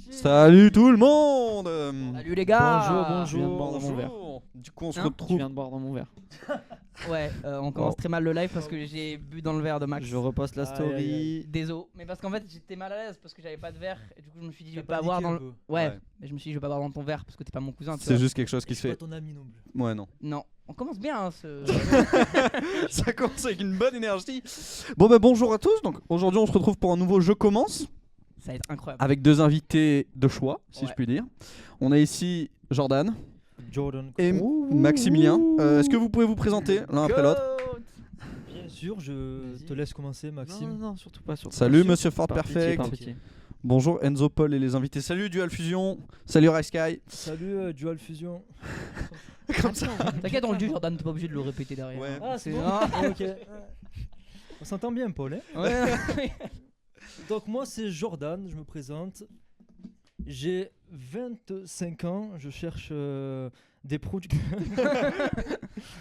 Salut tout le monde. Salut les gars. Bonjour. Je viens de boire dans mon Bonjour. verre. Du coup on se Tu retrouve. viens de boire dans mon verre. Ouais, on commence très mal le live parce que j'ai bu dans le verre de Max. Je reposte la story. Aïe, aïe, Désolé, mais parce qu'en fait j'étais mal à l'aise parce que j'avais pas de verre et du coup je me suis dit je vais T'as pas boire dans le. paniqué Ouais, un peu. mais je me suis dit je vais pas boire dans ton verre parce que t'es pas mon cousin. Tu C'est vois. juste quelque chose qui Je se suis fait. pas ton ami non plus. Ouais non. Non, on commence bien hein, ce. Ça commence avec une bonne énergie. Bon bah bonjour à tous. Donc aujourd'hui on se retrouve pour un nouveau jeu commence Ça va être incroyable. avec deux invités de choix si Ouais. je puis dire. On a ici Jordan Jordan. et Maximilien. Est-ce que vous pouvez vous présenter l'un après l'autre? Bien sûr, je Vas-y. te laisse commencer, Non, Maxime. non, surtout pas. Surtout Salut pas. Monsieur Ford Par pitié, Perfect. par pitié. Bonjour Enzo Paul et les invités. Salut Dual Fusion. Salut Rise Sky. Salut Dual Fusion. Comme ça. T'inquiète, on le dit Jordan, t'es pas obligé de le répéter derrière. Ouais. Ah, c'est C'est- bon. Ah. Ok. On s'entend bien, Paul. Hein. Ouais. Donc moi, c'est Jordan. Je me présente. J'ai 25 ans. Je cherche des producteurs.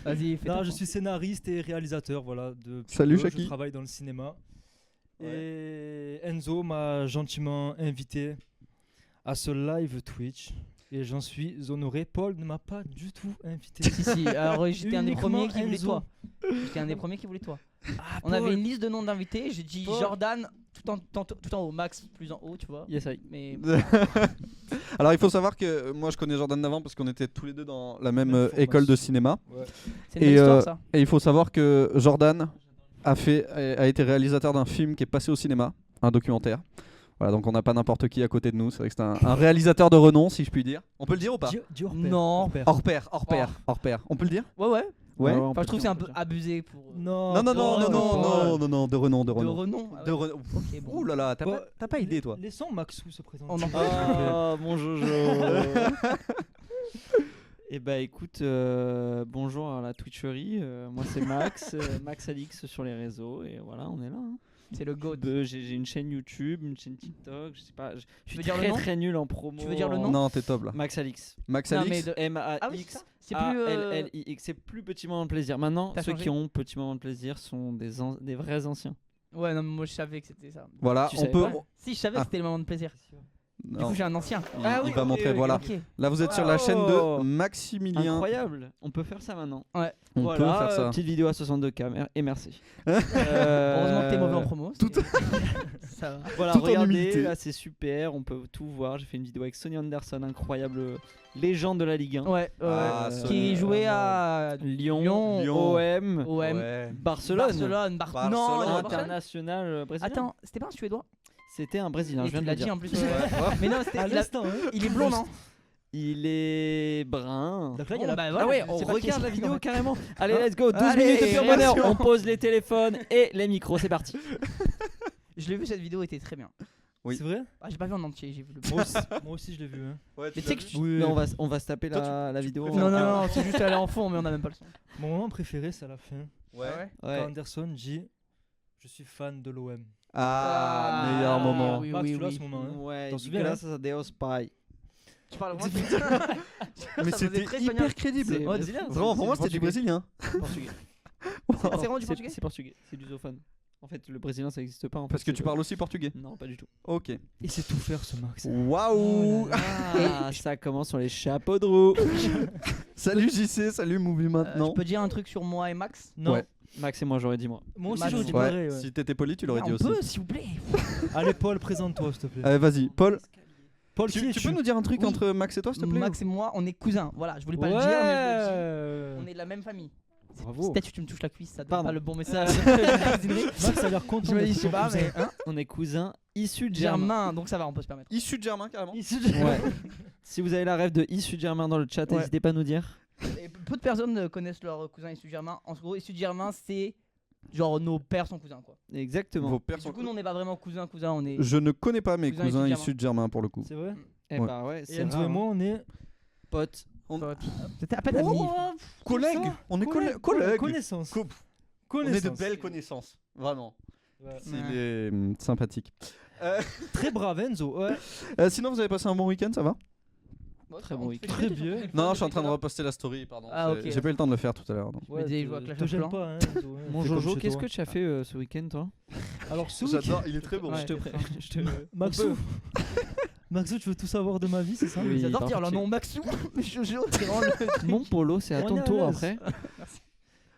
Vas-y, fais Non, ton je point. suis scénariste et réalisateur. Voilà. Depuis Salut, peu, Shaki. Je travaille dans le cinéma. Et Enzo m'a gentiment invité à ce live Twitch. Et j'en suis honoré. Paul ne m'a pas du tout invité. Si, alors j'étais un des Uniquement premiers qui voulait Enzo. toi. J'étais un des premiers qui voulait toi. Ah, On avait une liste de noms d'invités, j'ai dit Paul. Jordan tout en haut, Max plus en haut, tu vois. Yes, I. Mais Alors il faut savoir que moi je connais Jordan d'avant parce qu'on était tous les deux dans la même Même école de formation. cinéma. Ouais. c'est une belle histoire ça. Et il faut savoir que Jordan a été réalisateur d'un film qui est passé au cinéma, un documentaire. Voilà, donc on n'a pas n'importe qui à côté de nous. C'est vrai que c'est un réalisateur de renom, si je puis dire. On peut le dire ou pas? Dis hors pair, Non. hors pair. Hors pair. On peut le dire? Ouais. Ouais. Ouais, on Enfin, peut je trouve que c'est un dire, peu on peut dire. abusé pour. Non, Non, non, non, Paul, non, non, Paul. non, non, non, de renom, de De renom. renom. Ah ouais. De renom. Ok, bon. Ouh là là, Paul, t'as pas idée toi? Laissons Maxou se présenter. On en Ah, mon Jojo. Eh bah écoute, bonjour à la Twitcherie. Moi c'est Max, Max Alix sur les réseaux et voilà, on est là. Hein. C'est le GOAT. J'ai une chaîne YouTube, une chaîne TikTok, je sais pas. Je suis veux dire le très nom très nul en promo. Tu veux dire le nom Non, t'es top là. Max Alix. Max Non, Alix. mais de- Ah oui, c'est ça. C'est plus. M-A-X. C'est plus petit moment de plaisir. Maintenant, T'as ceux changé qui ont petit moment de plaisir sont des vrais anciens. Ouais, non, mais moi je savais que c'était ça. Voilà, Tu on savais peut. pas Si, je savais Ah. que c'était le moment de plaisir. Du Non, coup, j'ai un ancien. il va montrer, voilà. Ok. Là, vous êtes sur la chaîne Oh. de Maximilien. Incroyable. On peut faire ça maintenant. Ouais. On Voilà, peut faire ça. petite vidéo à 62K et merci. Heureusement que t'es mauvais en promo. tout- Ça va. Voilà, Tout en regardez, humilité. là c'est super, on peut tout voir. J'ai fait une vidéo avec Sonny Anderson, incroyable légende de la Ligue 1. Ouais. Ah, Qui jouait à Lyon, Lyon. OM, OM. Ouais. Barcelone, Barcelone. Barcelone. Non, Barcelone. international brésilien. Attends, c'était pas un Suédois? C'était un Brésilien, Et je viens tu de l'as le dit dire. en plus. Mais non, c'était. À l'instant, hein. Il est blond, non? Il est brun. Donc là, il y a Bon, la bah, Ah voilà, ouais, je on sais pas qui regarde est- la vidéo Ouais. carrément. Allez, Hein let's go. 12 Allez, minutes de pure bonheur. réaction. On pose les téléphones et les micros, c'est parti. Je l'ai vu, cette vidéo était très bien. Oui. C'est vrai. Ah, j'ai pas vu en entier, j'ai vu le. Moi aussi, je l'ai vu. Hein. Ouais, Mais tu sais que tu- Oui. Mais on va se taper Toi, la vidéo. préfères- Non, non, non, c'est juste aller en fond, mais on a même pas le son. Mon moment préféré, c'est à la fin. Ouais. Ouais. Quand Anderson dit Je suis fan de l'OM. Ah, Ah, meilleur moment. oui, Max, oui, tu l'as oui. ce moment. Hein. Ouais, T'en souviens, Nicolas, ça Deus Pai. Tu parles moi Mais c'était hyper crédible. C'est Ouais, brésilien. Vraiment, pour moi, c'était du brésilien. portugais. C'est vraiment du portugais. C'est portugais, c'est lusophone. En fait, le brésilien ça n'existe pas. En Parce fait, que tu parles aussi portugais. Non, pas du tout. Ok. Il sait tout faire, ce Max. Waouh. Ah, ça commence sur les chapeaux de roue. Salut JC, salut Movie Je maintenant. peux dire un truc sur moi et Max? Non. Ouais. Max et moi, j'aurais dit moi. Moi aussi, Max, j'aurais dit Ouais, pareil. Ouais. si t'étais poli, tu l'aurais Ah, dit on aussi. peut, s'il vous plaît. Allez, Paul, présente-toi, s'il te plaît. Allez, vas-y, Paul. Paul, qui Tu es-tu peux nous dire un truc Oui. entre Max et toi, s'il te plaît? Max et moi, on est cousins. Voilà, je voulais pas le dire, mais je le dis. On est de la même famille. Bravo. Peut-être que tu me touches la cuisse, ça donne Pardon. pas le bon message. Max a l'air content. Je me dis, d'être je sais ton pas, cousin. mais. Hein? On est cousins issus de Germain. Germain, donc ça va, on peut se permettre. Issu de Germain, carrément. Issus de Germain. Si vous avez la rêve de issus de Germain dans le chat, Ouais. n'hésitez pas à nous dire. Et peu de personnes connaissent leurs cousins issus de Germain. En gros, issus de Germain, c'est genre nos pères sont cousins, quoi. Exactement. Vos Et pères du sont coup, nous, on n'est pas vraiment cousins, on est. Je ne connais pas mes Cousins cousins issus de issus de Germain pour le coup. C'est vrai. Eh Ouais. bah ouais, Et c'est Enzo rare, et moi, on est potes. C'était à peine amis. Collègues. On est collègues. Connaissance. On est Connaissance. de belles connaissances. Vraiment. Ouais. C'est Ouais. sympathique. Très brave, Enzo. Ouais. Sinon, vous avez passé un bon week-end, ça va? Très bon week-end. Très bien. Non, je suis en train de reposter la story, pardon. Ah, C'est- ok. J'ai pas eu le temps de le faire tout à l'heure. donc. me disais, je vois Clash te of gêne Clans. pas, hein, Enzo, hein. Mon Fais comme Jojo, chez qu'est-ce toi. que tu as fait ce week-end, toi Alors, ce J'adore, il est très bon. Ouais. Je te pré- je te- Maxou, Maxou, tu veux tout savoir de ma vie, c'est ça? Oui. J'adore par dire leur pitié. nom Maxou. Jojo, c'est vraiment le- Mon polo, c'est à On ton est à tour l'aise. après.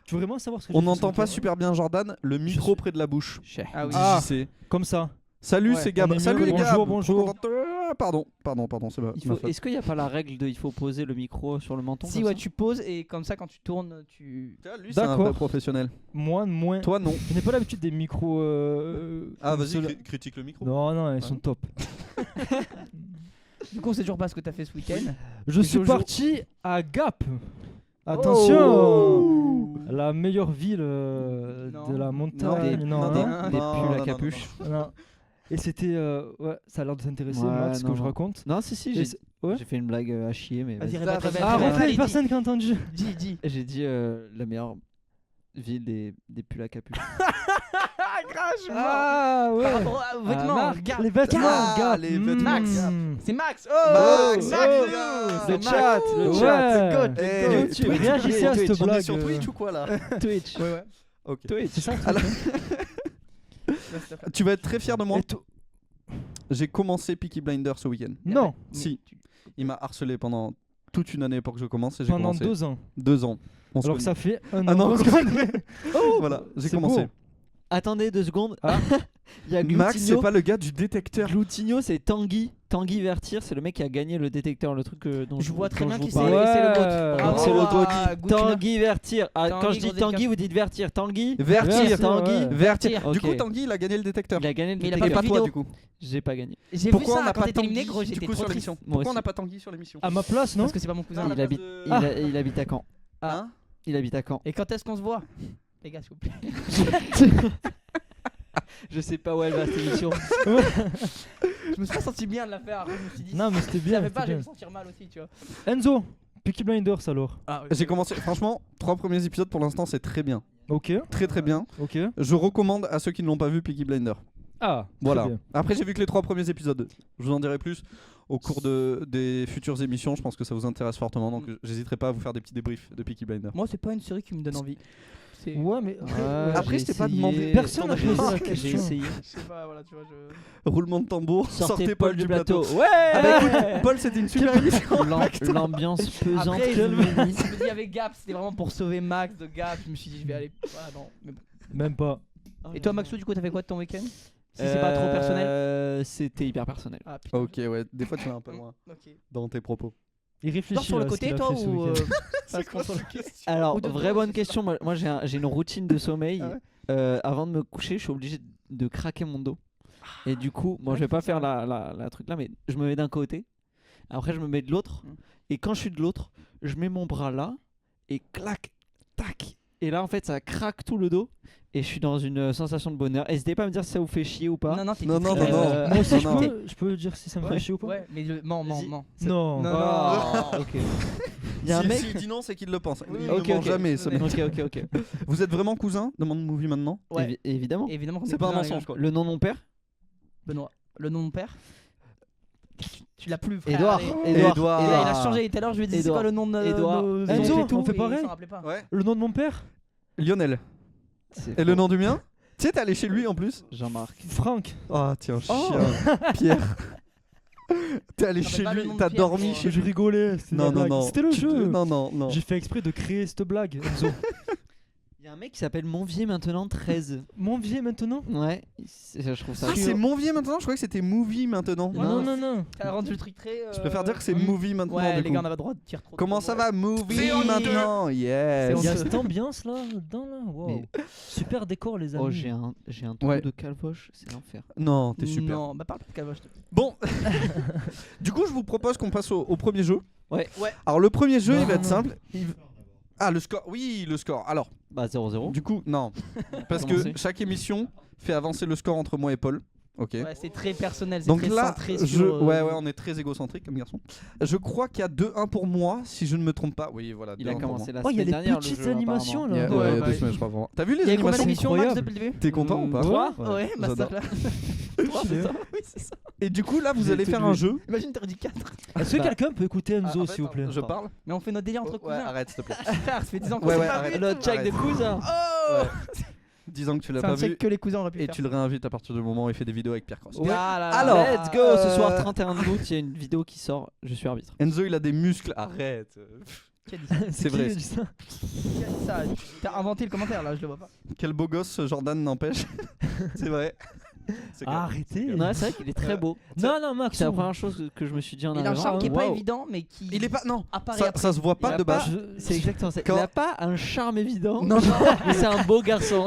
Tu veux vraiment savoir ce que On j'ai fait ce n'entend pas week-end? super bien Jordan, le micro suis- près de la bouche. Ah oui. Ah. JC. Comme ça. Salut, Ouais, c'est on Gab. est Salut mieux. les gars. Bonjour, bonjour. Pardon, c'est ma faute. Est-ce qu'il n'y a pas la règle de il faut poser le micro sur le menton Si comme ouais, ça tu poses et comme ça quand tu tournes, tu. Lui, c'est un D'accord. vrai professionnel. Moi, moins. Toi, non. Je n'ai pas l'habitude des micros. Ah, comme vas-y, ceux-là. critique le micro. Non, ils sont Ouais. top. Du coup, on sait toujours pas ce que t'as fait ce week-end. Je suis Jojo. parti à Gap. Attention, Oh. la meilleure ville Non. de la montagne. Des- Non, des- hein. des pulls à capuche. Non. Et c'était, ouais, ça a l'air de t'intéresser, Ouais, Max, ce non, que je non. raconte. Non, si, Et j'ai c'est- ouais. fait une blague à chier, mais Vas-y, vas-y. répète, répète. Ah, répète. refais, Allez, une personne qui a entendu. Dis. J'ai dit la meilleure ville des pulls à capuche. Ah, grave, Ah, Par ouais. rapport aux vêtements, Marc, regarde. les vêtements, Ah, Gap. les vêtements, Max. Gap. C'est Max. Max, Max. oh, C'est le Max. chat, le Ouais. chat. Eh, Yo, Twitch, tu réagissais à Twitch, cette On est blague. sur Twitch ou quoi là? Twitch. Ouais, ouais. Ok. C'est ça. Alors- Ouais, c'est ça. Tu vas être très fier de moi. Et toi- J'ai commencé Peaky Blinders ce week-end. Non, Si. Il m'a harcelé pendant toute une année pour que je commence et j'ai pendant commencé. 2 ans. 2 ans. On se Alors que connaît. ça fait un Ah an non, qu'on se connaît. Oh, voilà, j'ai C'est commencé. beau. Attendez 2 secondes. Ah. Il y a Max, c'est Gloutigno. pas le gars du détecteur. Gloutigno, c'est Tanguy. Tanguy Vertir, c'est le mec qui a gagné le détecteur, le truc dont Je vois très dont bien je qui vous c'est. parlais. C'est le Ouais. GOAT. Bravo C'est le à GOAT. Goutina. Tanguy Vertir. Ah, Tanguy, quand je dis gros Tanguy, délicat. vous dites Vertir. Tanguy. Vertir. Tanguy. ouais. Vertir. Du Ok. coup, Tanguy, il a gagné le détecteur. Il a gagné le Mais il a Et pas détecteur. pas fait toi, vidéo. du coup. J'ai pas gagné. J'ai vu Pourquoi on ça n'a quand pas t'étais éliminé, Tanguy gros, du j'étais coup trop sur triste. l'émission? Moi Pourquoi on aussi. n'a pas Tanguy sur l'émission? À ma place, non? Parce que c'est pas mon cousin. Ah, Il habite, Ah. il habite à Caen. Hein? Il habite à Caen. Et quand est-ce qu'on se voit? Les gars, s'il vous plaît. Je sais pas où elle va cette émission. Je me suis pas senti bien de la faire. Après, je me suis dit. Non, mais c'était Si je bien. l'avais pas, c'était j'allais me bien. sentir mal aussi, tu vois. Enzo, Peaky Blinders alors. Ah, J'ai commencé, franchement, 3 premiers épisodes pour l'instant, c'est très bien. Ok, Très très bien. ok. Je recommande à ceux qui ne l'ont pas vu Peaky Blinders. Ah, Voilà. très bien. Après, j'ai vu que les 3 premiers épisodes. Je vous en dirai plus au cours des futures émissions. Je pense que ça vous intéresse fortement. Donc, j'hésiterai pas à vous faire des petits débriefs de Peaky Blinders. Moi, c'est pas une série qui me donne envie. C'est. Ouais, mais Après, je t'ai pas demandé. Personne n'a posé la J'ai question. essayé. Je sais pas, voilà, tu vois, je. Roulement de tambour. Sortez Paul du plateau. Ouais. Ah bah écoute, Paul, c'était une super émission. L'ambiance pesante. Après, je qu'elle me me je me dis avec Gap, c'était vraiment pour sauver Max de Gap. Je me suis dit, je vais aller. Ah non, mais bon. Même pas. Et toi, Maxou, du coup, t'as fait quoi de ton week-end? Si c'est pas trop personnel. C'était hyper personnel. Ah putain. Ok, ouais, des fois tu vas un peu loin Ok. dans tes propos. Il Dors réfléchit sur le là, ce côté, qu'il a toi, fait ce ou. week-end. C'est quoi sur le Alors, Ou de vraie dos, bonne c'est question. Moi, j'ai une routine de sommeil. Ah Avant de me coucher, je suis obligé de craquer mon dos. Et du coup, moi, ouais, je vais pas c'est ça. faire la truc là, mais je me mets d'un côté. Après, je me mets de l'autre. Mm. Et quand je suis de l'autre, je mets mon bras là et clac, tac. Et là, en fait, ça craque tout le dos. Et je suis dans une sensation de bonheur. N'hésitez pas à me dire si ça vous fait chier ou pas. Non, non, t'es Non, non, très non, bien. non. Moi aussi, Non, je peux dire si ça me fait chier ou pas? Ouais, mais mens. Vas-y. Non. Non. Non, Ah, ok. Il y a un mec. S'il dit non, c'est qu'il le pense. Oui, Il ok, ne ment ok. jamais, ce mec. Ok. Vous êtes vraiment cousins? Demande Movie maintenant. Ouais. Évidemment. Évidemment qu'on est C'est pas un cousins, les mensonge gars. quoi. Le nom de mon père. Benoît. Le nom de mon père? Tu l'as plus, frère. Édouard. allez. Édouard. Et là, il a changé tout à l'heure, je lui ai dit c'est Édouard. quoi le nom de Édouard. nos Enzo, oncles et tout, on fait et pareil il s'en rappelait pas. Ouais. Le nom de mon père? Lionel. C'est Et le faux. nom du mien? Tu sais, t'es allé chez lui en plus? Jean-Marc. Franck. Ah, tiens, Oh. chien. Pierre. T'es allé Je chez rappelle pas lui, le nom de t'as Pierre, dormi moi. chez Je lui. rigolais. C'était la Non, non, blague. non. C'était le jeu. Non, non, non. J'ai fait exprès de créer cette blague, Enzo. Il y a un mec qui s'appelle Monvier maintenant 13. Mon vieux maintenant? Ouais, je trouve ça Ah, chiant. c'est Movie maintenant? Je croyais que c'était Movie maintenant. Non. Non. T'as rendu le truc très. Je préfère dire que c'est Movie maintenant. Ouais, du les coup. gars, on avait le droit de dire trop. Comment ça va, Movie C'est honteux. maintenant? Yes. Il y a honteux. cette ambiance là, dedans là. Wow. Mais- Super décor, les amis. Oh, j'ai un trou Ouais. de calvoche, c'est l'enfer. Non, t'es super. Non, bah parle pas de calvache. Bon, du coup, je vous propose qu'on passe au premier jeu. Ouais. Alors, le premier jeu, il va Non, être non. simple. Ah, le score. Oui, le score. Alors, Bah 0-0. du coup, non. Parce Comment que c'est chaque émission fait avancer le score entre moi et Paul. Ok. Ouais, c'est très personnel, c'est Donc très là, centré je... sur. ouais, on est très égocentrique comme garçon. Je crois qu'il y a 2-1 pour moi, si je ne me trompe pas. Oui, voilà. Il a 2-1 pour commencé la Oh, il y a semaine des dernière. petites le jeu, animations moi. là. Il y a- Ouais, ouais, bah, 2 semaines, je crois. Vraiment. T'as vu les Il y a combien animations d'émissions, Max, incroyable. depuis le début? T'es content ou pas? Trois. Ouais, bah ça j'adore. là. Oui, c'est ça. Et du coup, là, vous J'ai allez tout faire lu. un jeu. Imagine, t'aurais dit 4. Est-ce que Bah. quelqu'un peut écouter Enzo, Ah, s'il vous plaît? Je parle. Mais on fait notre délire entre Ouais, cousins. arrête, s'il te plaît. Frère, ça fait 10 ans qu'on Ouais, s'est ouais, pas arrête. vu. Le check Arrête. de cousin. Oh Ouais. disant que tu l'as C'est pas un check vu. que les cousins auraient pu Et faire. tu le réinvites à partir du moment où il fait des vidéos avec Pierre Cross. Ouais. Ah là là. Alors, Let's go. Ce soir euh, 31 août, il y a une vidéo qui sort. Je suis arbitre. Enzo, il a des muscles. Arrête. Qui a dit ça C'est vrai. qui a dit ça Qui a dit ça T'as inventé le commentaire là, je le vois pas. Quel beau gosse Jordan n'empêche. C'est vrai. C'est clair. Arrêtez. Non, c'est vrai qu'il est très beau. Non, non, Max. C'est la première chose que je me suis dit en Il a un arrivant. charme qui est pas Waouh. évident, mais qui Il est pas. Non. apparaît Ça, après. ça se voit Il pas a de base. C'est exactement ça. Quand- Il a pas un charme évident. Non, non. Mais c'est un beau garçon.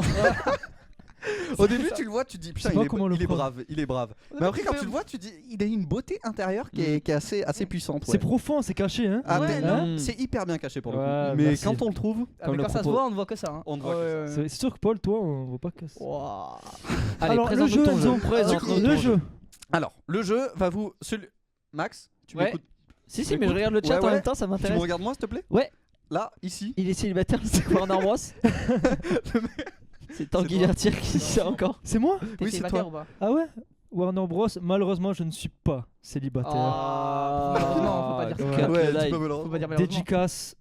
Au début, tu le vois, tu dis putain, sais pas il comment le est prendre. brave, il est brave. Mais après, quand tu le vois, tu dis il a une beauté intérieure qui est assez puissante. C'est ouais. profond, c'est caché, hein. Ah, Ouais, mais non. Mm. c'est hyper bien caché pour le Ouais, coup. Mais merci. quand on le trouve, Ah, mais le quand ça se propos. voit, on ne voit que ça. Hein. on ne voit que ça. C'est sûr que Paul, toi, on voit pas que ça. Wow. Allez, Alors, le présente jeu, ton Enzo, jeu. Présente coup, ton le jeu. jeu. Alors, le jeu va vous. Max, tu Ouais. m'écoutes. Si, si, mais je regarde le chat Ouais, en ouais. même temps, ça Tu me m'intéresse. regardes moi, s'il te plaît. Ouais. Là, ici. Il est célibataire, c'est Warner Bros. C'est Tanguy C'est toi. Vertier qui sait encore. C'est moi T'es Oui, c'est célibataire toi. ou pas Ah ouais Warner Bros, malheureusement, je ne suis pas célibataire. Malheureusement, faut pas dire ça. Ouais, là, tu peux me le Faut pas dire malheureusement. Dédicace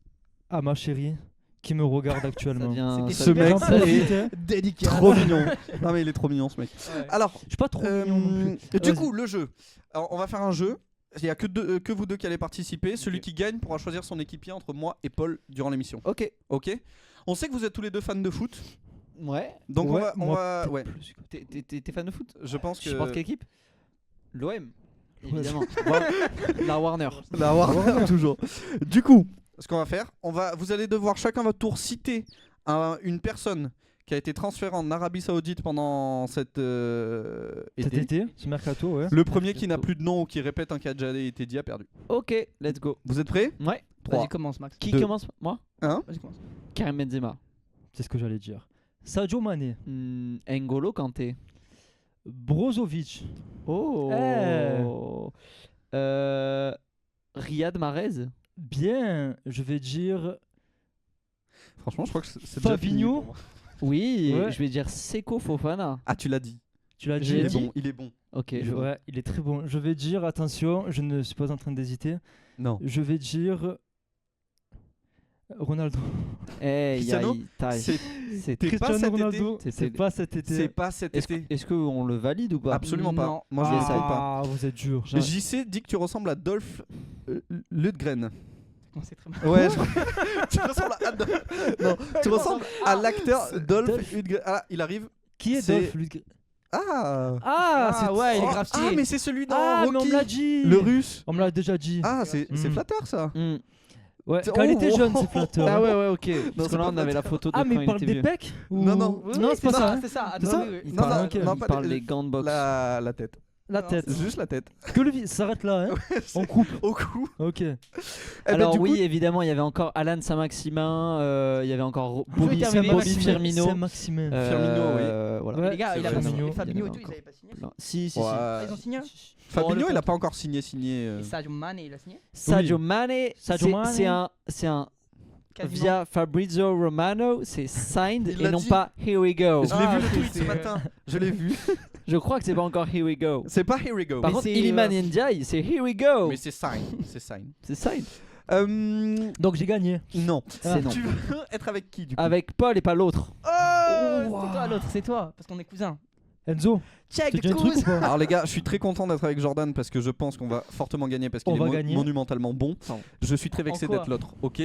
à ma chérie qui me regarde Ça actuellement. devient. C'était ça Ce devient- mec, J'en ça profite, est hein. Dédicace. trop mignon. Non, mais il est trop mignon, ce mec. Ouais. Alors, Je suis pas trop mignon non plus. du Vas-y. coup, le jeu. Alors, on va faire un jeu. Il n'y a que vous deux qui allez participer. Celui qui gagne pourra choisir son équipier entre moi et Paul durant l'émission. Ok. Ok. On sait que vous êtes tous les deux fans de foot. Ouais. Donc Ouais, on moi, va ouais. T'es fan de foot? Je pense Tu que supportes quelle équipe? L'OM. Évidemment. La Warner. la Warner toujours. Du coup, ce qu'on va faire, vous allez devoir chacun votre tour citer une personne qui a été transférée en Arabie Saoudite pendant cet Cet été. été, ce mercato, ouais. Le premier qui n'a plus de nom ou qui répète un qui a déjà été dit a perdu. Ok, let's go. Vous êtes prêts? Ouais. 3, Vas-y, commence, Max. Qui Deux. commence? Moi? 1. Vas-y, commence. Karim Benzema. C'est ce que j'allais dire. Sadio Mané, N'Golo Kanté. Brozovic, Oh. Eh. Riyad Mahrez. bien, je vais dire Franchement, je crois que c'est déjà fini Fabinho. pour moi. Oui, Ouais. je vais dire Seko Fofana. Ah, tu l'as dit. Tu l'as J'ai Il dit. est dit. bon, il est bon. Ok. Ouais, il est très bon. Je vais dire, attention, je ne suis pas en train d'hésiter. Non. Je vais dire Ronaldo. Hey, Cristiano, c'est. T'es pas Cristiano cet Ronaldo, été. c'est pas cet été. C'est pas cet Est-ce été. est-ce qu'on le valide ou pas? Absolument pas. Non. Moi, je le sais pas. Ah, vous êtes dur. J'ai- JC dit que tu ressembles à Dolph Lundgren. Non, c'est très mal. Ouais, tu ressembles à non, tu ressembles à l'acteur Dolph Dolph. Lundgren. Ah, il arrive. Qui est c'est- Dolph Lundgren? Ah. Ah, ouais, il est Oh, grave ah, stylé. mais c'est celui dans Ah, mais on Rocky, me l'a dit. le russe. On me l'a déjà dit. Ah, c'est Mm. flatteur ça. Hmm. Ouais, Oh, quand elle était oh, jeune, oh, c'est flatteur. Ah ouais, ouais, ok. Parce que c'est là, pas on avait la flatteur. photo de Ah, quand mais il il parle était des vieux. pecs ou... Non, non. Non, c'est pas ça. hein. C'est ça. C'est ça Attends, oui, oui. Il Non, parle, non, ok. non, il pas parle les- des gants de boxe. La tête. La Non, tête. c'est- Juste la tête. Que le ça s'arrête là, hein. On coupe. Au cou. Ok. Eh ben, Alors du oui, coup, évidemment, il y avait encore Alan Saint-Maximin, il y avait encore Bobby, terminer, Bobby Maximin. Firmino. Saint-Maximin. Voilà. Ouais, Les gars, c'est il a vrai, pas non. signé. Il y Fabinho en et avait tout, ils encore. avaient pas signé. Non, Si, si, Ouais. si. Ah, ils ont signé. Fabinho, Oh, il a le pas encore signé. Et Sadio Mané, il a signé. Sadio Mane, Sadio Mane. c'est un Quasiment. via Fabrizio Romano, c'est signed Il et l'a non dit. pas here we go. Je l'ai Ah, vu le ok, tweet ce c'est- matin. Je l'ai vu. Je crois que c'est pas encore here we go. C'est pas Here We Go. Par Mais contre, c'est, Iliman Ndiaye, c'est here we go. Mais c'est sign. C'est sign. C'est signed. Donc j'ai gagné. Non. C'est non. Tu veux être avec qui du coup? Avec Paul et pas l'autre. C'est toi l'autre, c'est toi, parce qu'on est cousins. Enzo, Check tu the dis un truc ou cousin. pas? Alors les gars, je suis très content d'être avec Jordan parce que je pense qu'on va fortement gagner parce qu'il On est va gagner. monumentalement bon. Pardon. Je suis très vexé En quoi d'être l'autre. Ok.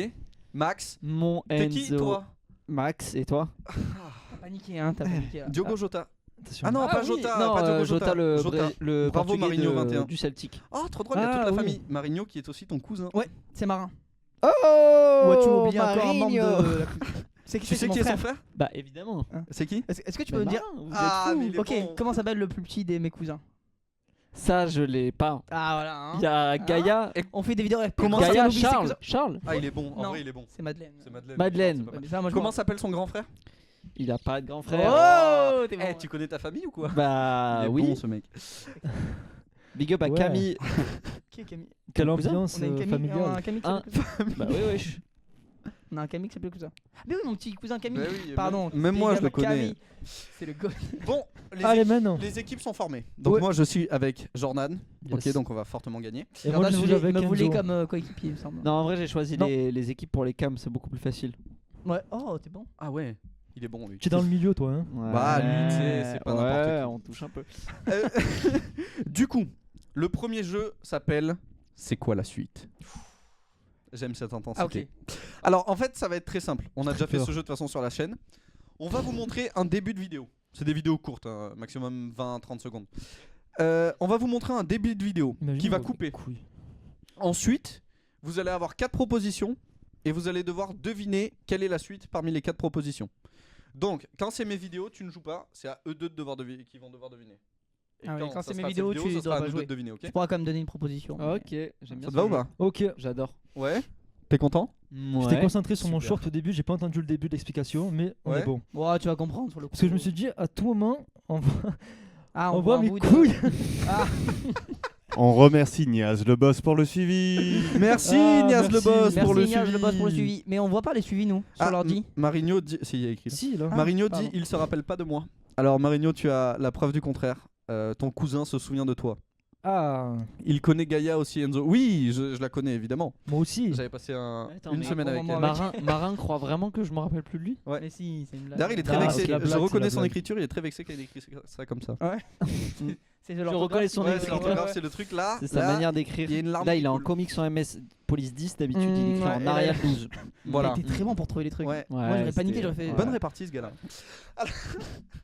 Max, Mon t'es qui Enzo. toi? Max et toi? T'as paniqué, hein, t'as paniqué. là. Diogo Jota. Attention. Ah non, pas oui. Jota. Non, pas Diogo Jota, Jota. le, Jota. le Bravo, portugais Marinho, de- 21. du Celtic. Oh, trop drôle, il y a toute Ah, la oui. famille. Marigno qui est aussi ton cousin. Ouais, c'est marin. Oh Ouais, tu m'as oublié encore un membre de la C'est qui Tu sais mon qui est son frère. frère? Bah évidemment. C'est qui? Est-ce que tu peux Mais me dire. marin, vous Ah, êtes fous. mais il est Ok, bon. comment s'appelle le plus petit de mes cousins? Ça, je l'ai pas. Ah voilà. hein. Il y a Gaïa. On fait des vidéos avec Comment Personne Gaïa, n'oublie ses Charles. cousins. Charles. Ah, il est bon. En Non. vrai, il est bon. C'est Madeleine. C'est Madeleine. Madeleine. C'est pas Ouais, mal. mais ça, moi, je Comment vois. s'appelle son grand frère? Il a pas de grand frère. Oh, t'es bon. Eh, tu connais ta famille ou quoi? Bah Il est oui. bon ce mec. Big up à Ouais. Camille. Qui est Camille? Quelle Ton cousin ambiance On a une Camille, on a familiale. un Camille qui Un. s'appelle cousin. Bah oui, oui. On a un Camille qui s'appelle cousin. Ah, mais oui, mon petit cousin Camille. Bah oui, Pardon. même moi, Big je le up connais. Camille. C'est le gosse. Bon, Allez, maintenant. les équipes sont formées. Donc Ouais. moi je suis avec Jordan. Yes. Ok, donc on va fortement gagner. Et moi, Jordan je suis voulait- avec me voulait Enzo. comme coéquipier, il me semble. Non, en vrai, j'ai choisi Non. les équipes pour les cams, c'est beaucoup plus facile. Ouais. Oh, t'es bon. Ah ouais. Il est bon lui. Tu es dans le milieu, toi. Hein. Bah, lui, tu sais, c'est pas n'importe qui. on touche un peu. Euh, du coup, le premier jeu s'appelle C'est quoi la suite? J'aime cette intensité. Ah, ok. Alors en fait, ça va être très simple. On a déjà fait peur. ce jeu de toute façon sur la chaîne. On va vous montrer un début de vidéo. C'est des vidéos courtes, hein, maximum 20-30 secondes. On va vous montrer un début de vidéo Imagine, qui va on des couper. couilles. Ensuite, vous allez avoir 4 propositions et vous allez devoir deviner quelle est la suite parmi les 4 propositions. Donc, quand c'est mes vidéos, tu ne joues pas, c'est à eux deux qui vont devoir deviner. Et Ah ouais, quand ça c'est mes sera vidéos, tes tu ça dois sera à pas nous deux jouer. de deviner, ok? Tu pourras quand même donner une proposition. mais- Ok, j'aime bien. Ça te va ou pas? Ok. J'adore. Ouais. T'es content? J'étais concentré sur mon Super. short au début, j'ai pas entendu le début de l'explication, mais on Ouais. est bon. Ouais, tu vas comprendre sur le coup. Parce que je me suis dit, à tout moment, on Ah, voit un mes bout de- couilles. Ah, On remercie Niaz le boss pour le suivi. Merci Ah, Niaz le merci. boss merci pour le Niaz, suivi. le boss pour le suivi. Mais on voit pas les suivis nous sur l'ordi. Marigno dit. Si, il y a écrit. là. Si, là. Ah, Marigno pardon. dit il se rappelle pas de moi. Alors Marigno, tu as la preuve du contraire. Ton cousin se souvient de toi. Ah, Il connaît Gaïa aussi, Enzo. Oui, je la connais évidemment. moi aussi. J'avais passé Attends, une mais semaine avec moi, elle. moi, Marin croit vraiment que je me rappelle plus de lui. Ouais. Mais si, c'est une blague. D'ailleurs, il est très Ah, vexé. c'est la Je blague, reconnais c'est la son blague. écriture, il est très vexé quand il écrit ça comme ça. C'est de Je l'orthographe, reconnais son c'est Ouais, de c'est écriture. l'orthographe, c'est le truc là. C'est sa là, manière d'écrire. il y a une larme Là, qui il est en coule. comics en MS Police 10. D'habitude, il écrit ouais, en et arrière là- 12. Voilà. T'es très bon pour trouver les trucs. Ouais. Moi, j'aurais paniqué, j'aurais fait. Bonne répartie ce gars-là.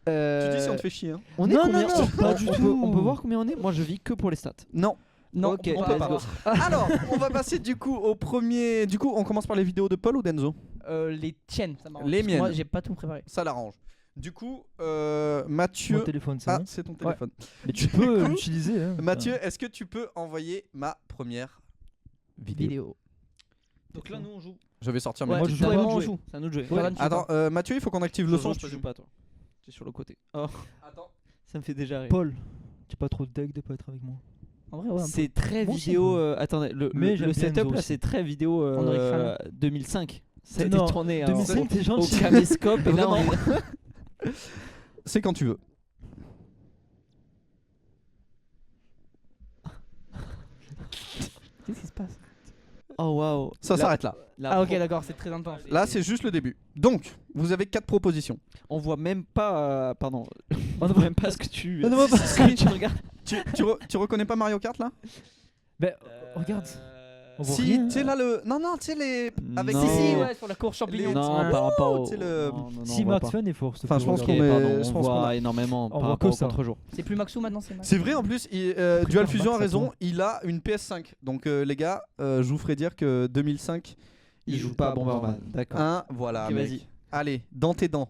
Tu dis si on te fait chier. Hein. On est Non, combien non, non, pas du on tout. peut, on peut voir combien on est. Moi, je vis que pour les stats. Non. Non, Ok. on peut pas. let's go. Alors, on va passer du coup au premier. Du coup, on commence par les vidéos de Paul ou d'Enzo? Les tiennes, ça m'arrange. Les Parce que Moi, miennes. j'ai pas tout préparé. Ça l'arrange. Du coup, Mon Mathieu. téléphone, c'est Ah, bon. c'est ton téléphone. Mais tu peux l'utiliser. Hein. Mathieu, est-ce que tu peux envoyer ma première vidéo? Vidéo. Donc là, nous, on joue. Je vais sortir Ouais, ma moi, petite- je joue toi et pas. moi, on joue. C'est à nous de jouer. Jordan, tu joues Attends, pas. Mathieu, il faut qu'on active le son. tu joues pas, toi. Tu es sur le côté. Oh, Attends. ça me fait déjà rire. Paul, tu es pas trop deg de pas être avec moi. En vrai, ouais. un peu. C'est très Moi aussi, vidéo. un Attendez, Mais le j'aime bien setup Enzo là, aussi. c'est très vidéo On aurait cramé. 2005. Ça a Non, été tourné 2005, t'es au gentil. caméscope. Et là, Vraiment. on- C'est quand tu veux. Qu'est-ce qui se passe? Oh waouh. Ça Là- s'arrête là. la Ah, ok, pro- d'accord, c'est très intense. Là, c'est juste le début. Donc, vous avez 4 propositions. On voit même pas. Pardon. On On ne voit même pas ce que tu. On ne voit pas. ce que tu regardes. Tu reconnais pas Mario Kart là? Ben, regarde. On voit Si, rien. tu sais là le. Non, non, tu sais les. Avec Non. Si, si, les- ouais, sur la cour champignon. Non, par rapport au. c'est le- Non, non, non, Si on voit Max pas. Fan est fort. Enfin, je pense Ok, qu'on est- pardon, je on pense qu'on voit a- énormément on par voit rapport que au ça. contre-jour. C'est plus Maxou maintenant, c'est Max. C'est vrai en plus, Dual Préfère Fusion a Max, raison, attends. il a une PS5. Donc les gars, je vous ferai dire que 2005, Il joue pas à Bomberman. D'accord. Hein, voilà. Ok, mec. vas-y. Allez, dans tes dents.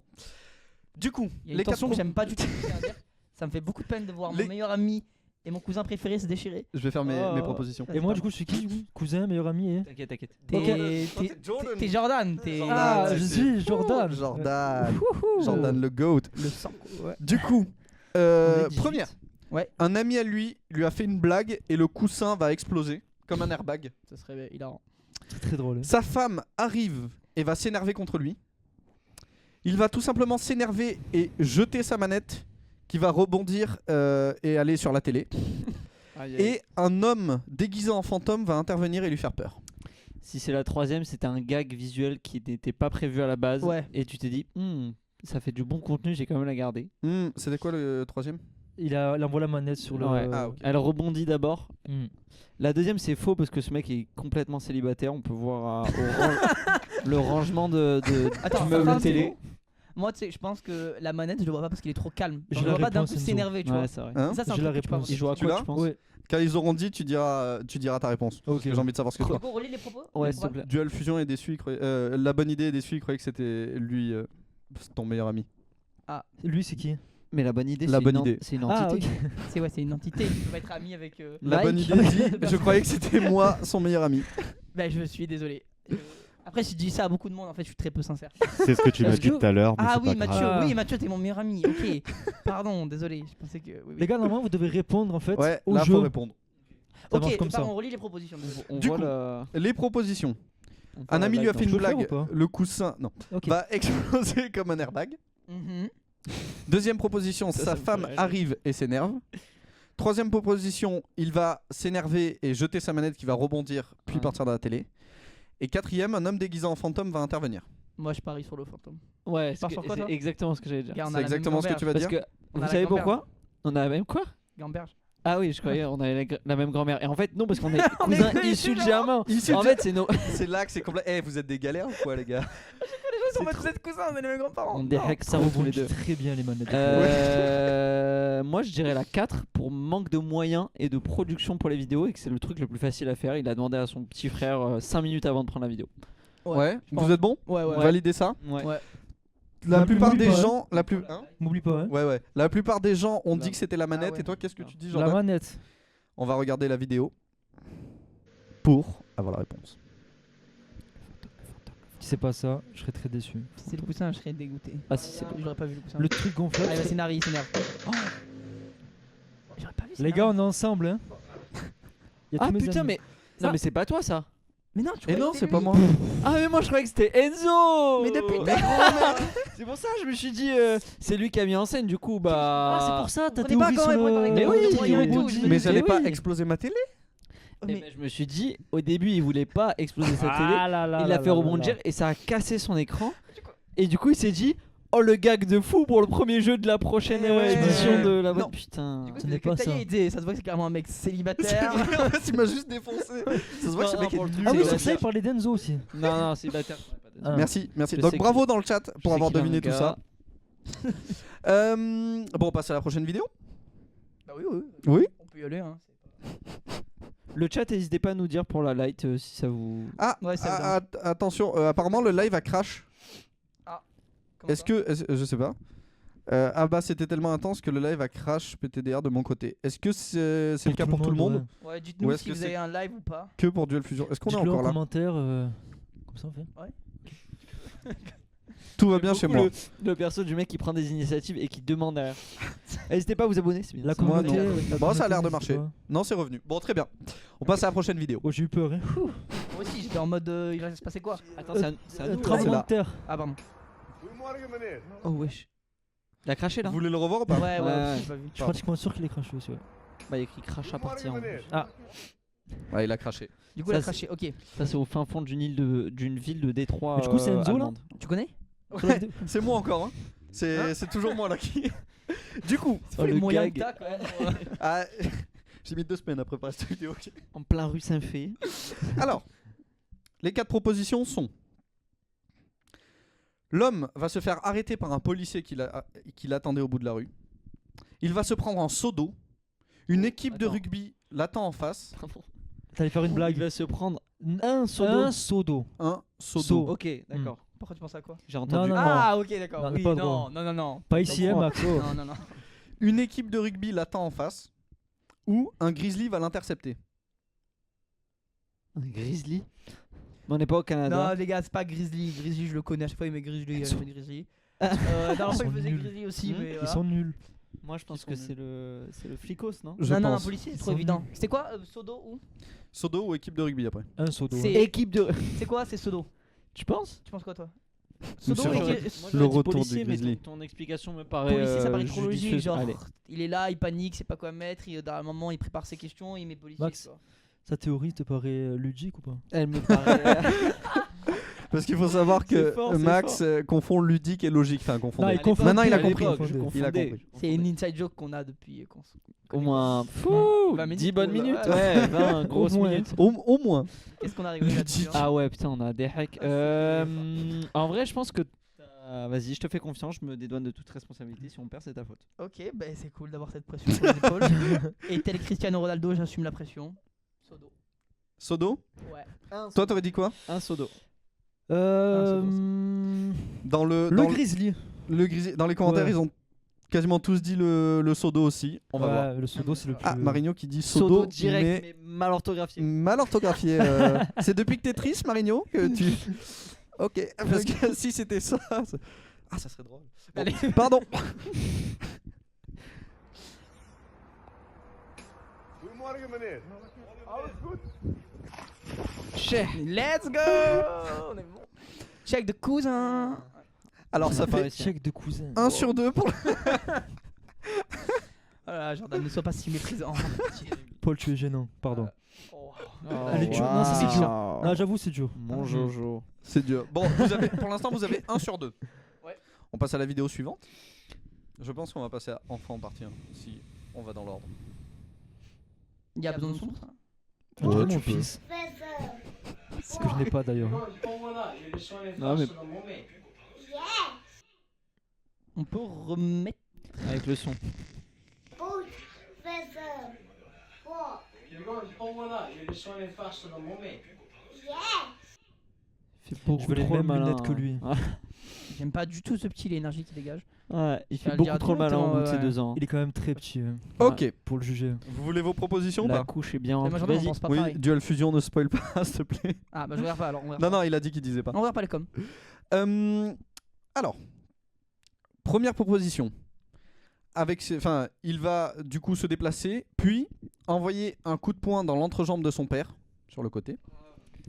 Du coup, Il y a une les 4 tension que j'aime pas du tout. je tiens à dire. Ça me fait beaucoup de peine de voir Les- mon meilleur ami et mon cousin préféré se déchirer. Je vais faire mes Oh. propositions. Et moi, du coup, je suis qui du coup Cousin, meilleur ami et... T'inquiète, t'inquiète. T'es Ok. t'es- Jordan. t'es Jordan. T'es Jordan, Ah, c'est- je c'est- suis Jordan. Jordan. Wouhou. Jordan le GOAT. Le sang. Ouais. Du coup, On est 18. première. Ouais. Un ami à lui a fait une blague et le coussin va exploser comme un airbag. Ça serait hilarant. C'est très drôle. hein. Sa femme arrive et va s'énerver contre lui. Il va tout simplement s'énerver et jeter sa manette qui va rebondir et aller sur la télé. Et un homme déguisé en fantôme va intervenir et lui faire peur. Si c'est la troisième, c'était un gag visuel qui n'était pas prévu à la base. Ouais. Et tu t'es dit, ça fait du bon contenu, j'ai quand même la garder. C'était quoi le troisième? Il envoie la manette sur le. Ouais. Ah, ok. Elle rebondit d'abord. Hmm. La deuxième, c'est faux parce que ce mec est complètement célibataire. On peut voir le rangement de Attends, du meuble ça, c'est télé. bon. Moi, tu sais, je pense que la manette, je le vois pas parce qu'il est trop calme. J'ai Je le la vois pas d'un réponse, coup Enzo. s'énerver, tu Ouais, vois. c'est vrai. Hein Ça, c'est un J'ai la truc que tu peux réponse. Il joue à Tu quoi, l'as tu penses Ouais. Quand ils auront dit, tu diras ta réponse. Ok. Parce que j'ai envie de savoir ce que tu Tu crois. peux relayer les propos? Ouais, Les s'il te propos plaît. Dual Fusion et Dessus, la bonne idée des il croyait que c'était lui, ton meilleur ami. Lui, c'est qui Mais la bonne idée, La c'est bonne une, idée. c'est une Ah, entité. ok. C'est une entité. Tu peux pas être ami avec. La Mike. bonne idée dit, je croyais que c'était moi, son meilleur ami. Bah, je suis désolé. Après, si je dis ça à beaucoup de monde, en fait, je suis très peu sincère. C'est ce que tu m'as Est-ce dit que- tout à l'heure. mais Ah c'est oui, pas Mathieu, grave. Ah. oui, Mathieu, t'es mon meilleur ami. Ok. Pardon, désolé. Je pensais que. Oui, oui. Les gars, normalement, vous devez répondre en fait Ouais, au là jeu. faut répondre. Ça Ok, marche comme bah, ça. on relit les propositions. On Du voit coup, la- Les propositions. on voit Un la ami lui a blague fait une Je peux faire blague. ou pas Le coussin, non, Ok. va exploser comme un airbag. Mhm. Deuxième proposition, Ça sa me fait femme rire. arrive et s'énerve. Troisième proposition, il va s'énerver et jeter sa manette qui va rebondir puis Ouais. partir de la télé. Et quatrième, un homme déguisé en fantôme va intervenir. Moi je parie sur le fantôme. Ouais, pars sur quoi, c'est toi exactement ce que j'allais dire. Regarde, on C'est a la même exactement ce que tu vas Parce dire. que On a vous la savez grand-mère. pourquoi? On a la même quoi? Gamberge. Ah oui, je croyais on avait la même grand-mère. Et en fait, non, parce qu'on est cousins que issus de issus Germain. Issus En de- fait, c'est nos. C'est là que c'est complet. Eh, vous êtes des galères ou quoi, les gars? On va tous être cousins, on est les mêmes grands-parents. On Non. déhack Ça ça tous les rebondit deux. très bien les manettes. Moi je dirais la 4 pour manque de moyens et de production pour les vidéos et que c'est le truc le plus facile à faire. Il a demandé à son petit frère 5 minutes avant de prendre la vidéo. Ouais. pense. Vous êtes bon? Ouais, ouais. Validez ça? Ouais. Ouais. La La plupart plus- des pas, hein. gens, hein M'oublie pas, hein. Ouais. La plupart des gens ont La- dit que c'était la manette. ouais. Et toi, qu'est-ce que tu dis, La Jordan? manette. On va regarder la vidéo pour avoir la réponse. Si c'est pas ça, je serais très déçu. Si c'est le coussin, je serais dégoûté. Ah si c'est J'aurais pas vu le coussin. Le truc gonflable. Ah, il va s'énerver, il s'énerve. Oh. J'aurais pas vu Les gars, on est ensemble, hein. Y a Ah tous mes putain amis. mais Ça- non mais c'est pas toi ça. Mais non, tu Et croyais non, que c'est c'était pas lui. moi. Ah mais moi je croyais que c'était Enzo. Mais depuis tout à C'est pour ça je me suis dit c'est lui qui a mis en scène du coup bah. Ah, c'est pour ça, t'as On est pas théorie quand sur même préparé le. Mais oui, de moyens et tout, oui. je me Mais disais, j'allais pas oui. exploser ma télé? Eh mais- ben, je me suis dit au début il voulait pas exploser sa télé. Ah là là Il là l'a fait là rebondir là. et ça a cassé son écran. Et du coup il s'est dit oh le gag de fou pour le premier jeu de la prochaine Ouais. édition de la Non. boîte. Putain. Du coup, Ce c'est n'est que pas taillé, ça. il disait, ça se voit que c'est carrément un mec C'est célibataire. vrai, en fait, il m'a juste défoncé. Ça se voit que ce Non, mec pour est le nul. truc, Ah oui, c'est sur ça, il parlait d'Enzo aussi. Non c'est bâtard. Ah. Merci. Je Donc sais bravo dans le chat pour avoir deviné tout ça. Bon, on passe à la prochaine vidéo. Bah oui, oui. Oui. On peut y aller, hein. Le chat n'hésitez pas à nous dire pour la light si ça vous. Ah, Ouais, c'est attention, apparemment le live a crash. Comment Est-ce ça que, je sais pas. Ah bah c'était tellement intense que le live a crash PTDR de mon côté. Est-ce que c'est le cas pour tout le monde? ouais. Ouais, dites-nous Ou est-ce si que vous c'est- avez un live ou pas. Que pour Duel Fusion? Est-ce qu'on est Dites-le encore en là? commentaire. Comme ça on fait. Tout va bien chez moi. Le perso du mec qui prend des initiatives et qui demande derrière. N'hésitez pas à vous abonner, c'est bien. La Moi, communauté. non. la Bon, ça a l'air de communauté, marcher. c'est quoi Non, c'est revenu. Bon, très bien. On passe à la prochaine vidéo. Oh, j'ai eu peur, hein. Moi aussi, j'étais en mode. Il va se passer quoi? Attends, c'est à nous. Tremblement là. de terre. Ah, pardon. Oh wesh. Il a craché là. Vous voulez le revoir ou pas? Ouais, ouais, Ouais. j'ai pas vu. Je suis pratiquement sûr qu'il est craché aussi, ouais. Bah il y a écrit crachat parti en. Ouais, il a craché. Du coup, Ça, il a craché. Ok. Ça c'est au fin fond d'une ville de Détroit. Mais du coup, c'est Enzo, là allemande. Tu connais? Sur la vidéo. C'est moi encore, hein. C'est toujours moi là qui. Du coup, Oh, les le moyens que gag t'as, quand même. ah, j'ai mis 2 semaines à préparer cette vidéo. en plein rue Saint-Fé. Alors, les 4 propositions sont: l'homme va se faire arrêter par un policier qui l'attendait au bout de la rue. Il va se prendre en seau d'eau. Une équipe de Attends. rugby l'attend en face. T'allais faire une Il blague. va se prendre un seau d'eau. Un seau d'eau. Un seau Seau. d'eau. Ok, d'accord. Pourquoi tu penses à quoi? J'ai entendu. non, non. Ah, ok, d'accord. Non, Oui, pas non, drôle. non, non, non. Pas ici, hein, Max. oh. Non, non, non. Une équipe de rugby l'attend en face. Ou un grizzly va l'intercepter. Un grizzly. Mais on n'est pas au Canada. Non, les gars, c'est pas Grizzly. Grizzly, je le connais. À chaque fois, il met Grizzly. Il met Grizzly. Dans Ils fois, sont il faisait nuls. Grizzly aussi. Hmm. Mais Ils voilà. sont nuls. Moi je pense Ils que sont c'est le flicos, non? Je Non, non, un pense. policier, c'est Ils trop sont évident. nuls. C'était quoi Sodo ou Seau d'eau ou équipe de rugby après. Un seau d'eau. C'est- ouais. Équipe de. C'est quoi C'est Sodo. Tu penses? Tu penses quoi, toi Monsieur Sodo, Jordan. équipe- Moi, Le j'aurais dit retour du policier, mais grizzly. ton explication me paraît. policier, ça paraît trop logique. judicieuse. Genre, Allez. il est là, il panique, c'est pas quoi mettre. Dans un moment, il prépare ses questions, il met policier. Max. tu vois. Sa théorie te paraît ludique ou pas? Elle me paraît. Parce qu'il faut savoir C'est que fort, c'est Max fort. confond ludique et logique. Enfin, confond. Non, il À confond. Maintenant, il a à compris. l'époque, Il je a confondais. compris. C'est une inside joke qu'on a depuis qu'on se Au connaît. moins. Fou 20 minutes, 10 bonnes oula, minutes. ouais. Ouais, 20 grosses moins. minutes. Au moins. Qu'est-ce qu'on a rigolé là-dessus hein Ah ouais, putain, on a des hacks. Ah, En vrai, je pense que. Vas-y, je te fais confiance, je me dédouane de toute responsabilité. Si on perd, c'est ta faute. Ok, bah c'est cool d'avoir cette pression sur les épaules. Et tel Cristiano Ronaldo, j'assume la pression. Sodo. Sodo. Ouais. Toi, t'aurais dit quoi? Un seau d'eau. Dans le. Le dans grizzly. le grizzly. Dans les commentaires, Ouais. ils ont quasiment tous dit le seau d'eau aussi. On va Ouais, voir. Le seau d'eau, c'est le plus. Ah, Marigno qui dit seau Seau d'eau d'eau direct, mais mais mal orthographié. mal orthographié. C'est depuis que t'es triste, Marigno, que tu. Ok, parce que si c'était ça. Ah, ça serait drôle. Bon, Allez. pardon. Let's go. On est bon. Check de cousin. Alors, ça On va pas fait réussir. Check de cousin. 1 sur 2 pour. Voilà, Jordan, ne sois pas si méprisant. Paul, tu es gênant, pardon. Oh. Elle est dure. Non, ça, c'est dur. Ah, j'avoue, c'est dur. Mon Jojo. C'est dur. Bon, pour l'instant, vous avez 1 sur 2. Ouais. On passe à la vidéo suivante. Je pense qu'on va passer à enfant en partie 1, si on va dans l'ordre. Il y a besoin de son ça On dirait tu mon peux. fils. Ce que je n'ai pas d'ailleurs. Non, mais On peut remettre. avec le son. Il fait beaucoup Je veux les trop mêmes malin, lunettes que hein. lui. J'aime pas du tout ce petit, l'énergie qu'il dégage. Ouais, il Je fait vais le beaucoup dire trop malin au bout de ses directement, 2 ans. Il est quand même très petit Ok. pour le juger. Vous voulez vos propositions ou La pas? couche est bien. Mais moi, Jordan, on Vas-y. pense pas Oui, pareil. Dual Fusion, ne spoil pas, s'il te plaît. Ah, bah je regarde pas alors. On regarde Non, pas. non, il a dit qu'il disait pas. On regarde pas les coms. Alors, première proposition. Il va du coup se déplacer, puis envoyer un coup de poing dans l'entrejambe de son père, sur le côté.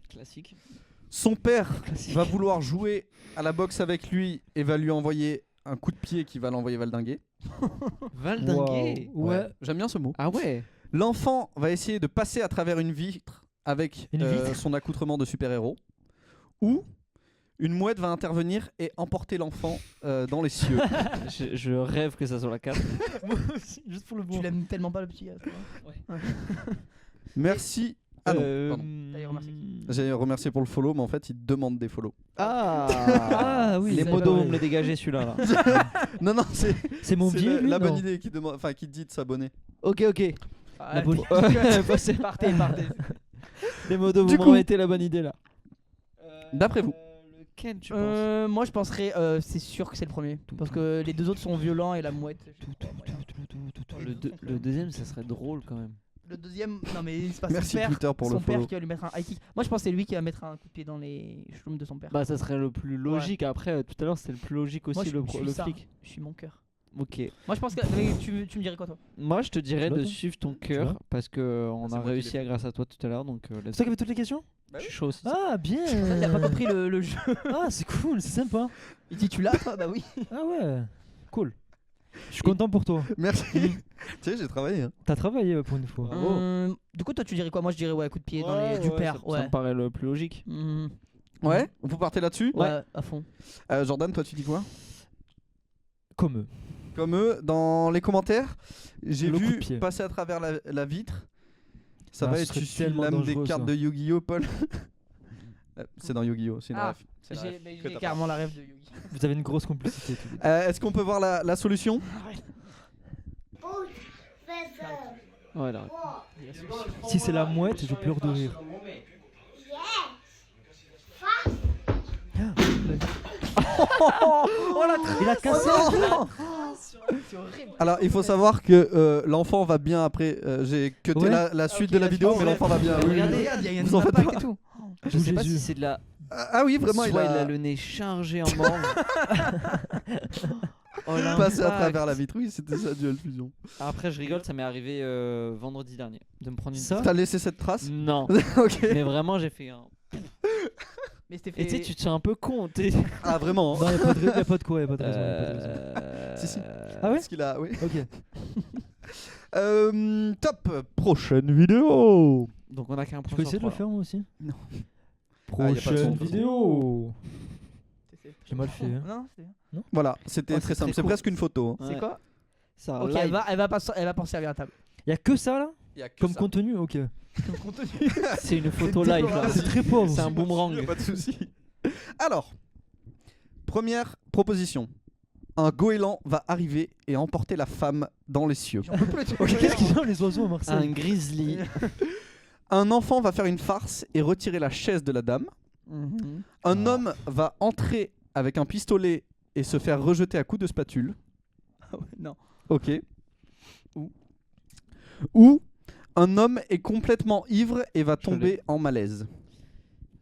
Classique. Son père Classique. va vouloir jouer à la boxe avec lui et va lui envoyer un coup de pied qui va l'envoyer valdinguer. Valdinguer. Waouh. Ouais. J'aime bien ce mot. Ah ouais. L'enfant va essayer de passer à travers une vitre avec Une vitre son accoutrement de super-héros. Ou une mouette va intervenir et emporter l'enfant dans les cieux. Je rêve que ça soit la 4. Moi aussi, juste pour le Tu bon. l'aimes tellement pas le petit. Merci. Ah non, pardon. T'allais remercier J'ai remercié pour le follow, mais en fait, il demande des follow. Ah oui, Les c'est modos, vrai. vous me les dégagez celui-là. Là. Non, non, c'est C'est mon c'est biais, la, lui, la bonne non idée qui demande, enfin qui dit de s'abonner. Ok, ok. Ah, bonne- partez, partez. Les modos, Du vous coup- m'en mettez la bonne idée là. D'après vous. Lequel tu penses Moi je penserais, c'est sûr que c'est le premier. Parce que les deux autres sont violents et la mouette. je sais pas, moyen. Le deuxième, ça serait drôle quand même. Le deuxième, non mais c'est pas Merci son père. Twitter pour le Son père follow. qui va lui mettre un high kick. Moi je pense que c'est lui qui va mettre un coup de pied dans les cheveux de son père. Bah, ça serait le plus logique. Après, tout à l'heure, c'était le plus logique aussi, Moi je le suis ça. flic. Je suis mon cœur. Ok. Moi je pense que. Mais tu me dirais quoi toi? Moi, je te dirais Tu vois, de toi suivre ton vois cœur parce que on c'est a moi qui réussi l'ai à grâce à toi tout à l'heure. Donc, C'est toi qui avais toutes les questions je suis chaud aussi. Ah, bien. Il a pas compris le jeu. Ah, c'est cool, c'est sympa. Il dit tu l'as toi? Bah oui. Ah ouais, cool. Je suis content pour toi. Merci. Tu sais, j'ai travaillé. Hein. T'as travaillé pour une fois. Bravo. Du coup toi tu dirais quoi? Moi je dirais ouais coup de pied dans les du père. Ça me paraît le plus logique. Ouais. Vous partez là-dessus. Ouais, à fond. Jordan, toi, tu dis quoi? Comme eux. Comme eux, dans les commentaires, j'ai Le coup de vu pied. passer à travers la vitre. Ça Ah, va ce être serait tu suis tellement l'âme des dangereux, cartes ça. de Yu-Gi-Oh, Paul. C'est dans Yu-Gi-Oh, c'est une Ah, ref. C'est la ref J'ai que t'as carrément la rêve de Yugi. Vous avez une grosse complicité tous les deux. Est-ce qu'on peut voir la solution? Voilà. Si c'est la mouette, je pleure de rire. Il a cassé. C'est horrible. Alors, il faut savoir que l'enfant va bien après. J'ai cuté Ouais. la suite ok, de la la vidéo, suite, mais ouais. l'enfant va bien. oui, oui, oui. Regarde, il y a Vous un en faites impact pas. et tout. Je sais pas Jésus. si c'est de la. Ah oui, vraiment, Soit il a le nez chargé en morve. Oh, passé à l'impact. travers la vitre. Oui, c'était ça, Dual Fusion. Après, je rigole, ça m'est arrivé vendredi dernier de me prendre une. Ça T'as laissé cette trace? Non. Ok. Mais vraiment, j'ai fait un. Mais c'était Et tu sais, fait. tu te sens un peu con. T'es... Ah, vraiment hein. Non, y'a pas de quoi, y'a pas de raison. y a pas de raison. Si, si. Ah ouais Parce qu'il a. Oui. Ok. Top. Prochaine vidéo. Donc, on a qu'un Je point peux sur essayer de le trois, faire moi aussi Non. Ah, y a pas de son, Prochaine de toute façon. vidéo. J'ai mal fait. Hein. Non, c'est bien. Voilà, c'était Oh, très c'est simple. très C'est cool. presque une photo. hein. là. C'est Ouais. quoi? Ça Ok, live. elle va pas servir à table. Y'a que ça là Il y a que comme ça. contenu. Ok. C'est une photo live là. C'est très pauvre. C'est un boomerang. Y a pas de souci. Alors, première proposition. Un goéland va arriver et emporter la femme dans les cieux. Qu'est-ce qu'ils ont les oiseaux à Un Marseille grizzly. Un enfant va faire une farce et retirer la chaise de la dame. Un Ah. homme va entrer avec un pistolet et se faire rejeter à coups de spatule. Non. Ok. Ou un homme est complètement ivre et va Je l'ai. tomber en malaise.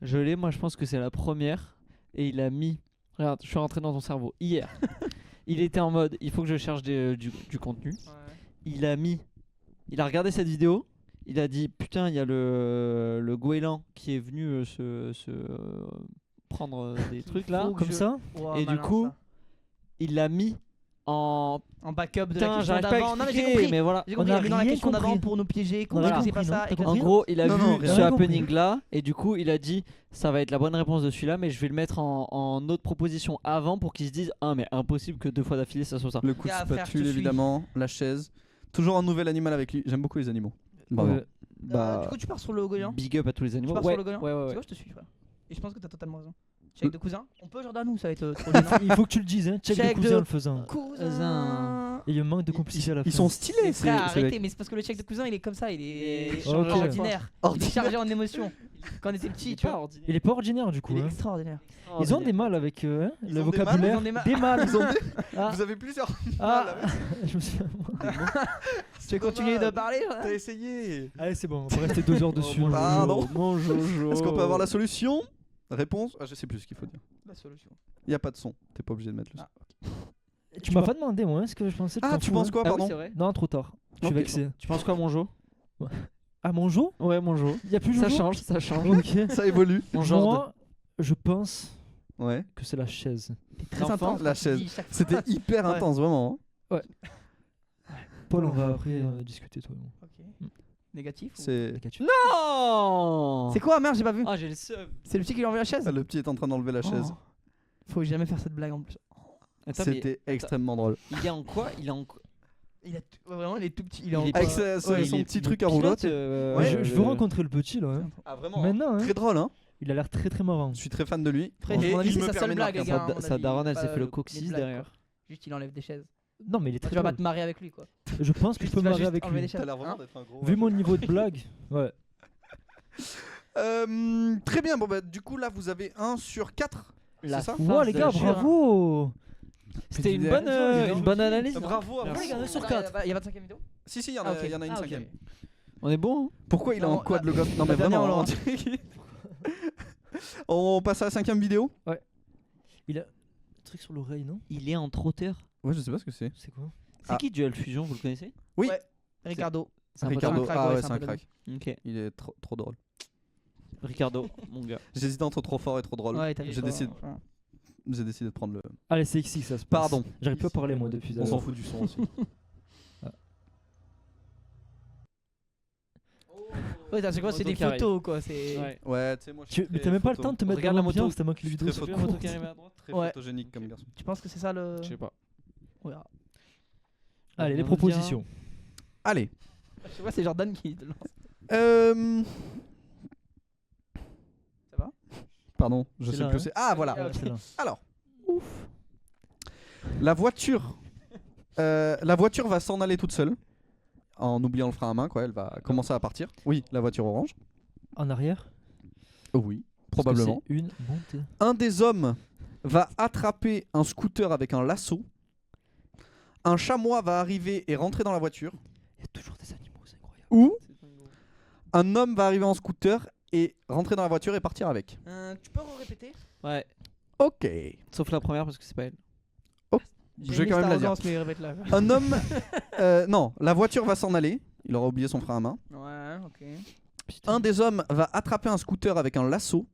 Je l'ai, moi je pense que c'est la première. Et il a mis. Regarde, je suis rentré dans ton cerveau. Hier, il était en mode il faut que je cherche du contenu. Il a mis. Il a regardé cette vidéo. Il a dit putain, il y a le goéland qui est venu prendre des trucs là. Faut que Comme je- ça. Ouah, Et du malin, coup, ça. il l'a mis en. En backup de Putain, la question j'arrive pas d'avant. à Non mais j'ai expliquer, compris. mais voilà. J'ai compris, On a il est dans la rien question d'avant compris. pour nous piéger, qu'on On a ne rien sait pas compris, ça. non, t'as et que- En compris gros, il a Non, vu non, ce rien compris. happening là et du coup il a dit ça va être la bonne réponse de celui-là mais je vais le mettre en autre proposition avant pour qu'ils se disent ah mais impossible que 2 fois d'affilée ça soit ça. Le coup de Gars, frère, je te spatule, suis. évidemment. La chaise. Toujours un nouvel animal avec lui. J'aime beaucoup les animaux. Bravo. Ouais. Du coup, tu pars sur le Gogolien. Big up à tous les Tu animaux. pars Ouais, sur le Gogolien. ouais, ouais, Tu ouais. vois, je te suis, frère. Et je pense que t'as totalement raison. Check de cousin. On peut, Jordan, ou ça va être trop gênant. Il faut que tu le dises, hein. Check Check de cousin de- en le faisant. Cousin. Et il y a un manque de complicité à la fin. Ils sont stylés, Mais ces frère, ces arrêtez, mecs. mais c'est parce que le check de cousin il est comme ça, il est Il est chargé à chaque ordinaire. Il est chargé en émotions. Quand on était petit, tu vois. Il est pas ordinaire du coup. Il est hein. extraordinaire. Ils ont des mal avec Ils le ont des mal, vocabulaire. ils ont des mal. Des mal. Ils ont Ah, Vous avez plusieurs. ah. Je me suis. Tu veux continuer de parler là T'as essayé. Allez, c'est bon, on va rester 2 heures dessus. Oh, pardon. Mon Jojo. Est-ce qu'on peut avoir la solution? Réponse? Je sais plus ce qu'il faut dire. La solution. Il y a pas de son. T'es pas obligé de mettre le son. Tu m'as pas demandé, moi, hein, ce que je pensais. Ah, tu penses quoi, Ah oui, pardon? c'est vrai. Non, trop tard. Je suis Ok. vexé. Tu penses quoi mon Jo? Ah, mon Jo Ouais, mon Jo. Il y a plus Ça Jojo change, ça change. Ok. Ça évolue. Mon genre Moi, je pense Ouais. que c'est la chaise. Très L'enfant, intense. la quand tu chaise. dis chaque C'était phrase. hyper Ouais. intense, vraiment. Paul, on va après discuter, toi et moi. Ok. Négatif ou- C'est. Négatif. Non. C'est quoi, merde, j'ai pas vu. Ah j'ai le seum. C'est le petit qui lui a enlevé la chaise. Ah, le petit est en train d'enlever la chaise. Oh. Faut jamais faire cette blague en plus. Attends, mais C'était extrêmement drôle. il est en quoi? Il est en quoi? Il a vraiment, il est tout petit. Il est en Il est Avec pas- son Ouais, son il est- petit il truc est à roulotte. pilote, Ouais, je veux rencontrer le petit là. Hein. Ah, vraiment? Maintenant, hein. Très drôle, hein. Il a l'air très très marrant. Je suis très fan de lui. Après, Et à mon avis, il c'est me sa seule permet de blague, marquer les un gars. point. à mon Sa avis, daronne elle pas s'est fait le les coccyx blagues, derrière. quoi. Juste, il enlève des chaises. Non, mais il est Tu très vas pas drôle. te marier avec lui, quoi. Je pense que je Juste, peux tu me vas marier juste avec enlever lui. des chaises. T'as l'air vraiment Hein d'être un gros. Vu mon niveau de blague, ouais. Très bien, bon bah du coup là vous avez 1 sur 4. La ça farce Wow, les de gars, la chère. bravo. C'était une Putain, bonne, raison, une bonne analyse. non Bravo à vous. Merci. les gars, 1 sur Bah, 4. Il y a 25ème vidéo. Si il y en Ah, a, ok. il y en a une Ah, ok, cinquième. ok. On est bon. Hein. Pourquoi il est en Non, quad la- le gosse? Non la mais vraiment. dernière, on dirait qu'il- On passe à la 5ème vidéo. Il a un truc sur l'oreille, non? Il est en trotteur. Ouais, je sais pas ce que c'est. C'est quoi? C'est Ah. qui Dual Fusion, vous le connaissez? Oui. Ouais. Ricardo. C'est un pote Ricardo. un crack, Ah ouais, ouais, c'est c'est un un peu crack. Ok. Il est trop drôle. Ricardo, mon gars. J'hésitais entre trop fort et trop drôle. Ouais, t'as J'ai fait décidé, fort. j'ai décidé de prendre le. Allez, c'est XX, ça se passe. Pardon. J'arrive plus à parler moi depuis. On s'en fout du son aussi. Ouais, c'est quoi? C'est Moto des qui arrive. photos, quoi. C'est. Ouais. Ouais, tu sais moi. je suis Mais très t'as même pas le photo. temps de te mettre Regarde dans la moto. l'ambiance tellement que les Je suis vidéos très sont photo. La moto qui arrive à droite. Très Ouais. photogénique comme garçon. Tu penses que c'est ça le. Je sais pas. On verra. Allez, les On propositions. Allez. Je vois, c'est Jordan qui te lance. Euh... Ça va? Pardon, je C'est sais là, plus. hein. C'est... Ah voilà. Ah, ok. C'est là. Alors. La voiture. La voiture va s'en aller toute seule. En oubliant le frein à main, quoi. Elle va commencer à partir. Oui, la voiture orange. En arrière? Oh oui, Parce que probablement. c'est une montée. Un des hommes va attraper un scooter avec un lasso. Un chamois va arriver et rentrer dans la voiture. Il y a toujours des animaux, c'est incroyable. Ou un homme va arriver en scooter et rentrer dans la voiture et partir avec. Tu peux répéter? Ouais. Ok. Sauf la première parce que c'est pas elle. Je vais quand même la dire. Mais répète là. Un homme... non, la voiture va s'en aller. Il aura oublié son frein à main. Ouais, ok. Un des hommes va attraper un scooter avec un lasso.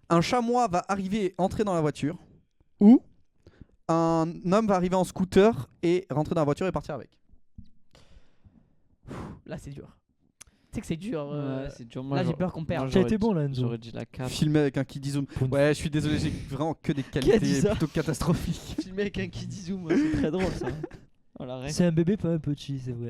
Un chamois va arriver et entrer dans la voiture. Ou un homme va arriver en scooter et rentrer dans la voiture et partir avec. Là, c'est dur. Tu sais que c'est dur. Ouais, c'est dur. Là, j'ai peur qu'on perde. moi, T'as j'aurais été bon dit- là, Enzo. J'aurais dit la 4. Filmé avec un Kiddy Zoom. Pour une Ouais, je suis désolé, j'ai vraiment que des dit qualités ça plutôt catastrophiques. Filmé avec un Kiddy Zoom, c'est très drôle ça. Voilà, reste. C'est un bébé, pas un petit, c'est vrai.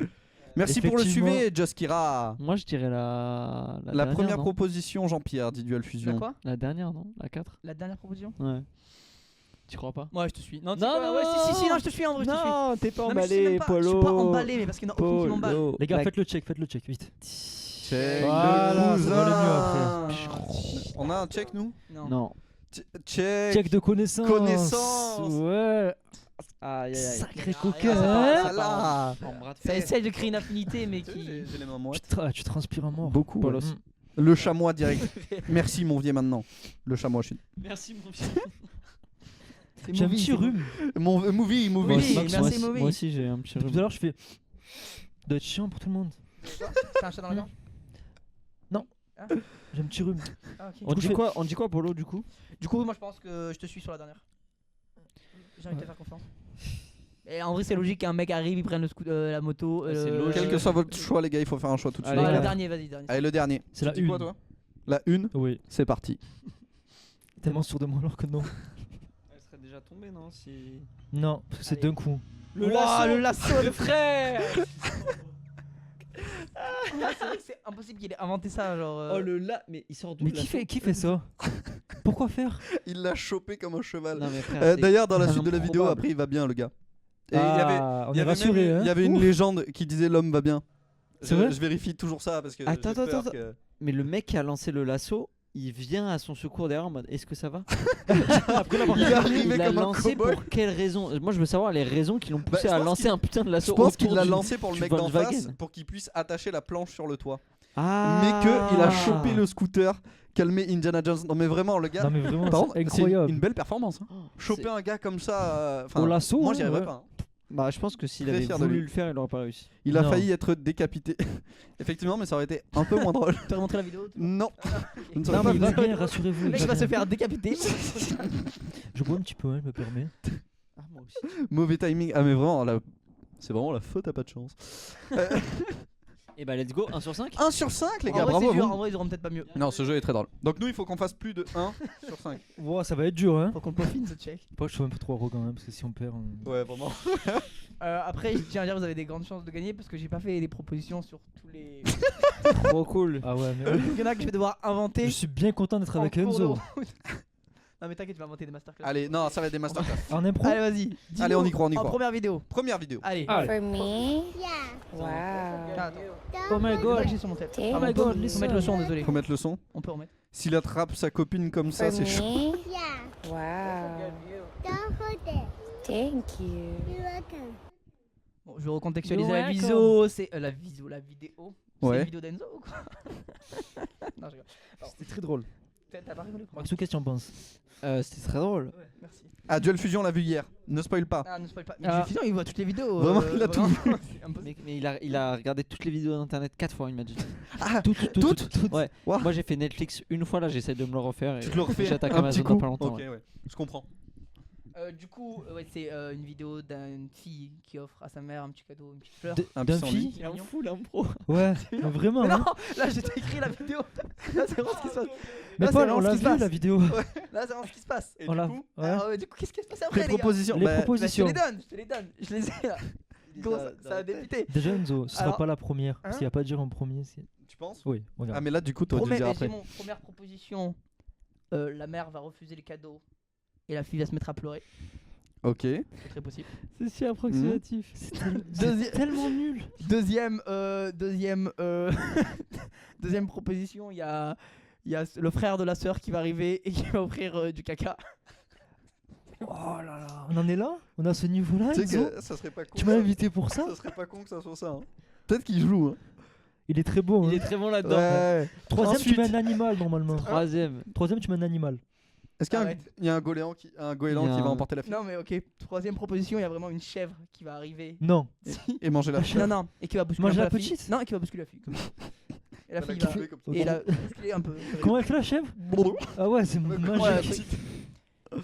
Merci pour le Effectivement. suivi, Joskira. Moi je dirais la La dernière, première non proposition, Jean-Pierre, dit Dual La Fusion. quoi? La dernière, non? La 4? La dernière proposition? Ouais. Tu crois pas? Ouais, je te suis. Non, tu Non, sais quoi, non, ouais, non, si, non, je te suis en vrai, je te suis. Non, t'es pas Non, mais je sais même pas, je suis pas emballé, mais parce qu'il y en a aucun qui m'emballe. Les gars, La- faites le check, vite. Check Voilà, le ça cousin. va aller mieux On a un check, nous? Non. Check. Check de connaissance. Connaissance. Ouais. Aïe aïe aïe. Sacré Ah, coquin, ça hein. va, là. En bras de Ça fer. essaye de créer une affinité, mais Tu sais, qui. J'ai les mains moites. Tu transpires à mort. Beaucoup. Polos. Mm. Le chamois direct. Merci, mon vieux, maintenant. Le chamois, je suis. Merci mon vieux. C'est J'ai un movie, petit c'est rhume. Mon movie. Oui, Moi aussi, merci, moi aussi- Moby. Moi aussi j'ai un petit Tout rhume. à l'heure, je fais. Doit être chiant pour tout le monde. T'as un chat dans la gorge? J'ai un petit rhume. Ah, ok. On dit quoi? On dit quoi Polo du coup? Du coup, moi je pense que je te suis sur la dernière. J'ai envie de te faire confiance. Et en vrai, c'est logique qu'un mec arrive, il prenne la moto. C'est logique. Quel que soit votre choix, les gars, il faut faire un choix tout de suite. Allez, le gars. dernier, vas-y, dernier. Allez, le dernier. C'est Tu la dis quoi, une. toi? La une, Oui. c'est parti. Tellement sûr de moi alors que non. Elle serait déjà tombée, non si... Non, parce que c'est Allez. d'un coup. Le lasso, le frère. C'est vrai que c'est impossible qu'il ait inventé ça, genre. Oh le là, mais il sort d'où Mais là, qui fait ça? Pourquoi faire? Il l'a chopé comme un cheval. Non mais frère, c'est D'ailleurs, dans la suite de la improbable. vidéo, après, il va bien, le gars. Et il y avait, On il y est avait rassuré, même- hein. il y avait une légende qui disait l'homme va bien. C'est vrai Je vérifie toujours ça parce que Attends, j'ai peur attends, que- Mais le mec qui a lancé le lasso, il vient à son secours derrière en mode est-ce que ça va? Il est arrivé Il l'a comme un lancé cow-boy. pour quelles raisons? Moi je veux savoir les raisons qui l'ont poussé je à pense lancer qu'il- un putain de Je lasso. pense qu'il autour l'a du- lancé pour le du mec d'en Volkswagen. face pour qu'il puisse attacher la planche sur le toit. Ah. Mais qu'il a chopé le scooter, calmé Indiana Jones. Non mais vraiment, le gars. Non mais vraiment, Par contre, c'est c'est incroyable. une belle performance. Hein. Oh, Choper c'est- un gars comme ça. Au lasso, moi hein, j'y arriverais ouais. pas. hein. Bah je pense que s'il Très avait fier de voulu lui. le faire, il aurait pas réussi. Il a Non. failli être décapité. Effectivement, mais ça aurait été un peu moins drôle. Tu as montré la vidéo Non. Je ne saurais Non pas mais il va vous dire. bien, rassurez-vous. Le mec il va va se bien. faire décapiter. Je bois un petit peu, hein, je me permets. Ah moi aussi. Mauvais timing. Ah mais vraiment, c'est vraiment la faute à pas de chance. Et bah let's go, 1 sur 5. 1 sur 5 les En gars, vrai, bravo à c'est dur, vous. en vrai, ils auront peut-être pas mieux. Non, ce jeu est très drôle. Donc nous, il faut qu'on fasse plus de 1 sur 5. Wow, ça va être dur, hein. Faut qu'on peaufine ce check. Moi, je suis un peu trop arrogant, hein, parce que si on perd. Ouais, vraiment. Après, je tiens à dire, vous avez des grandes chances de gagner parce que j'ai pas fait des propositions sur tous les. Trop cool. Ah ouais, mais Il y en a que je vais devoir inventer. je suis bien content d'être avec en cours de Enzo. route. Non, mais t'inquiète, tu vas inventer des masterclass. Allez, non, ça va être des masterclass. En impro. Allez, vas-y. Dis-nous Allez, on y croit, on y En croit. première vidéo. Première vidéo. Allez. Allez. For me? Wow. Attends. Oh my Faut pas god. que j'ai sur mon tête. Oh Ah, my on peut- god, faut listen. mettre le son, désolé. Faut mettre le son. On peut remettre. S'il attrape sa copine comme ça, For c'est chaud. me? Wow. Thank you. Bon, je vais recontextualiser You're la welcome. vidéo. C'est la vidéo. C'est Ouais. une vidéo d'Enzo ou quoi? Non, je rigole. C'était très drôle. T'as pas rigolé quoi? Maxou, qu'est-ce que tu en penses? C'était très drôle. Merci. Ah, Duel Fusion, on l'a vu hier. Ne spoil pas. Ah, ne spoil pas. Mais Ah. Fusion, il voit toutes les vidéos. Vraiment, il a tout vu. C'est impossible. Mais il a regardé toutes les vidéos d'internet 4 fois, il m'a dit. Ah, Toutes. Ouais. Wow. Moi j'ai fait Netflix une fois, là j'essaie de me le refaire. Et Tu te le refais j'attaque un Amazon petit dans coup. pas longtemps. Ok, ouais. ouais. Je comprends. Du coup, ouais, c'est une vidéo d'une fille qui offre à sa mère un petit cadeau, une petite fleur. Un D'un pissenlit. fille? C'est mignon. fou l'impro. Ouais, mais vraiment. Mais hein. non, là j'ai écrit la vidéo. Là c'est vraiment ce qui se passe. Mais Là, Paul, c'est on vraiment l'a ce qui se vu passe. la vidéo. Là c'est vraiment ce qui se passe. Et On l'a- du coup, ouais. Alors, du coup, qu'est-ce qui se passe après les les gars propositions. Les bah, Bah, propositions. je te les donne. Je les ai là. Comment ça a débuté. Déjà Enzo, ce sera Alors, pas la première. Parce hein qu'il n'y a pas de dire en premier. Tu penses? Oui, regarde. Ah, mais là, du coup, t'aurais dû le dire après. Première proposition. La mère va refuser les cadeaux et la fille va se mettre à pleurer. Ok. C'est très possible. C'est si approximatif. C'est tellement nul. Deuxième deuxième proposition, il y a le frère de la sœur qui va arriver et qui va offrir du caca. Oh là là, on en est là? On a ce niveau-là, Tu sais Enzo? que ça serait pas con. Tu m'as invité pour ça? Ça serait pas con que ça soit ça. hein. Peut-être qu'il joue. Hein. Il est très beau. Il Hein. est très bon là-dedans. Ouais. Troisième, Ensuite- tu mets un animal normalement. Troisième. Troisième, tu mets un animal. Est-ce qu'il y a Arrête. il y a un goéland qui, Il y a va un- emporter la fille Non mais ok. Troisième proposition, il y a vraiment une chèvre qui va arriver. Non. et manger la fille? Non non, et qui va bousculer Manger un la peu fille. petite? Non, et qui va bousculer la fille. Comme ça. Et la Elle a fille va kiffé comme ça. et la bousculer un peu. Comment elle fait la chèvre? Ah ouais, c'est Ouais, magique.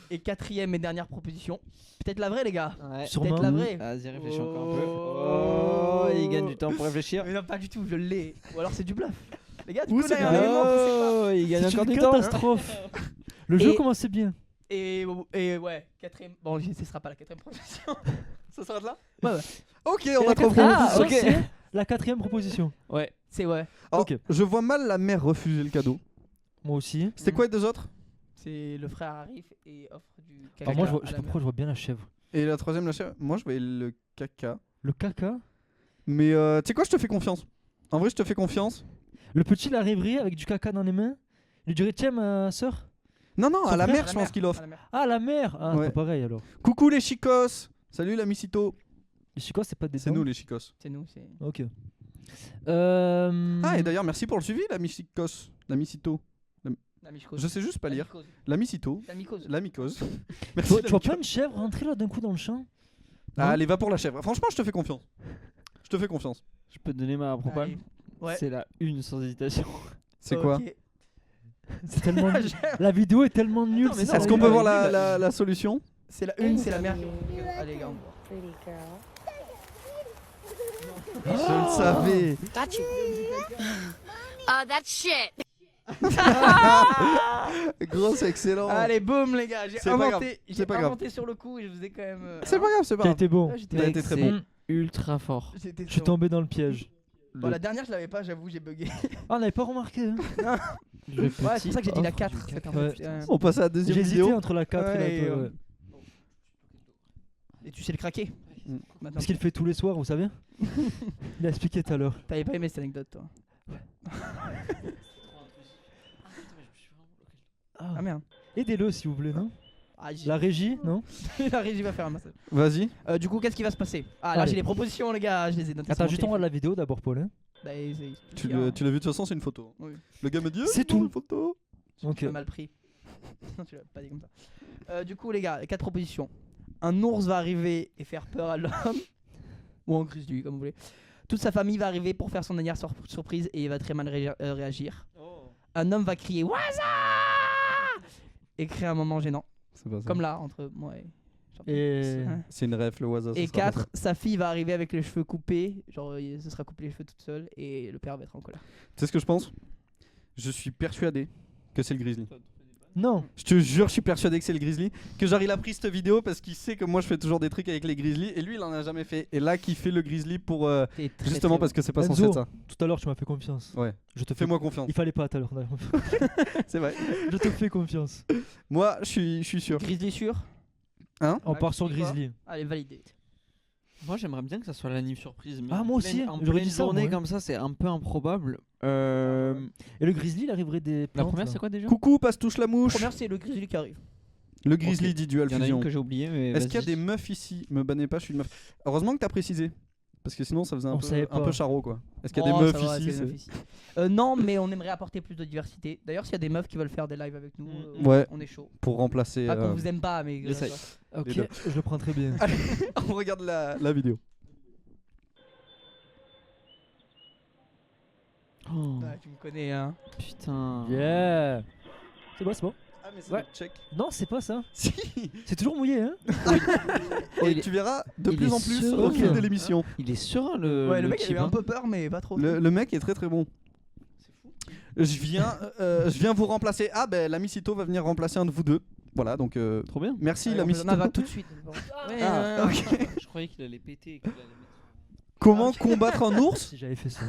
Et quatrième et dernière proposition, peut-être la vraie les gars. Ouais. Sûrement. Peut-être la vraie. Vas-y, réfléchis encore un peu. Oh. Oh, il gagne du temps pour réfléchir. Mais non, pas du tout, je l'ai. Ou alors c'est du bluff. Les gars, tu Ou connais c'est un du élément qu'on sait Oh, il gagne C'est encore une du temps. catastrophe. Le jeu Et- commençait bien. pas. Et ouais, quatrième. Bon, ce sera pas la quatrième proposition. Ça s'arrête là? Ouais, ouais. Ok, Et on la a trouvé. quatrième Ah, proposition, ok. c'est la quatrième proposition. Ouais. C'est ouais. Alors, Ok. Je vois mal la mère refuser le cadeau. Moi aussi. C'était quoi les deux autres? C'est le frère arrive et offre du caca. Alors moi, je, vois, à je sais la pas pourquoi je vois bien la chèvre. Et la troisième, la chèvre? Moi, je voyais le caca. Le caca. Mais tu sais quoi, je te fais confiance. En vrai, je te fais confiance. Le petit, il arriverait avec du caca dans les mains. Il lui dirait, tiens, ma soeur. Non, non, Son à la frère, mère, je pense qu'il offre. Ah, la mère. Ah, Ouais. c'est pas pareil alors. Coucou les chicos. Salut la Missito. Les chicos, c'est pas des C'est dents. nous les chicos. C'est nous, c'est. Ok. Ah, et d'ailleurs, merci pour le suivi, la Missicos. La Missito. La mycose. Je sais juste pas lire. La Missito. La mycose. La mycose. Tu Merci. vois, la tu vois mycose. pas une chèvre rentrer là d'un coup dans le champ? Ah, allez, va pour la chèvre. Franchement, je te fais confiance. Je te fais confiance. Je peux te donner ma propale. Allez. Ouais. C'est la une sans hésitation. C'est quoi? C'est tellement. La vidéo est tellement nulle. Attends, mais c'est non, Est-ce qu'on mais peut non, voir mais la solution? C'est la une, c'est la mère. Thank you. Allez, gars. Pretty girl. Je le savais. Got you. That's shit. Gros, c'est excellent. Allez, boum, les gars. J'ai C'est pas grave, inventé, c'est pas grave. sur le coup et je vous ai quand même. C'est pas grave, c'est pas T'as grave. été bon. J'étais T'as été très bon. Ultra fort. J'étais Je suis très bon. tombé dans le piège. Bon, la dernière, je l'avais pas, j'avoue, j'ai bugué. Ah, on n'avait pas remarqué. Hein. Le Ouais, c'est pour ça que j'ai dit la petit 4. offre du en caca. fait. Ouais. On passe à la deuxième J'ai hésité vidéo. entre la 4 Ouais, et et, la 2. Et tu sais le craquer. Mm. Maintenant. Parce qu'il le fait tous les soirs, vous savez. Il a expliqué tout à l'heure. T'avais pas aimé cette anecdote, toi. Ah merde. Aidez-le s'il vous plaît, non? Ah, La régie, non? la régie va faire un massage. Vas-y. Du coup, qu'est-ce qui va se passer? Ah, là, Allez. j'ai les propositions, les gars. Je les ai notées. Attends, sur mon juste on voit téléphone. la vidéo d'abord, Paul. Hein. Bah, Tu l'as vu, de toute façon, c'est une photo. Oui. Le gars me dit C'est tout. Une photo. Ok. Tu l'as mal pris. Non, tu l'as pas dit comme ça. Du coup, les gars, les 4 propositions. Un ours va arriver et faire peur à l'homme. Ou un grizzly, comme vous voulez. Toute sa famille va arriver pour faire son dernière surprise et il va très mal réagir. Un homme va crier Waza et créer un moment gênant. C'est pas ça. Comme là, entre moi et. Et Ouais. C'est une ref, le oiseau. Et 4, sa fille va arriver avec les cheveux coupés. Genre, ce sera coupé les cheveux toute seule et le père va être en colère. Tu sais ce que je pense? Je suis persuadé que c'est le grizzly. non. Je te jure, je suis persuadé que c'est le grizzly. Que genre il a pris cette vidéo parce qu'il sait que moi je fais toujours des trucs avec les grizzlies et lui il en a jamais fait. Et là qu'il fait le grizzly pour T'es très, justement très parce que c'est pas Enzo. censé être ça. Tout à l'heure, tu m'as fait confiance. Ouais. Je te fais. Fais-moi confiance. Il fallait pas tout à l'heure. C'est vrai. Je te fais confiance. Moi je suis sûr. Grizzly sûr. On Ah, part tu sur dis quoi Grizzly. Allez, validé. Moi j'aimerais bien que ça soit la Nif surprise. Mais Ah, moi aussi, En j'aurais pleine dit ça, journée moi. comme ça, c'est un peu improbable. Et le Grizzly, il arriverait des. La plantes, première là. c'est quoi déjà? Coucou, passe touche la mouche. Première, c'est le grizzly qui arrive. Le grizzly Ok. dit Dual Il y en a Fusion. une que j'ai oubliée, mais. Est-ce qu'il y a vas-y. des meufs ici? Me bannez pas, je suis une meuf. Heureusement que t'as précisé. Parce que sinon ça faisait On savait un pas. peu charreau quoi. Est-ce qu'il y a Oh, des ça meufs va, ici? il y a des c'est- meufs ici. Non, mais on aimerait apporter plus de diversité. D'ailleurs, s'il y a des meufs qui veulent faire des lives avec nous, Ouais. on est chaud. Pour remplacer. Pas qu'on vous aime pas, mais. Essaye. Ok, Les deux. je le prends très bien. On regarde la vidéo. Oh, Ouais, tu me connais, hein. putain. Yeah. C'est bon, c'est bon. Ah mais c'est Ouais. check. Non, c'est pas ça. Si. C'est toujours mouillé, hein. Et il est- tu verras de il plus est en plus serein. au fil de l'émission. Il est serein le. Ouais, le mec, il a eu type, un hein. peu peur, mais pas trop. Le mec est très très bon. Je viens vous remplacer. Ah ben l'ami Cito va venir remplacer un de vous deux. Voilà donc Trop bien. merci Ouais, l'ami on Cito. va tout de suite. Ouais, Ah, ok. Je croyais qu'il allait péter et qu'il allait mettre. Comment combattre un ours? Si j'avais fait ça.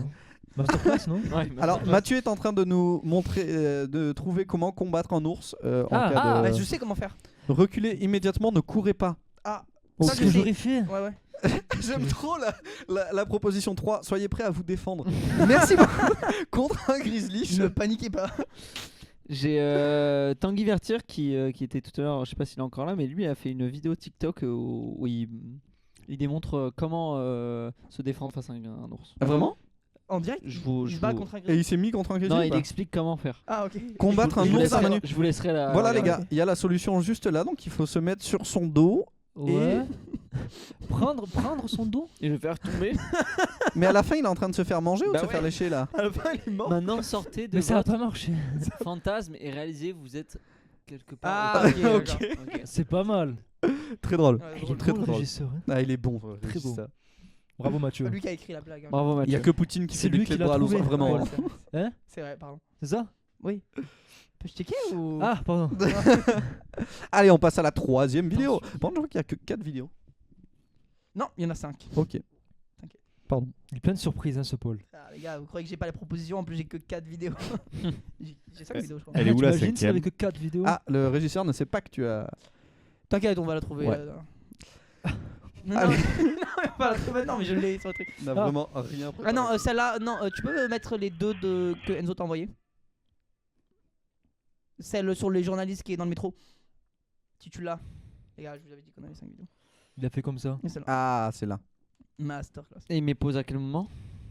Masterclass, non? Ouais, Alors Mathieu est en train de nous montrer, de trouver comment combattre un ours en Ah, cas de bah, je sais comment faire. reculer immédiatement, ne courez pas. Ah, C'est ça, ce je que sais. j'aurais fait. Ouais, ouais. J'aime trop la proposition 3. Soyez prêts à vous défendre. Merci beaucoup. Contre un grizzly. Ne paniquez pas. J'ai Tanguy Vertir qui était tout à l'heure, je sais pas s'il est encore là, mais lui a fait une vidéo TikTok où il démontre comment se défendre face à un ours. Ah, vraiment? En direct, Je vous- il se je bat vous- contre un Et grizzly. il s'est mis contre un grizzly Non, ou il pas explique comment faire. Ah, ok. Combattre un Je vous ours à main laisserai- nue. Je vous laisserai la. Voilà les la- gars, il y a la solution juste là, donc il faut se mettre sur son dos. Ouais. prendre son dos. Et le faire tomber. Mais à la fin, il est en train de se faire manger ou de Bah se ouais. faire lécher là? À la fin, il est mort. Maintenant, sortez de Mais ça a votre pas marché. fantasme et réalisez vous êtes quelque part. Ah, au- ok, d'accord. Ok. C'est pas mal. Très drôle. Ouais, Il est drôle. Très bon, le drôle. régisseur, hein. Ah, il est bon. Très beau. ça. Bravo C'est Mathieu. pas lui qui a écrit la blague. hein. Bravo Il y a Mathieu. que Poutine qui C'est fait des lui clés qui de l'a bras à l'ours, trouvé. vraiment. Ouais, hein. c'est- Hein? C'est vrai, pardon. C'est ça? Oui. Peux-je checker ou. Ah, pardon. Allez, on passe à la troisième vidéo. Bon, je vois qu'il y a que 4 vidéos. Non, il y en a 5. Ok. Pardon. Il est plein de surprises, hein, ce Paul. Ah, les gars, vous croyez que j'ai pas les propositions? En plus, j'ai que 4 vidéos. J'ai 5 vidéos, je crois. Elle est où la T'imagines s'il y avait cinquième? que 4 vidéos? Ah, le régisseur ne sait pas que tu as. T'inquiète, on va la trouver. Ouais. Non, Allez. non, on va la trouver. Non, mais je l'ai sur le truc. n'a Ah. vraiment rien Ah préparé. non, celle-là, non, tu peux me mettre les deux que Enzo t'a envoyé? Celle sur les journalistes qui est dans le métro. Si tu l'as. Les gars, je vous avais dit qu'on avait 5 vidéos. Il a fait comme ça. Et celle-là. Ah, c'est là. Masterclass. Et il met pause à quel moment?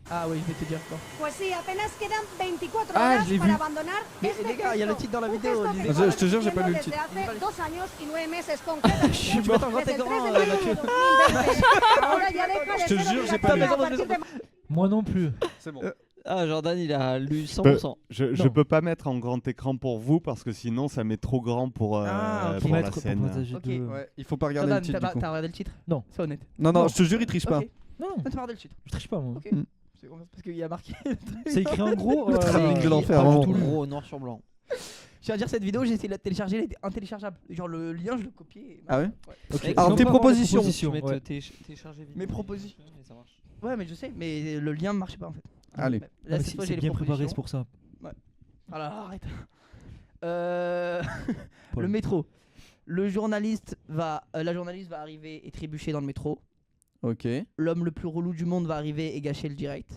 Ah oui, je vais te dire quoi. Pues sí, apenas quedan 24 Ah, horas je l'ai para vu. abandonar Mais este les gars, il y a le gesto. titre dans la Un vidéo. gesto lisez. que Je te jure, j'ai pas lu le desde titre. hace 2 años y 9 meses concretamente. Je suis mort. T'es Desde el grand, 3 de Mathieu. mayo de 2020. Ahora ya deja de Je te ser jure, j'ai pas obligatoria lu. a partir de Moi non plus. C'est bon. Ah, Jordan, il a lu 100%. Je peux pas mettre en grand écran pour vous parce que sinon ça met trop grand pour, Ah, ok. pour la Mettre pour scène. partager Ok. de- Ouais, il faut pas regarder Jordan, le titre du coup. t'as regardé le titre? Non. C'est honnête. Non, Non. je te jure, il triche pas. Ok. Non, Ah, t'as regardé le titre. je triche pas moi. Ok. Mm. C'est parce qu'il y a marqué. C'est écrit en gros. Le triangle de l'enfer, Pas vraiment. du tout gros, noir sur blanc. Je viens de dire cette vidéo, j'ai essayé de la télécharger, elle était intéléchargeable. Genre le lien, je le copiais. et- Ah ouais Ok. Alors, Non, tes pas avoir les propositions. Tu mets ouais. télécharger vite. Mes propositions. Et ça marche. Ouais, mais je sais, mais le lien ne marchait pas en fait. Allez. Là, Ah, mais cette fois, j'ai c'est les bien préparé, c'est propositions. pour ça. Ah là, arrête. Euh, Paul. le métro. La journaliste va arriver et trébucher dans le métro. Ok, L'homme le plus relou du monde va arriver et gâcher le direct.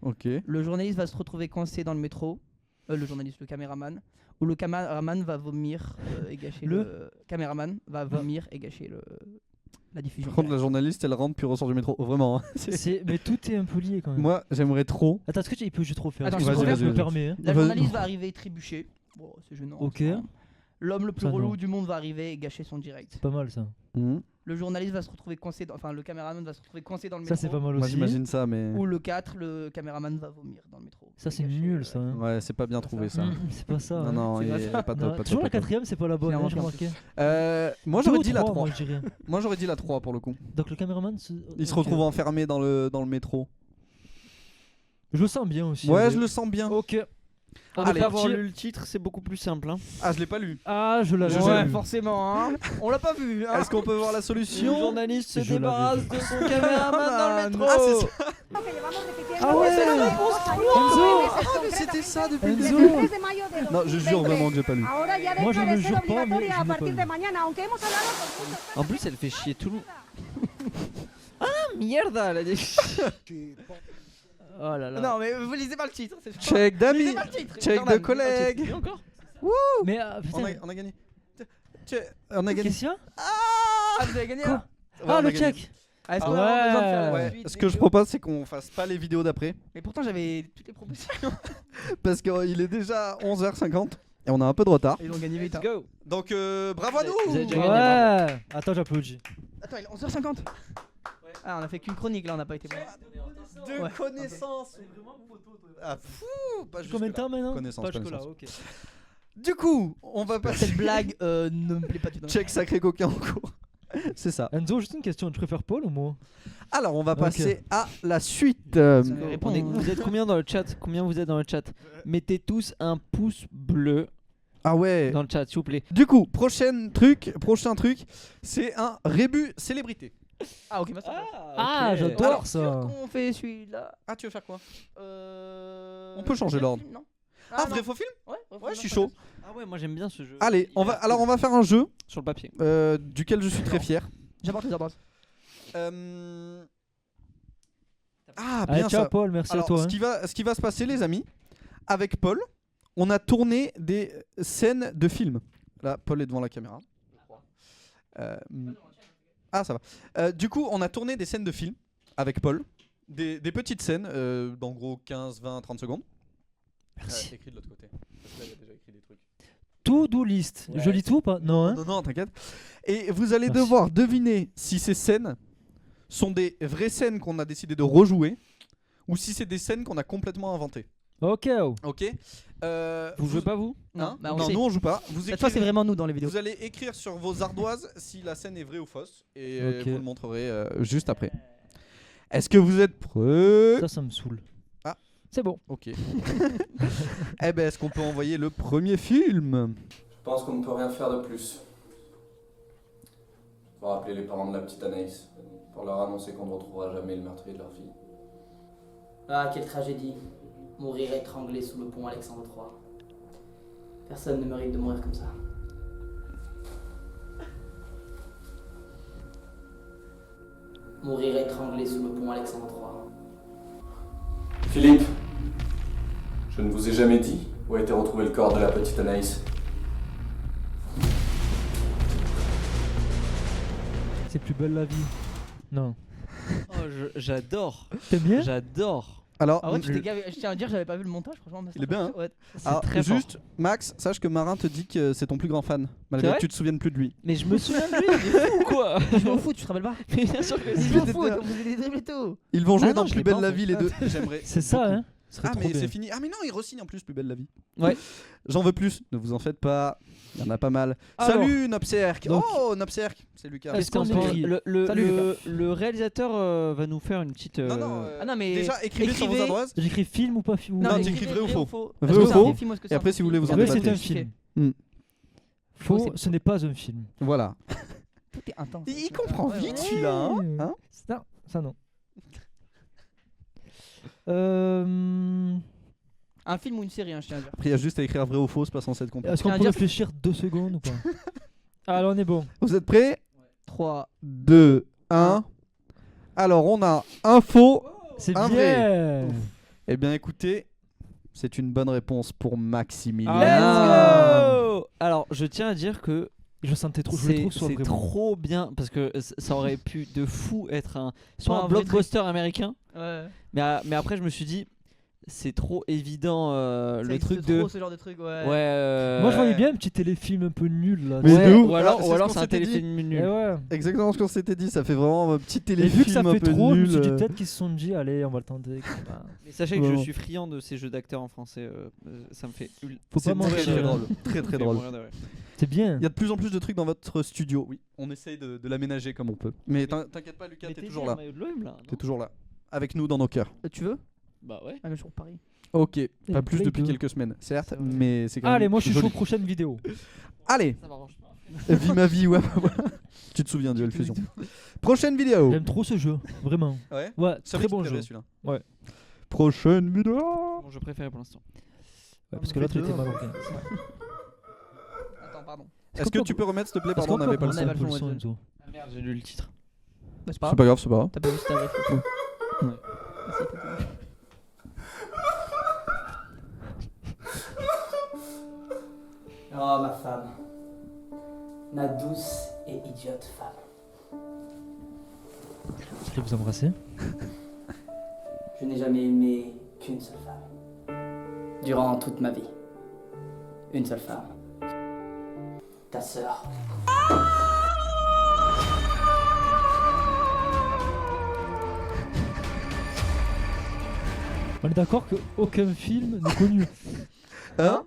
ok. Le journaliste va se retrouver coincé dans le métro. Le caméraman. Ou le caméraman va vomir et gâcher le caméraman va vomir et gâcher la diffusion. Par contre, la journaliste, elle rentre puis ressort du métro. Vraiment. Hein. Mais tout est un peu lié quand même. Moi, j'aimerais trop. Attends, est-ce que il peut juste trop faire Attends, Est-ce que vas-y, je vas-y, me vas-y. permets. Hein. La Vas-y. journaliste va arriver et trébucher. Bon, c'est gênant. Ok. c'est marrant. L'homme le plus Ça, relou non. du monde va arriver et gâcher son direct. C'est pas mal ça. Mhm. Le journaliste va se retrouver coincé enfin le caméraman va se retrouver coincé dans le Ça métro. c'est pas mal Moi, aussi. j'imagine ça, mais. Ou le 4, le caméraman va vomir dans le métro. Ça c'est Et gâcher, nul ça. hein. Ouais, c'est pas bien trouvé ça. C'est pas ça. Non, hein. non, C'est il pas est ça. pas Non, top. Pas toujours top, la pas top. quatrième c'est pas la bonne, C'est hein, j'ai inventé. remarqué. Moi, Deux j'aurais ou dit la trois, 3. moi, je dirais. Moi, j'aurais dit la 3 pour le coup. Donc le caméraman Il se ok. retrouve enfermé dans le métro. Je le sens bien aussi. Ouais, allez. je le sens bien. Ok. Allez, Après avoir parti. lu le titre, c'est beaucoup plus simple. Hein. Ah, je l'ai pas lu. Ah, je l'avais Ouais, vu. forcément, hein. On l'a pas vu, hein. Est-ce qu'on peut voir la Le solution journaliste se Je l'avais débarrasse vu. de son caméraman dans le métro. Ah, c'est ça. Que llevamos repitiendo Ah ouais, desde c'est la los réponse. años, Enzo. meses C'était ça depuis le Enzo. début. desde el 3 de mayo de Non, je jure 2023. vraiment que j'ai pas lu. Ahora ya Moi, je deja ne de ser jure pas, mais obligatoria je a n'ai pas partir lu. de mañana, aunque hemos hablado con muchos. En plus, elle fait chier tout le monde. Ah, mierda, elle a dit. Oh là là. Non, mais vous lisez pas le titre. c'est sûr. Check d'amis. Lisez pas le titre. Check Jordan, de collègues. lisez pas le titre. Mais On putain. a gagné. On a gagné. Qu'est-ce qu'il y a Ah, vous avez gagné Quoi là. Ouais, Ah on a le gagné. check. Ah, est-ce Ah qu'on a vraiment besoin de ouais. faire la Ouais, suite ce des que je vidéos propose, c'est qu'on fasse pas les vidéos d'après. Mais pourtant, j'avais toutes les propositions. Parce qu'il est déjà 11h50 et on a un peu de retard. Ils ont gagné vite. Let's hein. go. Donc bravo à Vous avez nous. déjà gagné. Ouais. Attends, j'applaudis. Attends, il est 11h50. Ah, on a fait qu'une chronique là, on n'a pas été bon. De Ouais. connaissances. Ah fou, pas juste Combien de temps maintenant Connaissance, Pas jusque-là, connaissance. ok. Du coup, on va passer. Cette blague ne me plaît pas du tout. Check sacré coquin en cours. C'est ça. Enzo, juste une question, tu préfères Paul ou moi? Alors, on va Ok. passer à la suite. Réponds. Vous êtes combien dans le chat? Combien vous êtes dans le chat? Mettez tous un pouce bleu Ah ouais. dans le chat, s'il vous plaît. Du coup, prochain truc, c'est un rébut célébrité. Ah, ok, bah ça. Ah, ok. j'adore Alors, ça. On fait celui-là. Ah, tu veux faire quoi On peut changer l'ordre. Non. Ah, non. vrai faux film Ouais, Ouais, je suis chaud. Ah ouais, moi j'aime bien ce jeu. Allez, on va faire un jeu Sur le papier. duquel je suis très fier. J'apporte les ordres. Ah, Allez, bien ciao ça. Paul, merci Alors, à toi. ce hein. qui va se passer, les amis, avec Paul, on a tourné des scènes de films. Là, Paul est devant la caméra. Ah, ça va. Du coup, on a tourné des scènes de films avec Paul. Des petites scènes, d'en gros 15, 20, 30 secondes. Merci. Écrit de l'autre côté. Parce que là, il y a déjà écrit des trucs. To-do list. Ouais. Je lis tout ou pas? Non, hein. Non, non, t'inquiète. Et vous allez Merci. devoir deviner si ces scènes sont des vraies scènes qu'on a décidé de rejouer ou si c'est des scènes qu'on a complètement inventées. Ok. Ok. Vous jouez pas vous? Hein Bah, on non, sait. nous on joue pas. Vous, Cette fois, c'est écrivez- vraiment nous dans les vidéos. vous allez écrire sur vos ardoises si la scène est vraie ou fausse et Ok. vous le montrerez juste après. Est-ce que vous êtes prêts? Ça me saoule. Ah. C'est bon. Ok. Eh ben, est-ce qu'on peut envoyer le premier film? Je pense qu'on ne peut rien faire de plus. Il faut rappeler les parents de la petite Anaïs pour leur annoncer qu'on ne retrouvera jamais le meurtrier de leur fille. Ah, quelle tragédie. Mourir étranglé sous le pont Alexandre III. Personne ne mérite de mourir comme ça. Mourir étranglé sous le pont Alexandre III. Philippe, je ne vous ai jamais dit où a été retrouvé le corps de la petite Anaïs. C'est plus belle la vie. Non. Oh, j'adore. T'aimes bien? J'adore. Alors, Ah ouais, tu t'es gavé. Je tiens à dire, j'avais pas vu le montage, franchement. Il est bien, hein. Ouais. alors, très fort. juste, Max, sache que Marin te dit que c'est ton plus grand fan, malgré C'est vrai que tu te souviennes plus de lui. Mais je me souviens de lui, il est fou ou quoi? Je m'en fous, tu te rappelles pas? Mais bien sûr que Je si. m'en fous, on faisait des dribbles et tout. Ils vont jouer Ah non, dans je Plus l'ai pas belle la en fait. vie les deux. J'aimerais. C'est ça, beaucoup. hein. Ce serait Ah trop mais bien. c'est fini. Ah mais non, il re-signe en plus Plus belle la vie. Ouais. J'en veux plus, ne vous en faites pas. Il y en a pas mal. Alors, Salut Nopserk. donc- Oh Nopserk, c'est Lucas. Est-ce qu'on qu'on écrit le réalisateur va nous faire une petite. Non non. Ah non, mais déjà écrivez sur vos adresses. J'écris film ou pas film Non, mais t'écris vrai ou faux. Est-ce Vrai que ou c'est un faux. vrai film ou est-ce que c'est Et un après, faux si vous voulez, film vous en Vrai, débattez. c'est un Ok. film. Hmm. Faux, c'est- ce n'est pas un film. Voilà. Tout est intense. Il comprend Ouais, vite ouais. celui-là. Hein. Non, ça non. Euh... Un film ou une série, je tiens à dire. Après, il y a juste à écrire vrai ou faux, c'est pas censé être compliqué. Est-ce qu'on Tiens, peut dire- réfléchir 2 secondes ou pas? Alors on est bon. Vous êtes prêts 3. 2, 1. Alors, on a un faux. C'est Un bien. Eh bien, écoutez, c'est une bonne réponse pour Maximilien. Let's go. Alors, je tiens à dire que Je sentais trop, je voulais trop que ce soit c'est vraiment. trop bien parce que ça aurait pu de fou être soit Ouais, un un vrai blockbuster américain, Ouais. mais après je me suis dit c'est trop évident Ça le existe truc trop, de ce genre de truc, ouais. ouais. Moi je voyais bien un petit téléfilm un peu nul là. Mais Ouais, de ouf. ou Voilà, alors, c'est ou ce alors qu'on c'est un s'était dit. téléfilm Et nul. ouais. Exactement ce qu'on s'était dit, ça fait vraiment un petit Et téléfilm vu que ça un fait peu trop, je me nul. suis dit peut-être qu'ils se sont dit allez on va le tenter. Mais sachez que je Bon. suis friand de ces jeux d'acteurs en français, ça me fait Faut C'est pas très, mentir. très drôle. Très très drôle. C'est bien. Il y a de plus en plus de trucs dans votre studio. Oui, on essaye de l'aménager comme on peut. Mais t'inquiète pas, Lucas, t'es toujours là. T'es toujours là. Avec nous dans nos cœurs. Tu veux? Bah ouais. Ah, mais je suis pour Paris. Ok, pas plus Play depuis 2. quelques semaines, certes, mais c'est quand même. Allez, moi je suis joli. chaud prochaine vidéo. Allez, Ça m'arrange pas. vie ma vie, ouais. Tu te souviens Duel Fusion. Prochaine vidéo. J'aime trop ce jeu, vraiment. Ouais. Ouais, C'est très vrai bon qu'il te jeu. plaisait, celui-là. Ouais. Prochaine vidéo. Mon jeu préféré pour l'instant. Ouais, parce que l'autre était marocain. Attends, pardon. Est-ce que tu peux remettre s'il te plaît? Parce Pardon, on n'avait pas le on son. avait pas le son, Enzo. Ah merde, j'ai lu le titre. Bah, c'est pas C'est grave. pas grave, c'est pas grave. T'as pas vu, c'était un vrai faux. Ouais. Merci, t'as vu. Oh, ma femme. Ma douce et idiote femme. Je vais vous embrasser. Je n'ai jamais aimé qu'une seule femme. Durant toute ma vie. Une seule femme. Ta sœur. On est d'accord qu'aucun film n'est connu. Hein?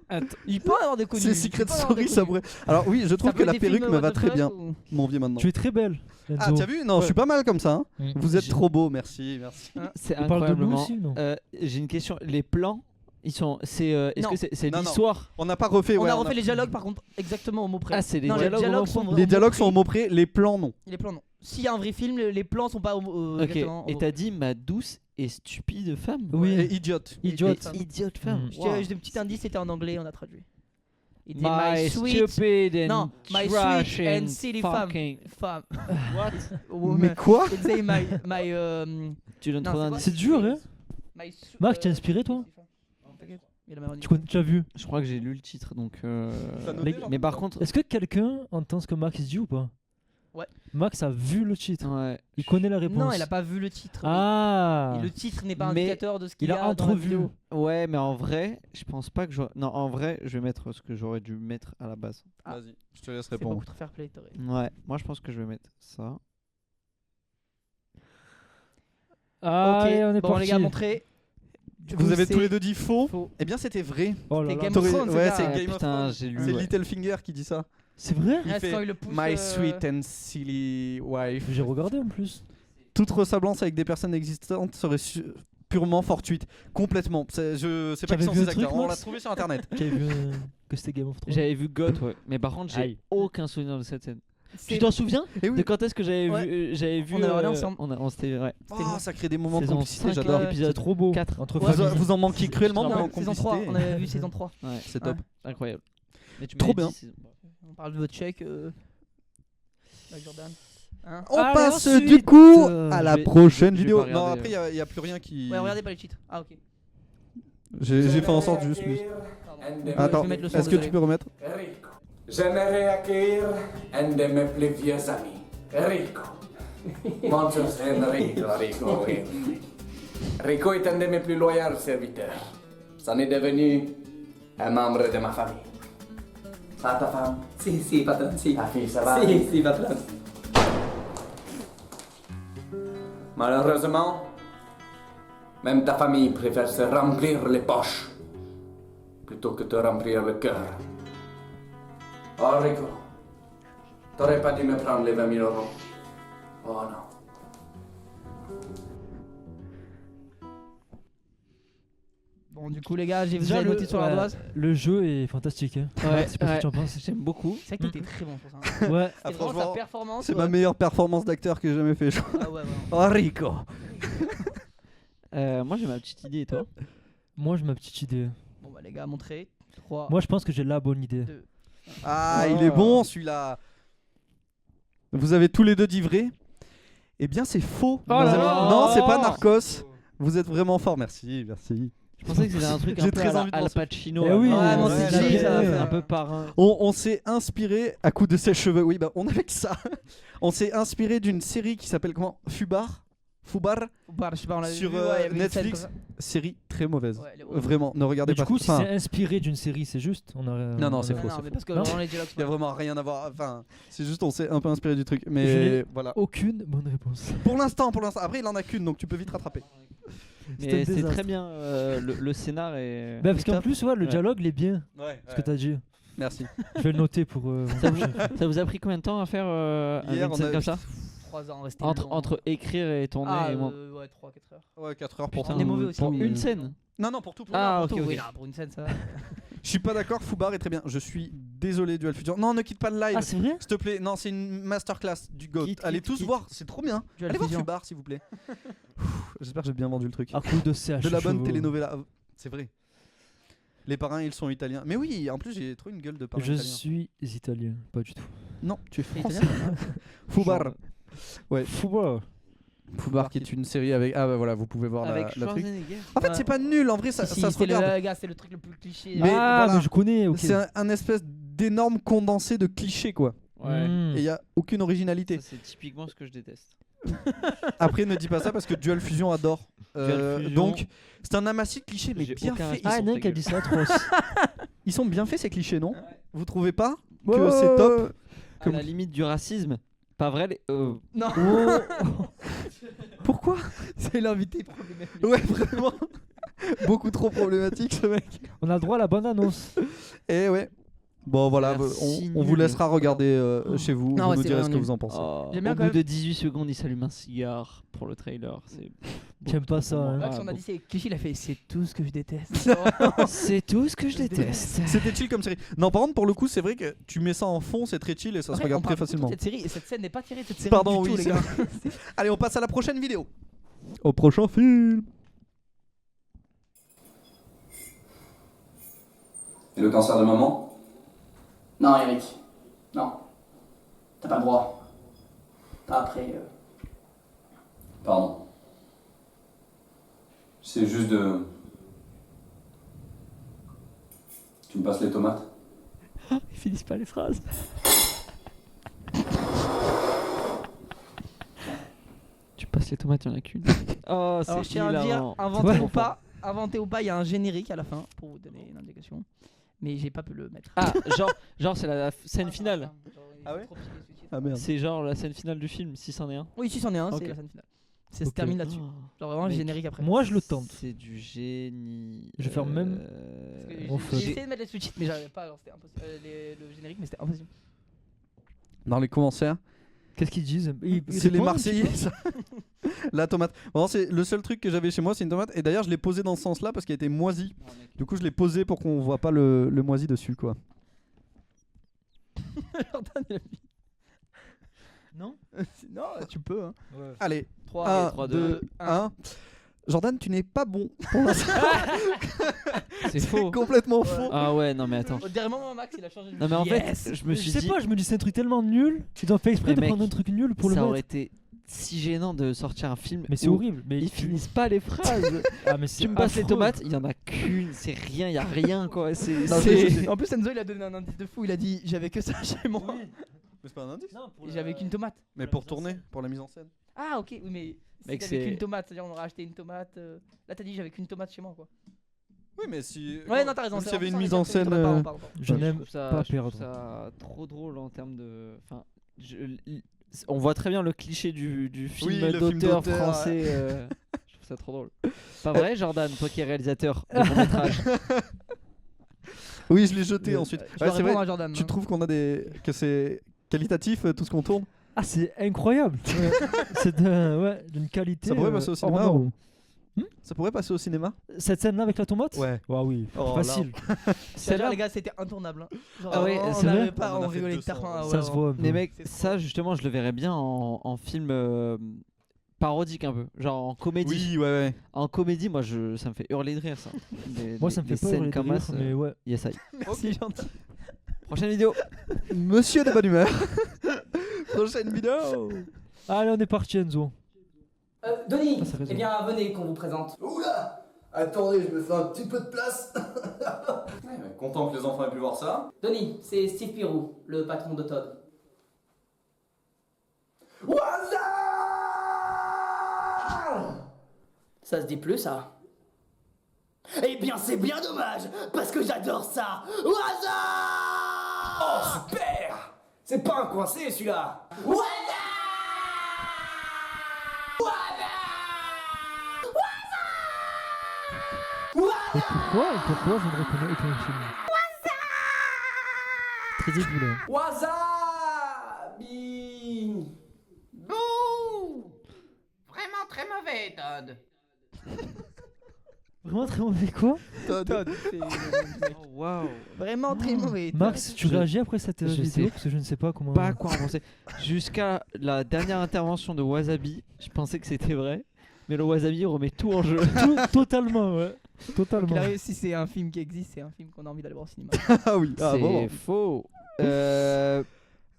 Il peut avoir des connus. C'est Secret Story, ça pourrait. Alors oui, je trouve que la perruque me va très bien. Mon vieux maintenant. Tu es très belle. Ah, Enzo. t'as vu? Non, je suis pas mal comme ça. Hein. Vous êtes J'ai- trop beau, merci, merci. C'est On parle de nous incroyablement. aussi ou non? J'ai une question. Les plans, ils sont. Est-ce Non. que c'est Non, non. l'histoire? On n'a pas refait. On ouais, a refait les dialogues par contre exactement au mot près. Ah, c'est les Non, dialogues. les dialogues sont Les vraiment dialogues sont au pris. mot près, les plans non. Les plans non. S'il y a un vrai film, les plans sont pas Ok. exactement au Et mot t'as près. dit ma douce et stupide femme. Oui. Et idiote. Idiote. Et idiote femme. Mm. J'ai un petit indice, c'était en anglais, on a traduit. Il dit My sweet stupid and Non, my trash sweet and silly femme. fucking- femme. What? Woman. Mais quoi? Il disait Tu donnes Non, trop c'est d'indices. C'est dur, hein? Marc, t'es inspiré, toi? T'inquiète, il a la meilleure idée. Tu as vu? Je crois que j'ai lu le titre donc. T'as noté, Les- genre Mais par contre. Est-ce que quelqu'un entend ce que Max dit ou pas? Ouais. Max a vu le titre. Ouais. Il connaît la réponse. Non, il a pas vu le titre. Ah. Et le titre n'est pas Mais indicateur de ce qu'il Il y a a dans la entrevu. vidéo. Ouais, mais en vrai, je pense pas que je. Non, en vrai, je vais mettre ce que j'aurais dû mettre à la base. Ah. Vas-y, je te laisse C'est répondre. beaucoup trop fair play, t'aurais. Ouais, moi je pense que je vais mettre ça. Allez, on est bon parti. les gars, montrez. Du Vous coup, avez c'est tous les deux dit faux. faux. Eh bien, c'était vrai. Oh là C'était là. Game of T'aurais- Thrones, ouais, c'est c'est ça. Game of Putain, Thrones. j'ai lu. C'est ouais. Littlefinger qui dit ça. C'est vrai? Il Ah, c'est fait quand il le pousse, My sweet and silly wife. J'ai regardé en plus. Toute ressemblance avec des personnes existantes serait purement fortuite. Complètement. Je sais pas qui T'avais sont vu ces un truc, acteurs. On l'a Max trouvé sur internet. Qui avait vu que c'était Game of Thrones. J'avais vu God, ouais. Mais par contre, j'ai Aïe. aucun souvenir de cette scène. C'est- Tu t'en souviens Et de oui. quand est-ce que j'avais Ouais. vu j'avais vu On a regardé ensemble. on s'était ouais. Oh, ça crée des moments de Saison complicité, 5, j'adore. ouais. C'est trop beau. 4. Entre Ouais. familles. Vous en manquez cruellement de Non, moments de saison 3, complicité. on avait vu saison 3. Ouais, C'est top. incroyable. Mais tu Trop m'avais bien. dit, c'est- On parle de votre chèque. Avec Jordan. Hein On Allez, passe ensuite, du coup je à la vais- prochaine je vais vidéo. pas Non, regarder, après il y a plus rien qui. Ouais, regardez pas les cheats. Ah, ok. J'ai fait en sorte juste. Pardon. Attends, Je vais mettre le son, est-ce que tu désolé. peux remettre? Rico. J'aimerais accueillir un de mes plus vieux amis, Rico. Mon Dieu, c'est Rico, oui. Rico est un de mes plus loyaux serviteurs. C'en est devenu un membre de ma famille. Ça, ta femme? Si, patron, si. Ta fille, ça va? Si, patron. Malheureusement, Même ta famille préfère se remplir les poches plutôt que te remplir le cœur. Oh Rico, t'aurais pas dû me prendre les 20 000 euros. Oh non. Bon, du coup, les gars, j'ai Déjà, déjà noté sur l'ardoise. le jeu est fantastique. Hein. Ouais, Je sais pas ce que tu en ouais, penses. j'aime beaucoup. C'est vrai que t'étais très bon sur ça. Ouais. C'était vraiment franchement, sa performance. C'est ouais. ma meilleure performance d'acteur que j'ai jamais fait. Je crois. Ah ouais, ouais. Oh Rico. Moi j'ai ma petite idée et toi? Moi, j'ai ma petite idée. Bon, bah, les gars, montrez. 3. Moi, je pense que j'ai la bonne idée. Ah, il est bon celui-là. Vous avez tous les deux dit vrai. Eh bien, c'est faux. Oh là Vous avez- là. Non, c'est pas Narcos. Vous êtes vraiment fort. Merci, merci. Je pensais que c'était un truc J'ai un peu très à la envie de Al penser. Pacino. Eh oui, Ouais, moi, c'est dit, ça va un faire. peu parrain. On s'est inspiré à coups de sèche-cheveux. Oui, bah on avait que ça. On s'est inspiré d'une série qui s'appelle comment? Fubar. Bah, je sais pas, on l'avait Sur vu, ouais, il y avait une scène Netflix. comme Série très mauvaise. ça. Ouais, elle est horrible. Vraiment, ne regardez Mais pas. du coup, si Enfin, c'est inspiré d'une série, c'est juste. On a... Non, non, c'est Non, faux. non, mais parce que Non. vraiment, les dialogues il y a sont- vraiment rien à voir. Enfin, c'est juste on s'est un peu inspiré du truc. Je Mais n'ai- voilà. Aucune bonne réponse. Pour l'instant. Après, il en a qu'une, donc tu peux vite rattraper. C'était un Mais c'est désastre. très bien. Le scénar est. Bah, parce qu'en top. plus, ouais, le Ouais. dialogue, il est bien. Ouais. Ce que t'as dit. Merci. Je vais le noter pour. Ça vous a pris combien de temps à faire Hier, une on scène a- comme ça? 3 ans restés Entre écrire et tourner Ah, et moi. ouais, 3-4 heures. Ouais, 4 heures pour Putain, on est mauvais aussi, pour mais- une scène. Non, non, pour tout. Ah, Pour ok, tout, ok. oui, là, pour une scène, ça. Je suis pas d'accord. Fubar est très bien. Je suis désolé, Duel Fusion. Non, ne quitte pas le live. Ah, c'est vrai? S'il te plaît, non, c'est une masterclass du GOAT. Quitte, Allez quitte, tous quitte. voir, c'est trop bien. Duel Allez voir Fusion. Fubar, s'il vous plaît. J'espère que j'ai bien vendu le truc. À coup de CH. De la bonne telenovela. C'est vrai. Les parrains, ils sont italiens. Mais oui, en plus, j'ai trop une gueule de parrain Je italien. suis italien, pas du tout. Non, tu es C'est français. italien Fubar. Ouais. Football. Fubar qui est une série avec. Ah bah voilà, vous pouvez voir Avec la truc. Schwarzenegger. En fait, Ouais. c'est pas nul. En vrai, ça Si, se c'était regarde. le gars, c'est le truc le plus cliché. Mais ah, voilà. mais je connais, ok. C'est un espèce d'énorme condensé de clichés, quoi. Ouais. Hmm. Et il y a aucune originalité. Ça, c'est typiquement ce que je déteste. Après, ne dis pas ça parce que Duel Fusion adore. Duel Fusion. Donc, c'est un amassis de clichés, mais J'ai bien aucun fait. respect. Ah, il y en a un qui a ta dit ça, trop. Ils sont bien faits ces clichés, non? Vous trouvez pas que Ouais. c'est top? À la limite du racisme. Pas vrai les... Non, Pourquoi? c'est l'invité problématique. Ouais, vraiment. Beaucoup trop problématique ce mec. On a le droit à la bonne annonce. Et ouais. Bon voilà, Merci, on vous nul. laissera regarder chez vous. Non, vous ouais, nous c'est direz ce vraiment que nul. vous en pensez. Oh, J'aime bien au quand bout même. de 18 secondes, il s'allume un cigare pour le trailer. C'est J'aime pas ça. Hein. Max, Ah, on a bon. dit c'est cliché, il a fait c'est tout ce que je déteste. c'est tout ce que je déteste. C'était chill comme série. Non, par contre, pour le coup, c'est vrai que tu mets ça en fond, c'est très chill et ça se Après, regarde on très parle beaucoup de facilement. Cette série et cette scène n'est pas tirée de cette série Pardon, du oui, tout, les c'est gars. Allez, on passe à la prochaine vidéo. Au prochain film. Et le cancer de maman? Non, Eric. Non. T'as pas le droit. Pas après. Pardon. C'est juste de... Tu me passes les tomates? Ils finissent pas les phrases. Tu passes les tomates, il y en a qu'une. Oh, c'est Alors je tiens à dire, hilarant. inventé ou pas, il y a un générique à la fin pour vous donner une indication. Mais j'ai pas pu le mettre. Ah, genre c'est la scène finale. Ah ouais Ah merde. C'est genre la scène finale du film, si c'en est un. Oui, si c'en est un, Ok. c'est la scène finale. Ça se Ok. termine là-dessus. Oh, Genre vraiment le Mec. générique après. Moi, je le tente. c'est du génie. Je vais faire même- Parce que on j'ai fait- j'ai essayé de mettre les sous-titres, mais j'arrivais pas. Alors c'était impossible. Le générique, mais c'était impossible. Dans les commentaires, Qu'est-ce qu'ils disent? c'est les Marseillais. Ça. La tomate. Bon, c'est le seul truc que j'avais chez moi, c'est une tomate. Et d'ailleurs, je l'ai posée dans ce sens-là parce qu'elle était moisie. Du coup, je l'ai posée pour qu'on voit pas le moisi dessus, quoi. Jordan, il a mis. Non? Non, tu peux. Hein. Allez, 3, 1, 3, 2, 2, 1. Jordan, tu n'es pas bon pour l'instant. C'est faux. Complètement faux. Ah ouais, non mais attends. Au dernier moment, Max, il a changé de Non mais en Yes. fait, je me Je suis sais dit, pas, je me dis c'est un truc tellement nul. Ils ont fait exprès Mais de mec, prendre un truc nul pour le ça mettre. aurait été si gênant de sortir un film. Mais c'est où horrible. Mais Ils finissent pas les phrases. Ah, mais c'est Tu me passes les affreux. tomates, il y en a qu'une, c'est rien, il y a rien quoi. C'est Non, c'est- En plus, Enzo, il a donné un indice de fou. Il a dit j'avais que ça chez moi. Mais c'est pas un indice. Et j'avais qu'une tomate. Mais pour tourner, pour la mise en scène. Ah, ok, oui, mais. Mec, Si t'avais c'est- qu'une tomate, c'est-à-dire on aurait acheté une tomate. Là, t'as dit j'avais qu'une tomate chez moi, quoi. Oui, mais si. Ouais, non, t'as raison. Même c'est s'il y avait une en plus, mise on en a fait une scène. tomate, pardon. Je n'aime trouve ça, pas je trouve perdre. ça trop drôle en termes de. Enfin, on voit très bien le cliché du film Oui, le film d'auteur d'auteur, français. Je trouve ça trop drôle. Pas vrai, Jordan, toi qui es réalisateur de court métrage. Oui, je l'ai jeté ensuite. Je Ouais, dois c'est répondre vrai. à Jordan. Tu trouves qu'on a que c'est qualitatif tout ce qu'on tourne? Ah, c'est incroyable. C'est d'une qualité. Ça pourrait passer au cinéma, hors norme. Ça pourrait passer au cinéma? Cette scène-là avec la tomate? Ouais. Oui, Oh, facile. Celle-là, les gars, c'était intournable. Hein. Genre, Ah ouais, on c'est n'avait vrai pas, On en a on fait rigolait 200, tellement. Ah ouais, Ça se voit un peu. Mais mec, C'est ça justement, je le verrais bien en film parodique un peu, genre en comédie. Oui, ouais. En comédie, moi, ça me fait hurler de rire ça. Moi, ça me fait pas scènes hurler de comme rire, ça, mais ouais. yes, aïe. Merci, gentil. Prochaine vidéo. Monsieur de bonne humeur. Prochaine vidéo. Allez, on est parti, Enzo. Denis, Ça fait eh bien, venez qu'on vous présente. Oula! Attendez, je me fais un petit peu de place. Content que les enfants aient pu voir ça. Denis, c'est Steve Pirou, le patron de Todd. Waza! Ça se dit plus, ça? Eh bien, c'est bien dommage, parce que j'adore ça. Waza! Oh, super! C'est pas un coincé celui-là. Et pourquoi je ne reconnais aucun film? Très aigu là. Wasabi! Bouh! Vraiment très mauvais, Todd. Vraiment très mauvais quoi? Todd, c'est Oh, waouh. vraiment très mauvais. Max, tu Je- réagis après cette je vidéo sais parce que je ne sais pas comment. Pas à quoi en penser. Jusqu'à la dernière intervention de Wasabi, je pensais que c'était vrai, mais le Wasabi remet tout en jeu. Totalement, ouais. Totalement. Il arrive, si c'est un film qui existe, c'est un film qu'on a envie d'aller voir au cinéma. Ah oui. Ah C'est bon. faux.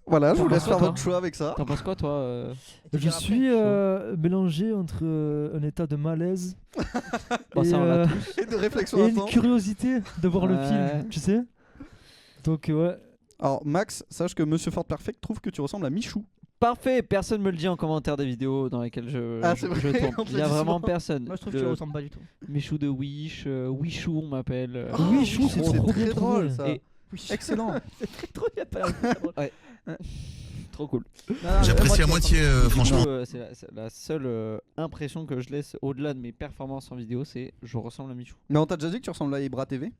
Voilà, je vous T'en laisse penses faire quoi, votre choix avec ça. T'en penses quoi, toi Tu Je verras suis après. mélangé entre un état de malaise Bon, et, ça, on l'a Et de réflexion et une intense. curiosité de voir le Ouais. film, tu sais. Donc ouais. Alors Max, sache que Monsieur Ford Perfect trouve que tu ressembles à Michou. Parfait, personne me le dit en commentaire des vidéos dans lesquelles je C'est je vrai, tourne. on te Il y le a dit vraiment souvent. personne. Moi, je trouve que tu Le ressembles pas du tout. Michou de Wish, Wishou on m'appelle. Oui, Chou, c'est trop très bien drôle trouvé. ça. Et- Excellent. C'est très trop, il y a pas l'air drôle. Trop cool. J'apprécie à moitié, franchement. Du coup, c'est la seule impression que je laisse au-delà de mes performances en vidéo, c'est je ressemble à Michou. Mais on t'a déjà dit que tu ressembles à Ibra TV?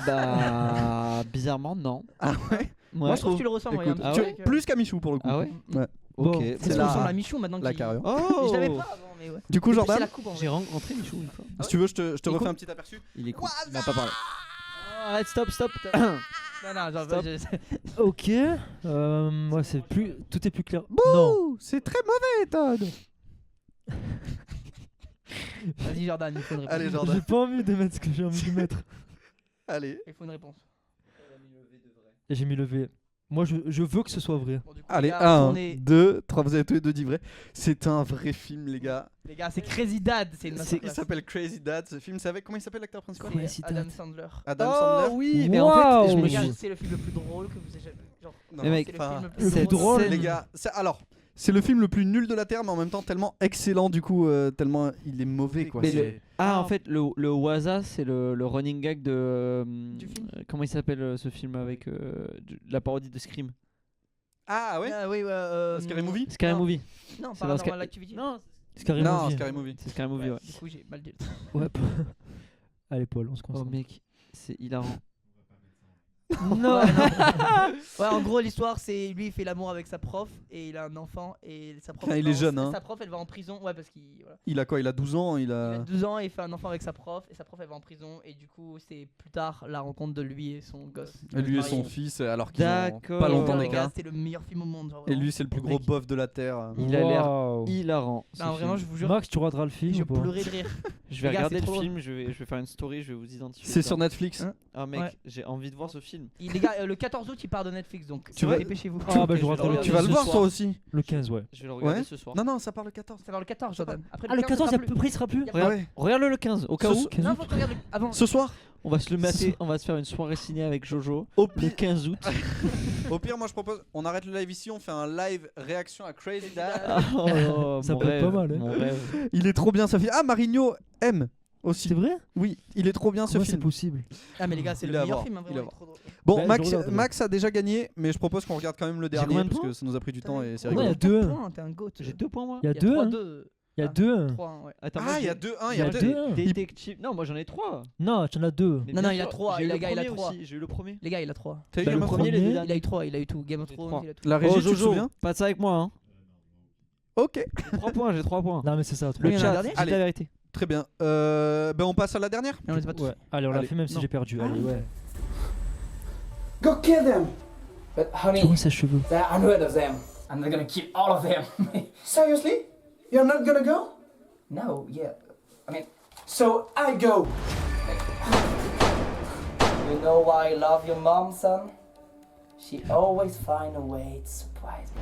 Bah bizarrement non. Ah ouais. Moi, je trouve que tu le ressembles. Écoute, Ah tu- ouais. plus qu'à Michou pour le coup. Ah ouais. Ouais. Ok. Bon, C'est C'est la... la- ressemble à Michou maintenant. La qu'il- carrière. Oh. Je l'avais pas avant, mais ouais. Du coup, Depuis, Jordan, c'est la coupe, en vrai. J'ai rencontré Michou une fois. si tu veux, je te Il refais est un petit aperçu. Il est cool. Il m'a pas parlé. Arrête, stop. Non, non, genre, Stop. Ok. Ouais, c'est plus. Tout est plus clair. Non. Ouh, c'est très mauvais, Todd. Vas-y, Jordan, il faut une réponse. Allez, J'ai Jordan. pas envie de mettre ce que j'ai envie de mettre. Allez. Il faut une réponse. Et j'ai mis le V. Moi, je veux que ce soit vrai. Bon, du coup, Allez, les gars, 1, on est- 2, 3, vous avez tous les deux dit vrai. C'est un vrai film, les gars. Les gars, c'est Crazy Dad. C'est une Il masterclass. s'appelle Crazy Dad. Ce film, c'est avec. Comment il s'appelle l'acteur principal? C'est Adam Sandler. Adam Oh Sandler. oui, mais en fait, Waouh. je me Les suis gars, c'est le film le plus drôle que vous ayez jamais vu. Genre, Non, Mais mec, c'est le enfin, film le le plus plus drôle, les gars. Alors, c'est le film le plus nul de la terre, mais en même temps tellement excellent, du coup, tellement il est mauvais, quoi. Mais C'est- Ah, en fait, le Waza, c'est le running gag de. Du film Comment il s'appelle ce film avec la parodie de Scream? Ah ouais. Ah oui, Scary Movie. Scary Non. Movie. Non, C'est Paranormal dans Activity. Non, Scary Non, Movie. Scary Movie. c'est Scary Movie, ouais. Du coup, j'ai mal dit. Ouais. Allez, Paul, on se Oh concentre. mec, c'est hilarant. Non. Ouais, en gros, l'histoire, c'est lui, il fait l'amour avec sa prof et il a un enfant et sa prof. Ah, elle il va est en- jeune, hein. Sa prof, elle va en prison. Ouais, parce qu'il. Voilà. Il a quoi? Il a 12 ans. Il Il a a. 12 ans et il fait un enfant avec sa prof et sa prof, elle va en prison et du coup, c'est plus tard la rencontre de lui et son gosse. Et lui et Marié. son fils, alors qu'ils ont D'accord. pas longtemps Putain, les gars, d'écart. c'était le meilleur film au monde. Genre, Et vraiment. lui, c'est le plus Oh, gros mec. bof de la terre. Il a l'air Waouh. hilarant. ce Non, vraiment, film. je vous jure. Max, tu regarderas le film Je ou pas? pleurais de rire. Je vais Les gars, regarder c'est le trop film, je vais faire une story, je vais vous identifier. C'est ça. sur Netflix. Hein Ah mec, Ouais. j'ai envie de voir ce film. Les gars, le 14 août, il part de Netflix donc. Tu vas- Dépêchez-vous. Ah, bah, je vais regarderai le le Tu vas le ce voir soir. toi aussi. Le 15, ouais. Je vais le regarder Ouais. ce soir. Non, non, ça part le 14. Ça va le 14, Jordan. Après, Ah, le 14, ça à sera peu près, il sera plus. Y a Regarde, Ouais. regarde-le le 15, au cas Ce où. so- plus. Non, faut que tu regardes avant. Ce soir. On va se le mater, on va se faire une soirée ciné avec Jojo Au le pire, 15 août. au pire, moi je propose, on arrête le live ici, on fait un live réaction à Crazy Dad. Oh, Ça mon peut être pas rêve, mal, hein. mon rêve. Il est trop bien ce film. Ah, Marigno aime aussi. C'est vrai? Oui, il est trop bien ce Comment c'est film. possible? Ah, mais les gars, c'est Il le est à meilleur voir, film. Hein, il est à vraiment, voir. il est trop drôle. Bon, Bah, je Max, regarderai. Max a déjà gagné, mais je propose qu'on regarde quand même le dernier combien de parce points que ça nous a pris du temps et c'est Ouais, rigolo. il y a deux. T'es un goat. J'ai 2 points moi. Il y a deux, hein. 3-2. Il y a 2-1. 3-1, ouais. Attends, Ah, moi, il y a j'ai- 2-1, il Il y y a a 2. 2-1. Détective. Non, moi j'en ai 3. Non, tu en as 2. Non, non, il a 3. J'ai eu Les le gars, il a premier 3. aussi, j'ai eu le premier. Les gars, il a 3. T'as eu Bah, Game le of premier, Thrones les deux Il a eu 3, il a eu tout. Game of J'ai Thrones, 3. il a tout. La régie, Oh tu te Jojo, souviens? pas de ça avec moi. Hein. Ok, 3 points, j'ai 3 points. Non, mais c'est ça. Le il y en a un chat, dernier c'est Allez. la vérité. très bien. On passe à la dernière. Et on les a pas tous. Ouais. Allez, on l'a Allez. fait même si Non. j'ai perdu. Allez, ouais. Go kill them! But honey, Tu vois ses cheveux. there are 100 of them. I'm not gonna kill all of them. Seriously? You're not gonna go? No, yeah. I mean, so I go. You know why I love your mom, son? She always find a way to surprise me.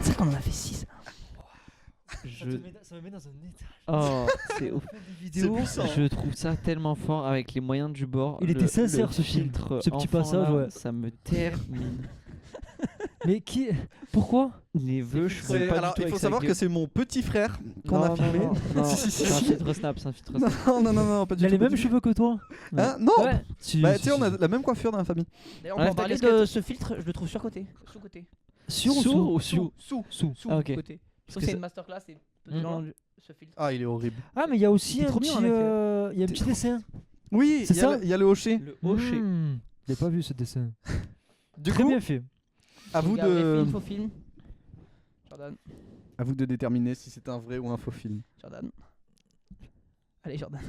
C'est vrai qu'on en a fait 6. Je... Ça me met dans un état. Oh, c'est ouf. C'est puissant. Je trouve ça tellement fort avec les moyens du bord. Il était sincère, ce film. filtre Ce petit enfant, passage, là, ouais. Ça me termine. Mais qui. Pourquoi? Les vœux, je C'est- sais pas alors, du tout il avec faut sa savoir gueule. que c'est mon petit frère qu'on Non, a non, filmé. non, non, Si, si, c'est un si. filtre snap, c'est un filtre snap. Non, pas du Il a tout. les pas mêmes du cheveux que toi? tout. Hein Non. Ouais. Si, Bah, si, tu sais, on si. a la même coiffure dans la famille. D'ailleurs, on Enlève peut ta parler casquette. de ce filtre, je le trouve surcoté. Sous-côté. Sur ou Sur sous? ou sous Sous. Ah, ok. Côté. Je trouve que que c'est ça- une masterclass et peu de Mhm. gens ce filtre. Ah, il est horrible. Ah, mais il y a aussi C'est un trop petit. bien avec, Il y a un petit dessin. Oui, C'est il y a ça il y a le hocher. Le hocher. Je l'ai pas vu ce dessin. Du Très coup, bien fait. à vous Regarde, vrai de film, faux film. Jordan. à vous de déterminer si c'est un vrai ou un faux film. Jordan. Allez, Jordan.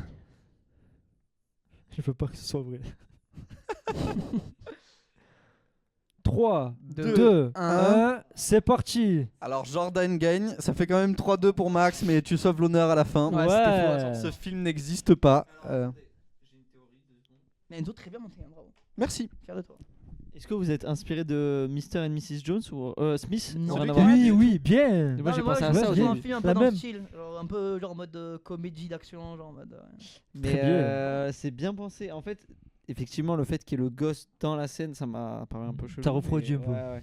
Je veux pas que ce soit vrai. 3, Deux, 2, un. 1, c'est parti. Alors Jordan gagne, ça fait quand même 3-2 pour Max, mais tu sauves l'honneur à la fin. Ouais, c'était faux, Ce film n'existe pas. Mais Enzo, très bien monté, hein, bravo. Merci. Fier de toi. Est-ce que vous êtes inspiré de Mr. and Mrs. Jones ou Smith? Non. Rien à du voir. tout. Oui, oui, bien. Moi, j'ai Non, mais pensé à je ça pense au que c'est un début. film un peu La dans même. le style. Genre, un peu genre en mode comédie d'action, genre en mode. Mais Très c'est bien pensé. En fait, effectivement, le fait qu'il y ait le gosse dans la scène, ça m'a paru un peu chelou. T'as refroidi mais un peu. Ouais.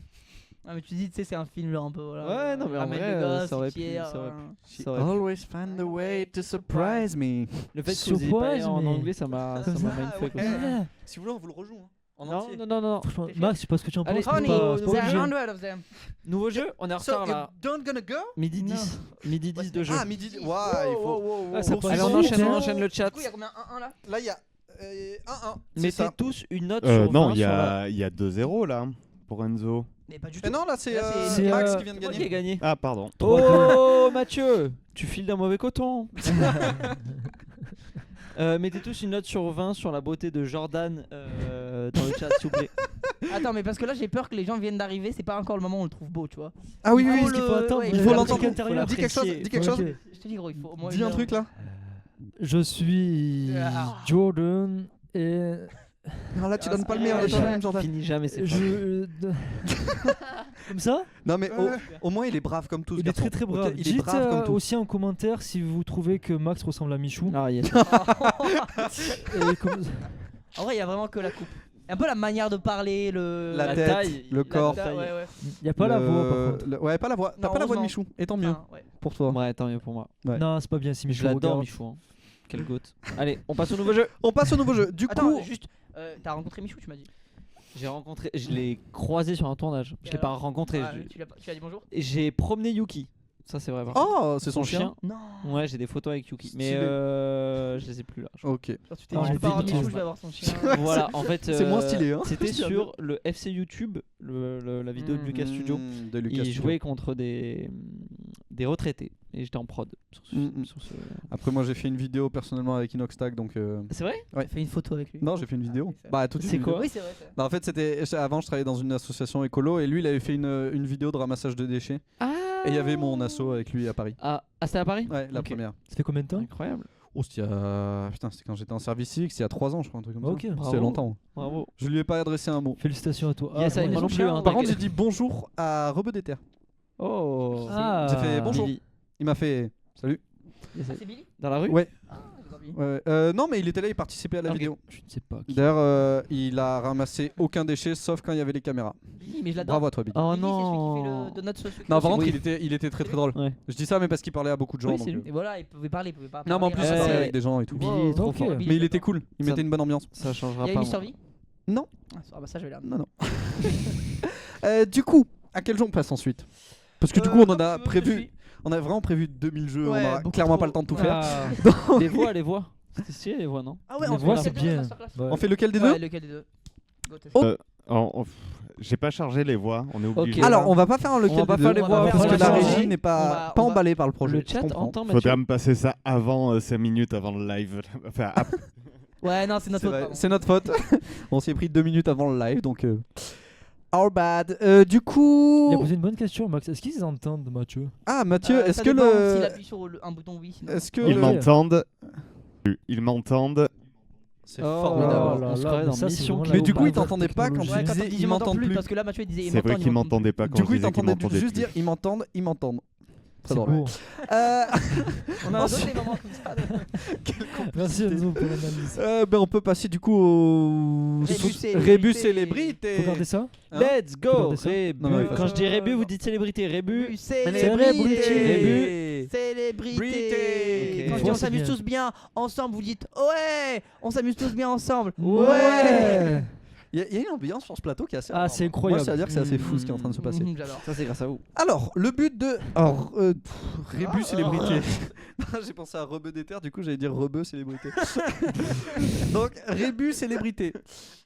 Ah, mais tu dis, tu sais, c'est un film genre un peu. Voilà, Ouais, non, mais en ramène vrai, le gosse, ça aurait il pu, tire, ça aurait voilà. Ça aurait pu. Always find a way to surprise me. Le fait que vous ayez parlé Surprise, en mais- anglais, ça m'a mindfuck aussi. Ah, Si vous voulez, on vous le rejoue. hein, en Non, entier. non, non, non. franchement, T'es fier Max, je sais pas ce que tu en Allez, penses. mais Honey, pas- c'est pas there are obligé. 100 of them. Nouveau jeu, on est en So, retard you là. don't gonna go? Midi Non. 10. Midi 10 de jeu. Ah, midi. Waouh, il faut. Ah, ça Pour passe Allez, on vite, enchaîne, hein. on enchaîne le chat. Du coup, il y a combien 1-1 là? Là, il y a 1-1. C'est Mettez ça. tous une note sur 20 Non, il y sur la- a 2-0 là pour Enzo. Mais pas du Mais tout. non, là, c'est Là, c'est, Max qui vient de C'est moi qui ai gagner. gagné. Ah, pardon. Oh Mathieu, tu files d'un mauvais coton. Mettez tous une note sur 20 sur la beauté de Jordan dans le chat, s'il vous plaît. Attends, mais parce que là, j'ai peur que les gens viennent d'arriver. C'est pas encore le moment où on le trouve beau, tu vois. Ah oui, Il oui, faut oui. Parce qu'il faut attendre. ouais, il faut faut l'entendre. l'entendre. Faut Dis quelque chose. l'apprécier. Dis quelque chose. Ok. Je te dis, gros, il faut au moins Dis une un heure. truc là. Je suis Ah. Jordan et Non, là, tu donnes pas le Ah, meilleur de je- toi-même, Jordan. Finis jamais ces phrases. je. Comme ça? Non, mais au moins, il est brave comme tous. ce Il est garçon. très très brave. Ok, il est Dites brave comme tout. aussi en commentaire si vous trouvez que Max ressemble à Michou. Ah, yes. Et comme- En vrai, il y a vraiment que la coupe. Et un peu la manière de parler, La La tête, taille, le la corps. taille. Ouais, ouais. Il y a pas la voix par contre. Ouais, pas la voix. T'as Non, pas la voix de heureusement. Michou. Et tant mieux Enfin, ouais. pour toi. Ouais, tant mieux pour moi. Ouais. Non, c'est pas bien si Michou Je l'adore, regarde. Michou. Hein. Quel goat. Allez, on passe au nouveau jeu. On passe au nouveau jeu. Du Attends, coup, juste. T'as rencontré Michou, tu m'as dit. Je l'ai croisé sur un tournage. Je l'ai pas rencontré. Ah, tu lui as dit bonjour? Et j'ai promené Yuki. Ça, c'est vrai. par contre. oh, c'est son chien. Non. Ouais, j'ai des photos avec Yuki. Mais Stylé. je les ai plus là. je crois. Ok. Genre, tu t'es Ah, dit, je j'ai vais pas avoir dit, Michou, non. je vais avoir son chien. Voilà, en fait, C'est moins stylé, hein. C'était Je tiens à sur le FC YouTube, la vidéo de Lucas Studio. De Lucas Il Studio. jouait contre des retraités et j'étais en prod sur ce... Après, moi, j'ai fait une vidéo personnellement avec Inoxtag, donc. C'est vrai? Ouais. Fais une photo avec lui. Non, j'ai fait une vidéo. c'est- Bah, tout de C'est suite. quoi? Oui, c'est vrai. c'est vrai. Bah, en fait, avant, je travaillais dans une association écolo et lui, il avait fait une vidéo de ramassage de déchets. Ah, Et il y avait mon asso avec lui à Paris. Ah, c'était à Paris? Ouais, la Ok. première. Ça fait combien de temps? Incroyable. Oh, c'était Putain, c'était quand j'étais en service civique, c'était il y a 3 ans, je crois, un truc comme Ok, ça. bravo. C'était longtemps. Bravo. Je lui ai pas adressé un mot. Félicitations à toi. Yes, ouais, moi non son plus, chien, hein, Par contre, t'inquiète. j'ai dit bonjour à Rebeu des Terres. Oh. Ah. J'ai fait bonjour. Billy. Il m'a fait salut. Yes, Ah, c'est Billy? Dans la rue? Ouais. Ah, j'ai pas vu. Ouais. Non, mais il était là, il participait à la Ok. vidéo. Je ne sais pas. Qui... D'ailleurs, il a ramassé aucun déchet sauf quand il y avait les caméras. Billy, mais je l'adore. Bravo à toi, Billy. Oh Billy, c'est celui qui non. fait le donut au sucre. Non, par contre, Oui. il était très très drôle. Ouais. Je dis ça, mais parce qu'il parlait à beaucoup de gens. Oui, donc, c'est lui. Et voilà, il pouvait parler, il pouvait pas. Non, mais en plus, il Ouais. parlait avec des gens et tout. Billy Wow, est trop ok. fort. Billy, Mais il était j'adore. cool, il Ça- mettait une bonne ambiance. Ça changera Il y a pas. une moi. survie? Non, Ah, bah ça, je vais la. non, non. Du coup, à quel jeu on passe ensuite? Parce que du coup, on en comme a tu veux, je prévu. suis. On a vraiment prévu 2000 jeux. Ouais, on aura beaucoup clairement trop. pas le temps de tout faire. Ah, Donc, les voix. C'était stylé les voix, non? Ah ouais, Les on voix, fait c'est le bien. masterclass. Ouais. on fait lequel des Ouais, deux? lequel des deux? Go, test. Oh. J'ai pas chargé les voix, on est obligé. Ok. Alors, on va pas faire un lequel va des faire deux, les voix, parce on que va la changer. régie n'est On pas va- emballée par le projet. Le je chat comprends. entend Mathieu. Faudrait me passer ça avant 5 minutes avant le live. Enfin, après. Ouais, non, c'est notre C'est faute. vrai, pardon. c'est notre faute. On s'y est pris 2 minutes avant le live, donc our bad. Du coup, Il a posé une bonne question, Max. Est-ce qu'ils entendent Mathieu? Mathieu, est-ce Ça que dépend S'il le, appuie sur un bouton oui, sinon. est-ce que Ils le- m'entendent. Ils m'entendent. c'est Oh, formidable. on là se là, croirait mais dans ça, c'est Mission vraiment Mais la du coup, ils base t'entendaient pas quand technologique. je Ouais, quand disais il dit ils ils m'entendent m'entendent plus, plus. parce que là Mathieu il disait C'est vrai qu'ils m'entendaient pas quand Du je coup, ils disais qu'ils t'entendaient m'entendaient juste plus. dire ils m'entendent, ils m'entendent. Très C'est drôle. beau. On a d'autres des moments comme ça. Merci Enzo pour l'analyse. On peut passer du coup au Rébus Rébus célébrité. Regardez ça. Hein Let's go Regardez ça. Rébu. Non, mais Quand je dis Rébu, vous dites célébrité. Rébu. Célébrité. Célébrité. Célébrité. Ok. Quand je Ouais, dis on c'est s'amuse bien. tous bien ensemble, vous dites ouais. On s'amuse tous bien ensemble. Ouais. Il y a une ambiance sur ce plateau qui est assez Ah, énorme. c'est incroyable. Moi, c'est-à-dire que c'est assez fou ce qui est en train de se passer. J'adore. Ça, c'est grâce à vous. Alors, le but de. Alors, Rébus célébrité. J'ai pensé à Rebeu des terres, du coup j'allais dire Rebeu célébrité. Donc, Rébus célébrité.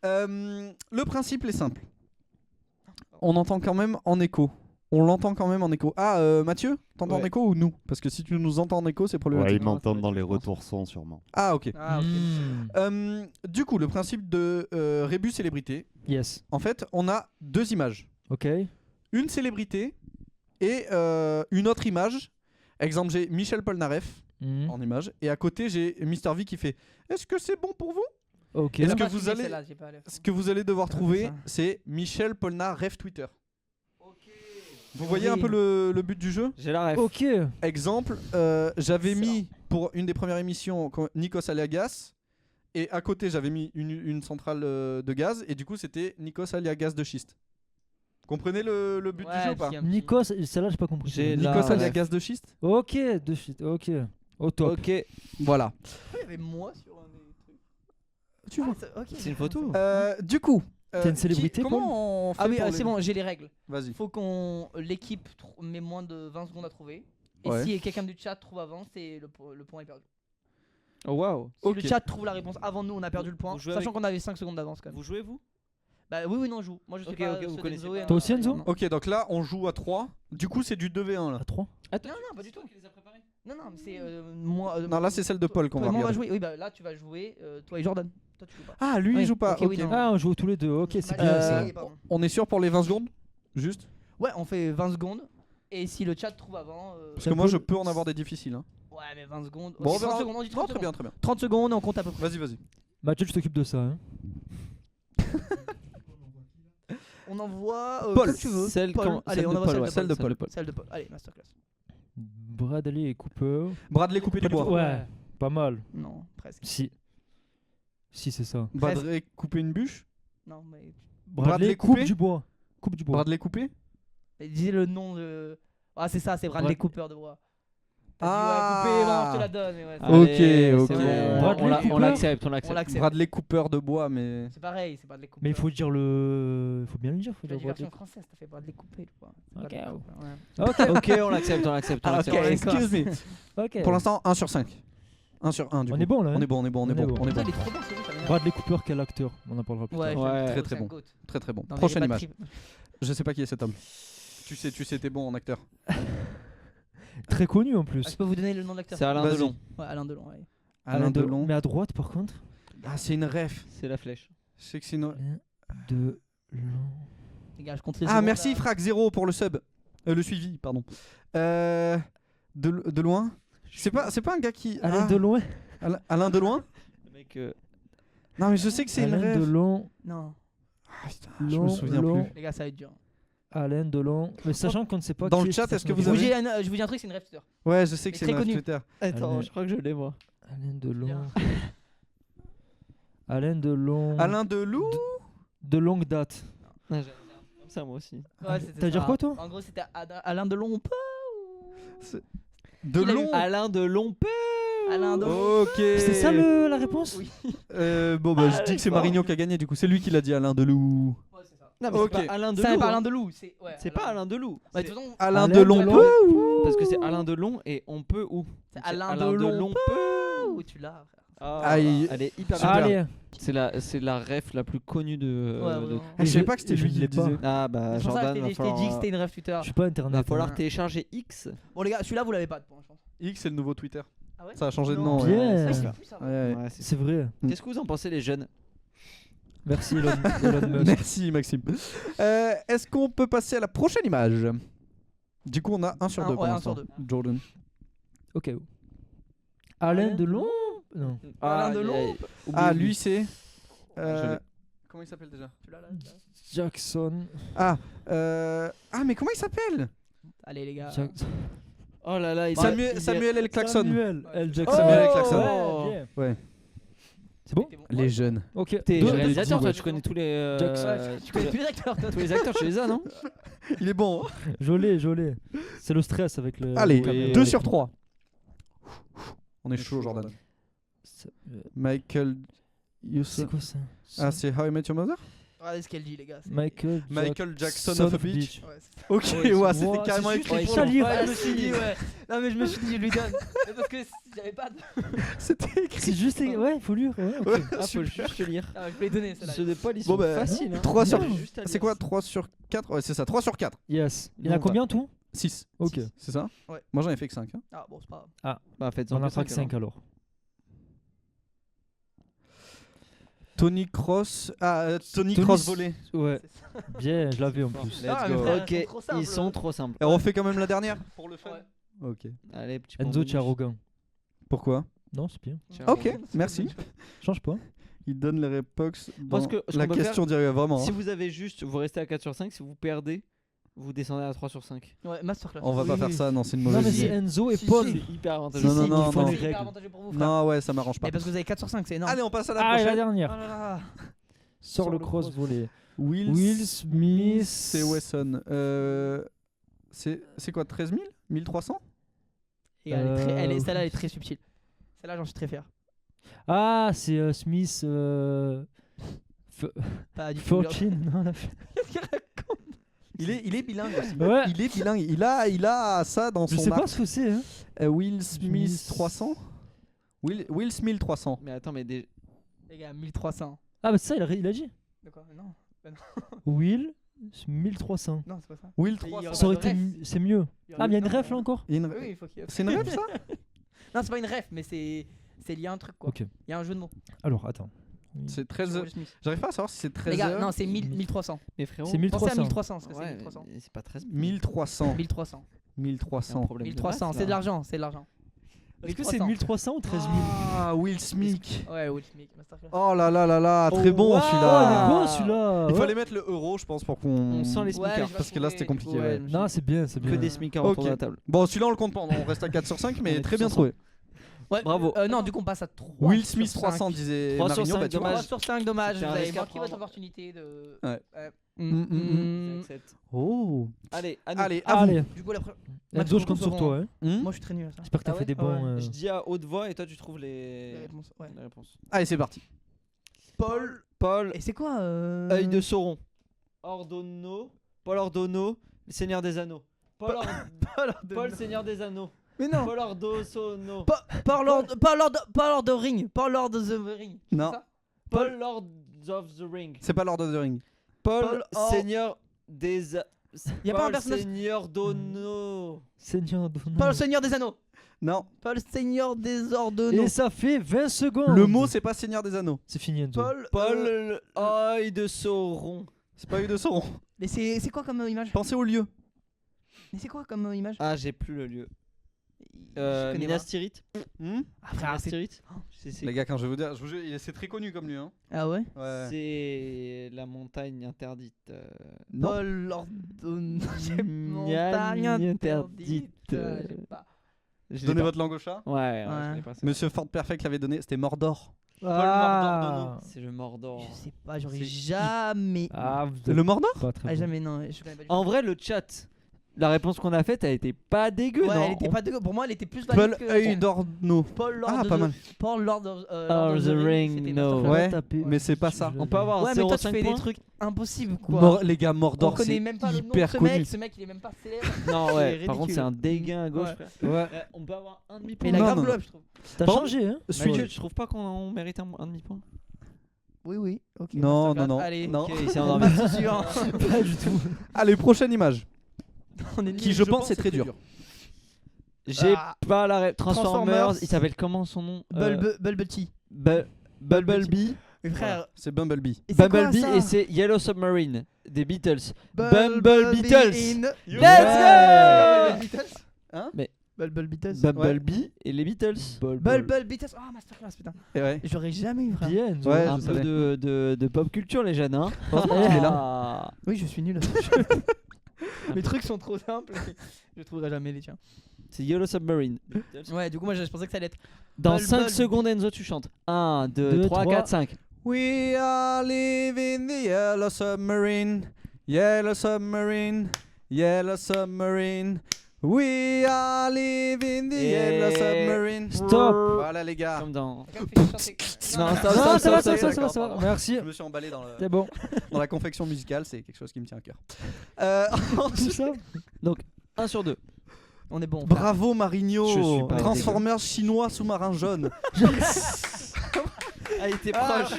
Le principe est simple. On entend quand même en écho. On l'entend quand même en écho. Ah, Mathieu, t'entends en Ouais. écho ou nous? Parce que si tu nous entends en écho, c'est Ouais, problématique. ils m'entendent dans les retours son sûrement. Ah, ok. Ah, ok. Du coup, le principe de Rébus célébrité, Yes. en fait, on a 2 images. Ok. Une célébrité et une autre image. Exemple, j'ai Michel Polnareff Mhm. en image et à côté j'ai Mister V qui fait est-ce que c'est bon pour vous? Ok. Est-ce que J'ai pas vous suivi allez- celle-là, j'ai pas allé. Ce que vous allez devoir Ah, trouver, ça. c'est Michel Polnareff Twitter. Vous voyez un peu le but du jeu? J'ai la ref. Ok. Exemple, j'avais mis pour une des premières émissions Nikos Aliagas et à côté j'avais mis une centrale de gaz et du coup c'était Nikos Aliagas de schiste. Comprenez le but du Ouais, jeu ou pas? si, un petit- Nikos, celle-là j'ai pas compris. J'ai Nikos la ref. Aliagas de schiste? Ok, de suite. Ok. Au top. Ok. Voilà. Il y avait moi sur un des trucs. Tu vois. Ok. C'est une photo. Du coup, T'es une célébrité, comment on fait Ah oui, pour les- c'est bon, j'ai les règles. Vas-y. Faut qu'on l'équipe met moins de 20 secondes à trouver. Et Ouais. si quelqu'un du chat trouve avant, c'est le point est perdu. Oh waouh. Si Ok. le chat trouve la réponse avant nous, on a perdu le point. Vous jouez Sachant avec- qu'on avait 5 secondes d'avance quand même. Vous jouez vous? Bah oui, non, on joue. Moi je sais Ok, pas. ok, vous ceux connaissez d'Enzo pas. et Toi aussi, non, Enzo non. Ok, donc là on joue à 3. Du coup, c'est du 2v1 là. À 3. Attends. Non, pas du tout. Non, non, mais c'est moi. Non, là c'est celle de Paul qu'on toi va et moi, on va regarder. jouer. Oui, bah là tu vas jouer. Toi et Jordan. Toi tu joues pas. Ah, lui il Oui, joue pas. ok, oui, ok. non. Ah, on joue tous les deux. Ok, c'est Bah, bien j'ai ça. essayé, pardon. On est sûr pour les 20 secondes? Juste? Ouais, on fait 20 secondes. Et si le chat trouve avant. Parce que moi je peux en avoir des difficiles. Hein. Ouais, mais 20 secondes. Bon, Ok, on verra. 30 secondes, on dit 30 Non, très bien, secondes. très bien. 30 secondes, on compte à peu près. Vas-y, vas-y. Mathieu, tu t'occupes de ça. Hein. On envoie. Paul. Comme tu veux. Celle Paul. quand- Allez, celle on de envoie Paul, ouais. Celle de Paul. Celle de Paul. Allez, masterclass. Bradley et Cooper. Bradley coupé du bois. Ouais, pas mal. Non, presque. Si. Si, c'est ça. Bradley coupé une bûche. Non, mais. Bradley coupe coupé du bois. Coupe du bois. Bradley coupé. mais disais le nom de. Ah, c'est ça, c'est Bradley Cooper de bois. T'as Ah. dit ouais, coupé, bon, je te la donne. Mais ouais, c'est- Ok, Allez, ok. c'est bon. Bradley On Cooper. l'accepte, on On l'accepte. l'accepte. Bradley Cooper de bois, mais. C'est pareil, c'est Bradley Cooper. Mais il faut dire le. Faut bien le dire. Faut Tu as dire dit version Bradley. française, t'as fait Bradley Coupé, tu vois. C'est Ok. Bradley Cooper, ouais. Ok. Ok, on l'accepte, on l'accepte, on Ah, ok, l'accepte. excuse me. Ok. Pour l'instant, 1 sur 5. 1 sur 1 du On coup. est bon là. hein On est bon, on est bon, on est bon. On est Putain, bon. il est trop bon, c'est lui, ça m'énerve. Bradley Cooper, quel acteur? On en parlera plus Ouais, tard. Ouais. Très, très c'est un bon. goat. Très très bon. Non, mais Prochaine il y a pas image. de tri- Je sais pas qui est cet homme. Tu sais, t'es bon en acteur. Très connu en Ah, plus. je peux vous donner le nom de l'acteur. C'est Alain Vas-y. Delon. Ouais, Alain Delon, ouais. Alain Delon. Mais à droite par contre. Ah, c'est une ref. C'est la flèche. Je sais que c'est une. Alain Delon. Les gars, je compte les Ah, secondes, merci là. Frac 0 pour le sub. Le suivi, pardon. De loin. C'est pas un gars qui. Alain Ah, Delon. Alain de loin. Le mec. Non, mais je sais que c'est une Alain ref. Delon. Non, Ah, putain, je me souviens plus. les gars, ça va être dur. Alain Delon. Mais sachant qu'on ne sait pas Dans qui le est chat, cette est-ce que vous Je personne. vous, avez- dis je vous dis un truc, c'est une ref Twitter. Ouais, je sais que Mais c'est très une ref connu. Twitter. Attends, Alain- je crois que je l'ai moi. Alain Delon. Bien. Alain Delon. Alain Delou. De longue date. Comme ça, moi aussi. Ouais, c'était T'as ça. dire quoi, toi En gros, c'était Alain Delon. De Il a eu long. Alain Delon. Alain Delon. Ok. C'est ça la réponse? Oui. Bon, bah, je dis que c'est fort. Marigno qui a gagné, du coup. C'est lui qui l'a dit, Alain Delou. Ouais, c'est ça. Non, mais Ok. c'est pas Alain Ça Delon. n'est pas hein. Alain Delon. C'est C'est pas Alain Delon. Ouais, de toute façon, Alain Alain Delon Delon. peut. Parce que c'est Alain Delon et on peut où c'est Donc, Alain Delon. peut. Où tu l'as, frère. Ah, Aïe. elle est hyper Super. bien. Allez, C'est la ref la plus connue de. Ouais, de- vraiment. Je savais pas que c'était lui je qui l'ai le disait. Ah bah C'est pour ça Jordan, que va je t'ai dit que falloir, c'était une ref Twitter. je suis pas internet. va falloir hein. télécharger X. Bon, les gars, celui-là, vous l'avez pas de points, je pense. X, c'est le nouveau Twitter. Ah ouais Ça a changé de Non. nom. Bien. ouais. Ouais, c'est c'est ça. plus ça. Ouais. Ouais, c'est C'est vrai. Qu'est-ce que vous en pensez les jeunes? Merci Elon Musk. Merci Maxime. Est-ce qu'on peut passer à la prochaine image? Du coup, on a 1 sur 2 pour Ouais, un l'instant. sur 2. Jordan. Ok. Alain Delon. Non. Alain Delon. Ah, lui, c'est. Je l'ai. Comment il s'appelle déjà? Tu l'as là Jackson. Ah, mais comment il s'appelle? Allez, les gars. Oh là là, Samuel L. Klaxon. Samuel L. Jackson. Samuel L. Klaxon. Ouais, bien. Ouais. C'est bon. Les jeunes. Ok. T'es Deux- réalisateur, deux- toi, tu connais tous les. Tu connais plus les acteurs, toi. tous les acteurs, tu les as, non? Il est bon. Hein. Je l'ai. C'est le stress avec le. Allez, le- 2 sur 3. On est chaud, Jordan. C'est Michael. c'est quoi ça? Ah, c'est How I Met Your Mother? Regardez ce qu'elle dit, les gars. c'est- Michael Jackson of a Beach. Ouais, c'est ça. Ok, Ouais, ouais, c'est- c'était ouais, carrément c'est écrit juste pour ça, le- lire. Ouais, je me suis dit, ouais. Non, mais je me suis dit, je lui donne. Mais parce que j'avais pas de. C'était écrit. C'est juste. Ouais, il faut lire. Ouais, ok. Ouais, Ah, faut super. juste lire. Ah, je voulais donner celle-là. Ceux de Paul, ils Bon, sont bah, faciles. hein. 3 sur. Non, juste à lire. C'est quoi 3 sur 4? Ouais, c'est ça, 3 sur 4. Yes. Il y en a Non, combien tout? 6. Ok. C'est ça? Ouais. Moi j'en ai fait que 5. Ah, bon, c'est pas grave. Bah, faites On en a plus pas que 5 alors. Tony Cross. Tony Tony Cross S- volé. Ouais. C'est ça. Bien, je l'avais en plus. Let's Ah, mais go. frère, Ok, ils sont trop simples. ils sont trop simples. Et on refait quand même la dernière pour le fun. Ouais. Ok. Allez, petit point Enzo, bonus. tu es arrogant. Pourquoi? Non, c'est bien. Tiens, Ok, bon. merci. Change pas. Il donne les réponses dans Moi, ce la qu'on peut question directe, vraiment. Si hein. vous avez juste, vous restez à 4 sur 5. Si vous perdez, vous descendez à 3 sur 5. Ouais, masterclass. On va pas Oui, faire oui. ça, non, c'est une Non, mauvaise mais idée. c'est Enzo et Si, Paul. si. C'est hyper avantageux. Non, non, il non, faut non. les C'est hyper règles. avantageux pour vous, frère. Non, ouais, ça m'arrange pas. Mais parce que vous avez 4 sur 5, c'est énorme. Allez, on passe à la Ah, et la prochaine. dernière. Oh là là. Sors le cross volé. Will Smith. C'est Wesson. C'est quoi, 13 000 1300? Et celle-là, elle est très subtile. Celle-là, j'en suis très fier. Ah, c'est Smith. Pas du tout. Fortune. Non, la- Qu'est-ce qu'il raconte? Il est bilingue aussi. Ouais. Il est bilingue. Il a ça dans Je son sais pas arc. ce que c'est. Hein. Will Smith Smith. 300. Will Smith 300. Mais attends, mais Les gars, 1300. Ah, bah ça, il a dit. De quoi? Non. Will 1300. Non, c'est pas ça. Will Il y 300. aura Ça aurait pas de été. ref. C'est mieux. Il y Ah, aura- mais il y a une non, ref là encore. Il y a une- Oui, il faut qu'il y ait- C'est une rêve ça? Non, c'est pas une ref, mais c'est lié à un truc quoi. Ok. Il y a un jeu de mots. Alors, attends. C'est 13. Sur Will Smith. J'arrive pas à savoir si c'est 13 Les gars, heures. non, c'est 1300. mais frérot. C'est Pensez à 1300. 1300, parce que c'est Ouais, 1300. mais c'est pas 13 1300. 1300. 1300. 1300, c'est de l'argent, c'est de l'argent. Est-ce que c'est 1300 ou 13 000? Ah, Will Smith. Ouais, Will Smith, masterclass. Oh là là là là, très Oh, bon wow, celui-là. il est bon celui-là. Il ouais. fallait mettre le euro, je pense, pour qu'on. On sent les Ouais, smicards. je vais Parce que là, trouver, c'était du compliqué, coup, ouais. je me Non, suis- c'est bien, c'est bien. Que des smicards autour de la table. Bon, celui-là, on le compte pas. On reste à 4 sur 5, mais On est très tous bien ensemble. trouvé. Ouais, Bravo. Non, du coup, on passe à 3. Will Smith 300, disait 3 sur Marino. 5, Bah, tu vois. dommage. 3 sur 5, dommage. Vous C'était un avez risque à manqué votre prendre. opportunité de. Ouais. Mm. J'accepte. Oh. Allez, à nous. Allez, à vous. Allez, Du coup, la première. Enzo, je compte sur toi. Hein. Moi, je suis très nul à ça. J'espère que t'as Ah fait ouais des bons. Ouais. Je dis à haute voix et toi tu trouves Les les réponses, ouais. réponses. Allez, c'est parti. Paul, Et c'est quoi œil de Sauron. Ordono, Paul Ordono, le Seigneur des Anneaux. Paul Seigneur des Anneaux. Mais non. Paul Ordosono. Paul Lord of Ring. Paul Lord of the Ring. Non, Paul Lord of the Ring. c'est pas Lord of the Ring. Paul Or- Seigneur des Y a pas un personnage- Seigneur d'Ono. Seigneur Donald. Paul Seigneur des Anneaux. Non, Paul Seigneur des Ordonneaux. Et ça fait 20 secondes. le mot c'est pas Seigneur des Anneaux. C'est fini, Enzo. Paul œil de Sauron. C'est pas eu de Sauron. Mais c'est quoi comme image? Pensez au lieu. Mais c'est quoi comme image? Ah, j'ai plus le lieu. Je connais Minas pas. Tirith. Hmm Ah, frère, Minas c'est. Tirith. Oh. C'est Les gars, quand je vais vous dire, je vous jure, c'est très connu comme lui. Hein. Ah ouais? Ouais. c'est la montagne interdite. Non. Paul Lordon. Montagne interdite. Je sais pas. Je l'ai Donnez pas. votre langue au chat. Ouais, Ouais. je l'ai pas, ça. Monsieur Ford Perfect l'avait donné, c'était Mordor. Ah. C'est le Mordor. Je sais pas, j'aurais C'est- jamais. Ah, vous êtes Le Mordor? pas très Ah, bon. jamais, non, je connais pas du tout. En vrai, le chat, la réponse qu'on a faite, elle était pas dégueu, Ouais, non elle était pas dégueu. Pour moi, elle était plus Paul valide que. Eudorno. Paul Lord Ah, of pas the- mal. Paul Lord of Lord of the Ring, c'était no. Masterclass. Ouais, mais c'est pas ça. On peut avoir Ouais, mais toi, tu 0,5 fais des points. trucs impossibles, quoi. Les gars, On Mordor, c'est connaît même pas le nom de hyper ce connu. mec. Ce mec, il est même pas célèbre. Non, C'est ouais, par contre, ridicule. c'est un dégain à gauche, Ouais. frère. Ouais. On peut avoir un Mais demi-point. il a Non, grave non, blow non. up, je trouve. T'as Bon, changé, hein Celui- Tu trouves pas qu'on mérite un demi-point? Oui, oui. Ok. Non, Masterclass. non, non. Allez. Non. Ok, il s'est On endormi. passe dessus, hein. Pas du tout. Allez, prochaine image. On est Qui, nuls. je pense, est très dur. J'ai Ah. pas la Transformers. Transformers. Il s'appelle comment son nom? Bumblebee. Bumblebee. Mais frère. C'est Bumblebee. et c'est quoi, Bumblebee ça et c'est Yellow Submarine des Beatles. Bumblebee Beatles. in- Let's Beatles. Hein Mais- Beatles. Bumblebee et les Beatles. Beatles. Ah, Masterclass, putain. Et ouais. J'aurais jamais eu, frère. Bien, Ouais, Un je peu savais. de pop culture, les jeunes, hein. Heureusement qu'il est là. Ah. Oui, je suis nul. Mes trucs sont trop simples. Je trouverai jamais les tiens. C'est Yellow Submarine. Ouais, du coup, moi, je pensais que ça allait être. Dans Bumblebee. 5 secondes, Enzo, tu chantes. 1, 2, Deux, 3, trois. 4, 5. We are living the yellow submarine. Yellow submarine. Yellow submarine. We are living the Et- yellow submarine. Stop. Voilà les gars. Comme dans. Non, Non, Non, ça va, ça va. Merci. Je me suis emballé dans, C'est bon. dans la confection musicale, c'est quelque chose qui me tient à cœur. C'est ça. Donc, 1 sur 2. On est bon. Bravo Je suis Marigno. pas Transformers chinois sous-marin jaune. Elle était proche.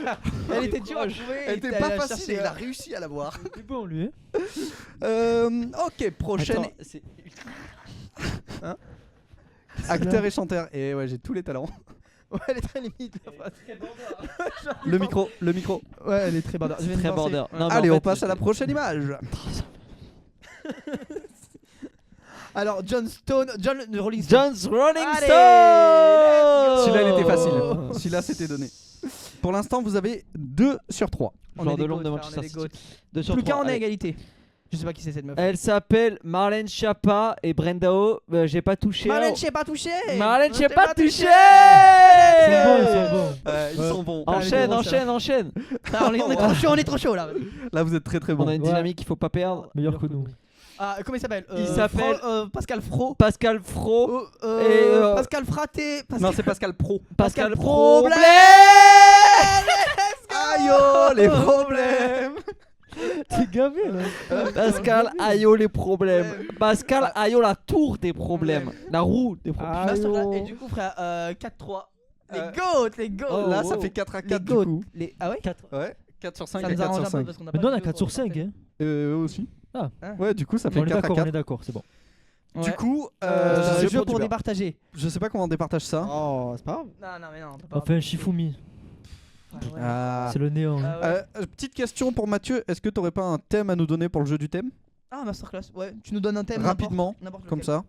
Elle était dure à trouver. Elle était pas facile, il a réussi à l'avoir. C'est bon, lui. Hein. Ok, prochaine. Attends, c'est- Acteur et chanteur. Et ouais, j'ai tous les talents. Ouais, elle est très limite. Le micro, le micro. Ouais, elle est très border. Je viens de Très penser. border. Ouais. Non, mais Allez, en on fait, passe à la prochaine image. Alors, John the Rolling Stone. John's Rolling Allez, Stone. Celui-là, il était facile. Oh. Celui-là, c'était donné. Pour l'instant, vous avez 2 sur 3. On Genre est de des l'ombre de goats, frère, Manchester on est des City. goats. 2 sur Plus qu'un, 3. on est à égalité. Je sais pas qui c'est cette meuf. Elle s'appelle Marlène Schiappa et Brenda O. J'ai pas touché. Marlène, j'ai pas touché. Marlène, j'ai pas touché. C'est bon, ils sont bons. Ils sont bons. Enchaîne, Allez, c'est bon, enchaîne. Ah, on est trop chaud, on est trop chaud là. Là, vous êtes très très On bon. a une Ouais. dynamique qu'il faut pas perdre. Meilleur que nous. Ah, comment il s'appelle Il s'appelle- Pascal Fro. Pascal Fro. Pascal Fraté. Non, c'est Pascal Pro. Pascal Problème. Aïe oh, les problèmes. T'es gavé là. Pascal Ayo les problèmes. Pascal Ayo la tour des problèmes. La roue des problèmes. Masterclass. Et du coup, frère, 4-3. Les Euh, goats, les goats. Oh, Là, wow. ça fait 4 à Les 4 du goats. coup. Ah ouais 4. Ouais, 4 sur 5 Ça et nous 4 arrange sur un peu 5. parce qu'on a Mais pas nous on de a jeu 4 sur pour 5. partager. Hein. Eux aussi. Ah. Ouais, du coup, ça fait On est 4 à d'accord, on est 4. d'accord, c'est bon. Du Ouais. coup, Jeu jeu pour du départager. Je sais pas comment on départage ça. Oh, c'est pas grave. Non, mais non. on peut pas On fait un Shifumi. Ouais. Ah. C'est le néant. Ah ouais. Petite question pour Mathieu, est-ce que t'aurais pas un thème à nous donner pour le jeu du thème? Ah, Masterclass. Ouais, tu nous donnes un thème. Rapidement, n'importe comme lequel. ça.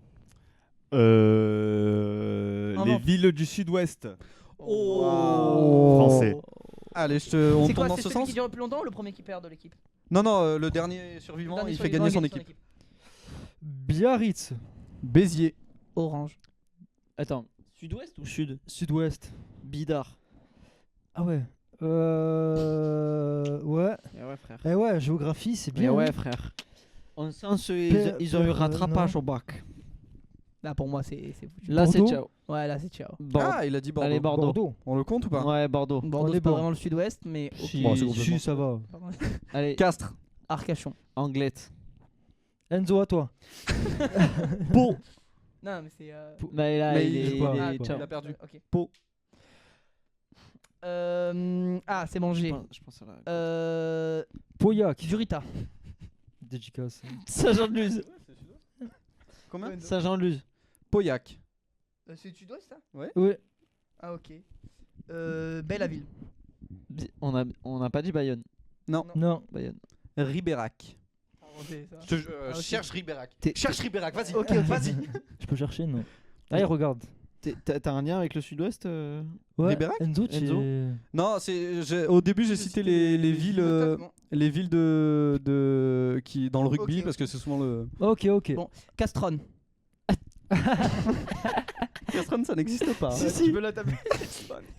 Les Invente. villes du sud-ouest. Oh. Français. Allez, on C'est tourne quoi, dans c'est ce celui sens. qui dure le plus longtemps ou le premier qui perd de l'équipe? Non, non, le dernier survivant, Dernier il fait survivant gagner son gagne équipe. Biarritz. Béziers. Orange. Attends, sud-ouest ou sud? Sud-ouest. Bidar. Ah ouais. Ouais. Eh ouais, frère. Eh ouais, géographie, c'est Eh bien. ouais, hein. frère. En sens, ils ont eu rattrapage au bac. Là, pour moi, c'est foutu. Là, c'est Bordeaux. ciao. Ouais, là, c'est ciao. Ah, il a dit Bordeaux. Allez, Bordeaux. Bordeaux. On le compte ou pas? Ouais, Bordeaux. Bordeaux, est c'est pas bon. vraiment le sud-ouest, mais. Si, Bon, c'est Si, complètement- ça va. Allez, Castres. Arcachon. Anglette. Enzo, à toi. Beau. Non, mais c'est. Bah, là, Mais il il est. joue pas. il est- Ah, ciao. Il a perdu. Ok. Pau. Ah, c'est mangé. Je pense à la- Pauillac. Jurita. Dédicace. Saint-Jean-de-Luz. Combien? Saint-Jean-de-Luz. Pauillac. C'est le sud-ouest, ça? Ouais. Ah, ok. Belle-la-Ville. On n'a pas dit Bayonne. Non. Non. Bayonne. Ribérac. Ah, ok. Cherche Ribérac. T'es- Cherche Ribérac, vas-y. Ok, ok. Vas-y. Je peux chercher, non. Allez, regarde. T'as un lien avec le sud-ouest Ouais. Ribérac Enzo, tu Enzo es- Non, au début j'ai cité les villes qui dans le rugby Ok. parce que c'est souvent le Ok, ok. Bon. Castron. Castron, ça n'existe pas. Si, si. Tu peux la taper.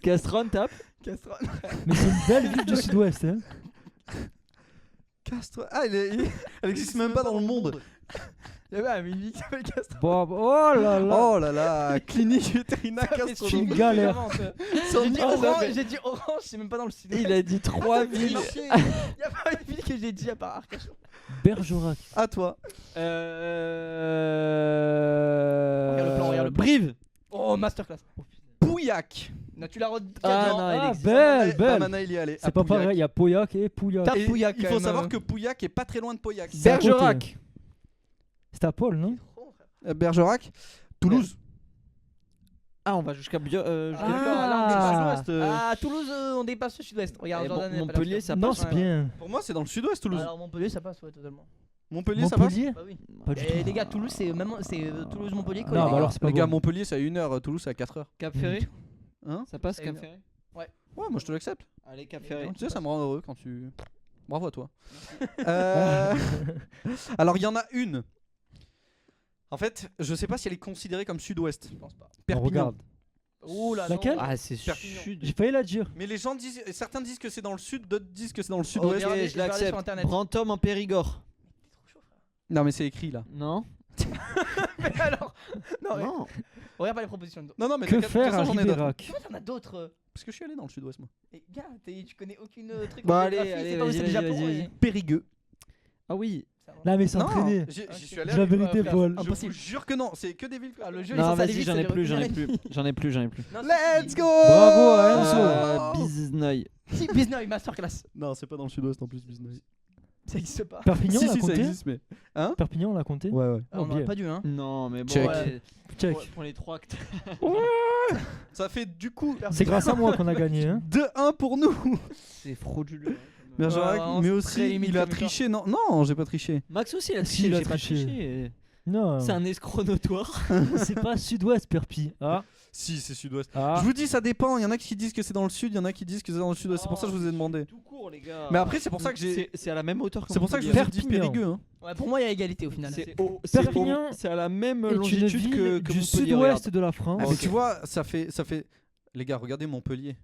Castron, tape. Castron. Mais c'est une belle ville du sud-ouest. Hein. Castron. Ah, elle existe même pas dans le monde. Il y avait un mini qui s'appelle Castro. Bon, oh là là. Oh là là, clinique vétérinaire Ça fait Castro. une super galère. vraiment, ça. Sans J'ai dit doute, ça orange, fait- j'ai dit orange, c'est même pas dans le sud. Il a dit 3 villes. Il y a pas une ville que j'ai dit à part Arcachon. Bergerac. À toi. Regarde le plan, regarde le plan. Brive. Oh, masterclass. Pouillac. Non, tu l'as redit. Ah, non. non, il Ah, existe. belle, belle. Bamana, il y est allé. C'est pas pareil, il y a Pauillac et Pouillac. Tape Et Pouillac, il quand faut même. savoir que Pouillac est pas très loin de Pauillac. C'est à côté. Bergerac. C'était à Paul, non? Bergerac. Toulouse. Ah, on va jusqu'à Ah, Toulouse, on dépasse le sud-ouest. Regarde, Et Jordan. elle est pas Montpellier, là. ça Non, passe. c'est bien. Pour moi, c'est dans le sud-ouest, Toulouse. Alors, Montpellier, ça passe, ouais, totalement. Montpellier, ça passe. Montpellier? Bah oui. Pas du Et tout. les gars, Toulouse, c'est même Toulouse-Montpellier. Non, bah alors c'est pas Les gars, bon. Montpellier, c'est à 1h. Toulouse, c'est à 4h. Cap Ferré. Hein? Ça passe C'est Cap une- Ferré. Ouais, moi, je te l'accepte. Allez, Cap Ferré. Tu sais, ça me rend heureux quand tu. Bravo à toi. Alors, il y en a une. En fait, je sais pas si elle est considérée comme sud-ouest. Je pense pas. On Perpignan. regarde. Oh là Laquelle? Ah, c'est Perpignan. sud. J'ai failli la dire. Mais les gens disent, certains disent que c'est dans le sud, d'autres disent que c'est dans le Ok, sud-ouest. Regardez, je je vais aller sur l'accepte. Internet. Brantôme en Périgord. Non, mais c'est écrit là. Non. Mais alors, non, mais Non. regarde pas les propositions. Non, non, mais Que de toute faire façon, à j'en ai d'autres. Ribérac? Comment t'en as d'autres? Parce que je suis allé dans le sud-ouest, moi. Et gars, tu connais aucune truc. Bon, en allez, géographie, allez, c'est pas où vas-y, c'est le vas-y, Japon. vas-y, et- Périgueux. Ah oui. Là, mais Non, s'entraîner. j'y suis allé. Je la avec- vérité, frère. Paul. Je Impossible. vous jure que non, c'est que des villes. Ah, le jeu, il est Non, censé aller vas-y, vite, j'en ça ai dure plus, une j'en ai heure et plus. demie. J'en ai plus, j'en ai plus. Non, Let's go. Bravo à Enzo. Bizneuil. Si, Business Masterclass. Non, c'est pas dans le sud-ouest en plus, business. Ça existe pas. Perpignan, Si, on l'a si, ça compté? existe, mais. Hein? Perpignan, on l'a compté? Ouais, ouais. Ah, on bien. aurait pas dû, hein. Non, mais bon. Check. ouais, Check. pour les 3 acteurs. Ça fait du coup C'est grâce à moi qu'on a gagné, hein. 2-1 pour nous. C'est frauduleux. Bergerac, vraiment, mais c'est aussi très limite il a comme histoire. triché. Non, non, j'ai pas triché. Max aussi, il a Si, triché. il a J'ai pas triché. triché. Non. C'est un escroc notoire. C'est pas sud-ouest, Perpi. Ah. Si, c'est sud-ouest. Ah. Je vous dis, ça dépend. Il y en a qui disent que c'est dans le sud, il y en a qui disent que c'est dans le sud-ouest. C'est pour ça que je vous ai demandé. Tout court, les gars. Mais après, c'est pour ça que j'ai. C'est à la même hauteur que C'est pour ça que je vous Montpellier. ai dit Perpignan. Périgueux. Hein. Ouais, pour moi, il y a égalité au final. Perpignan c'est à la même est une longitude ville que du Montpellier. sud-ouest de la France. Ah, mais tu vois, ça fait. Les gars, regardez Montpellier.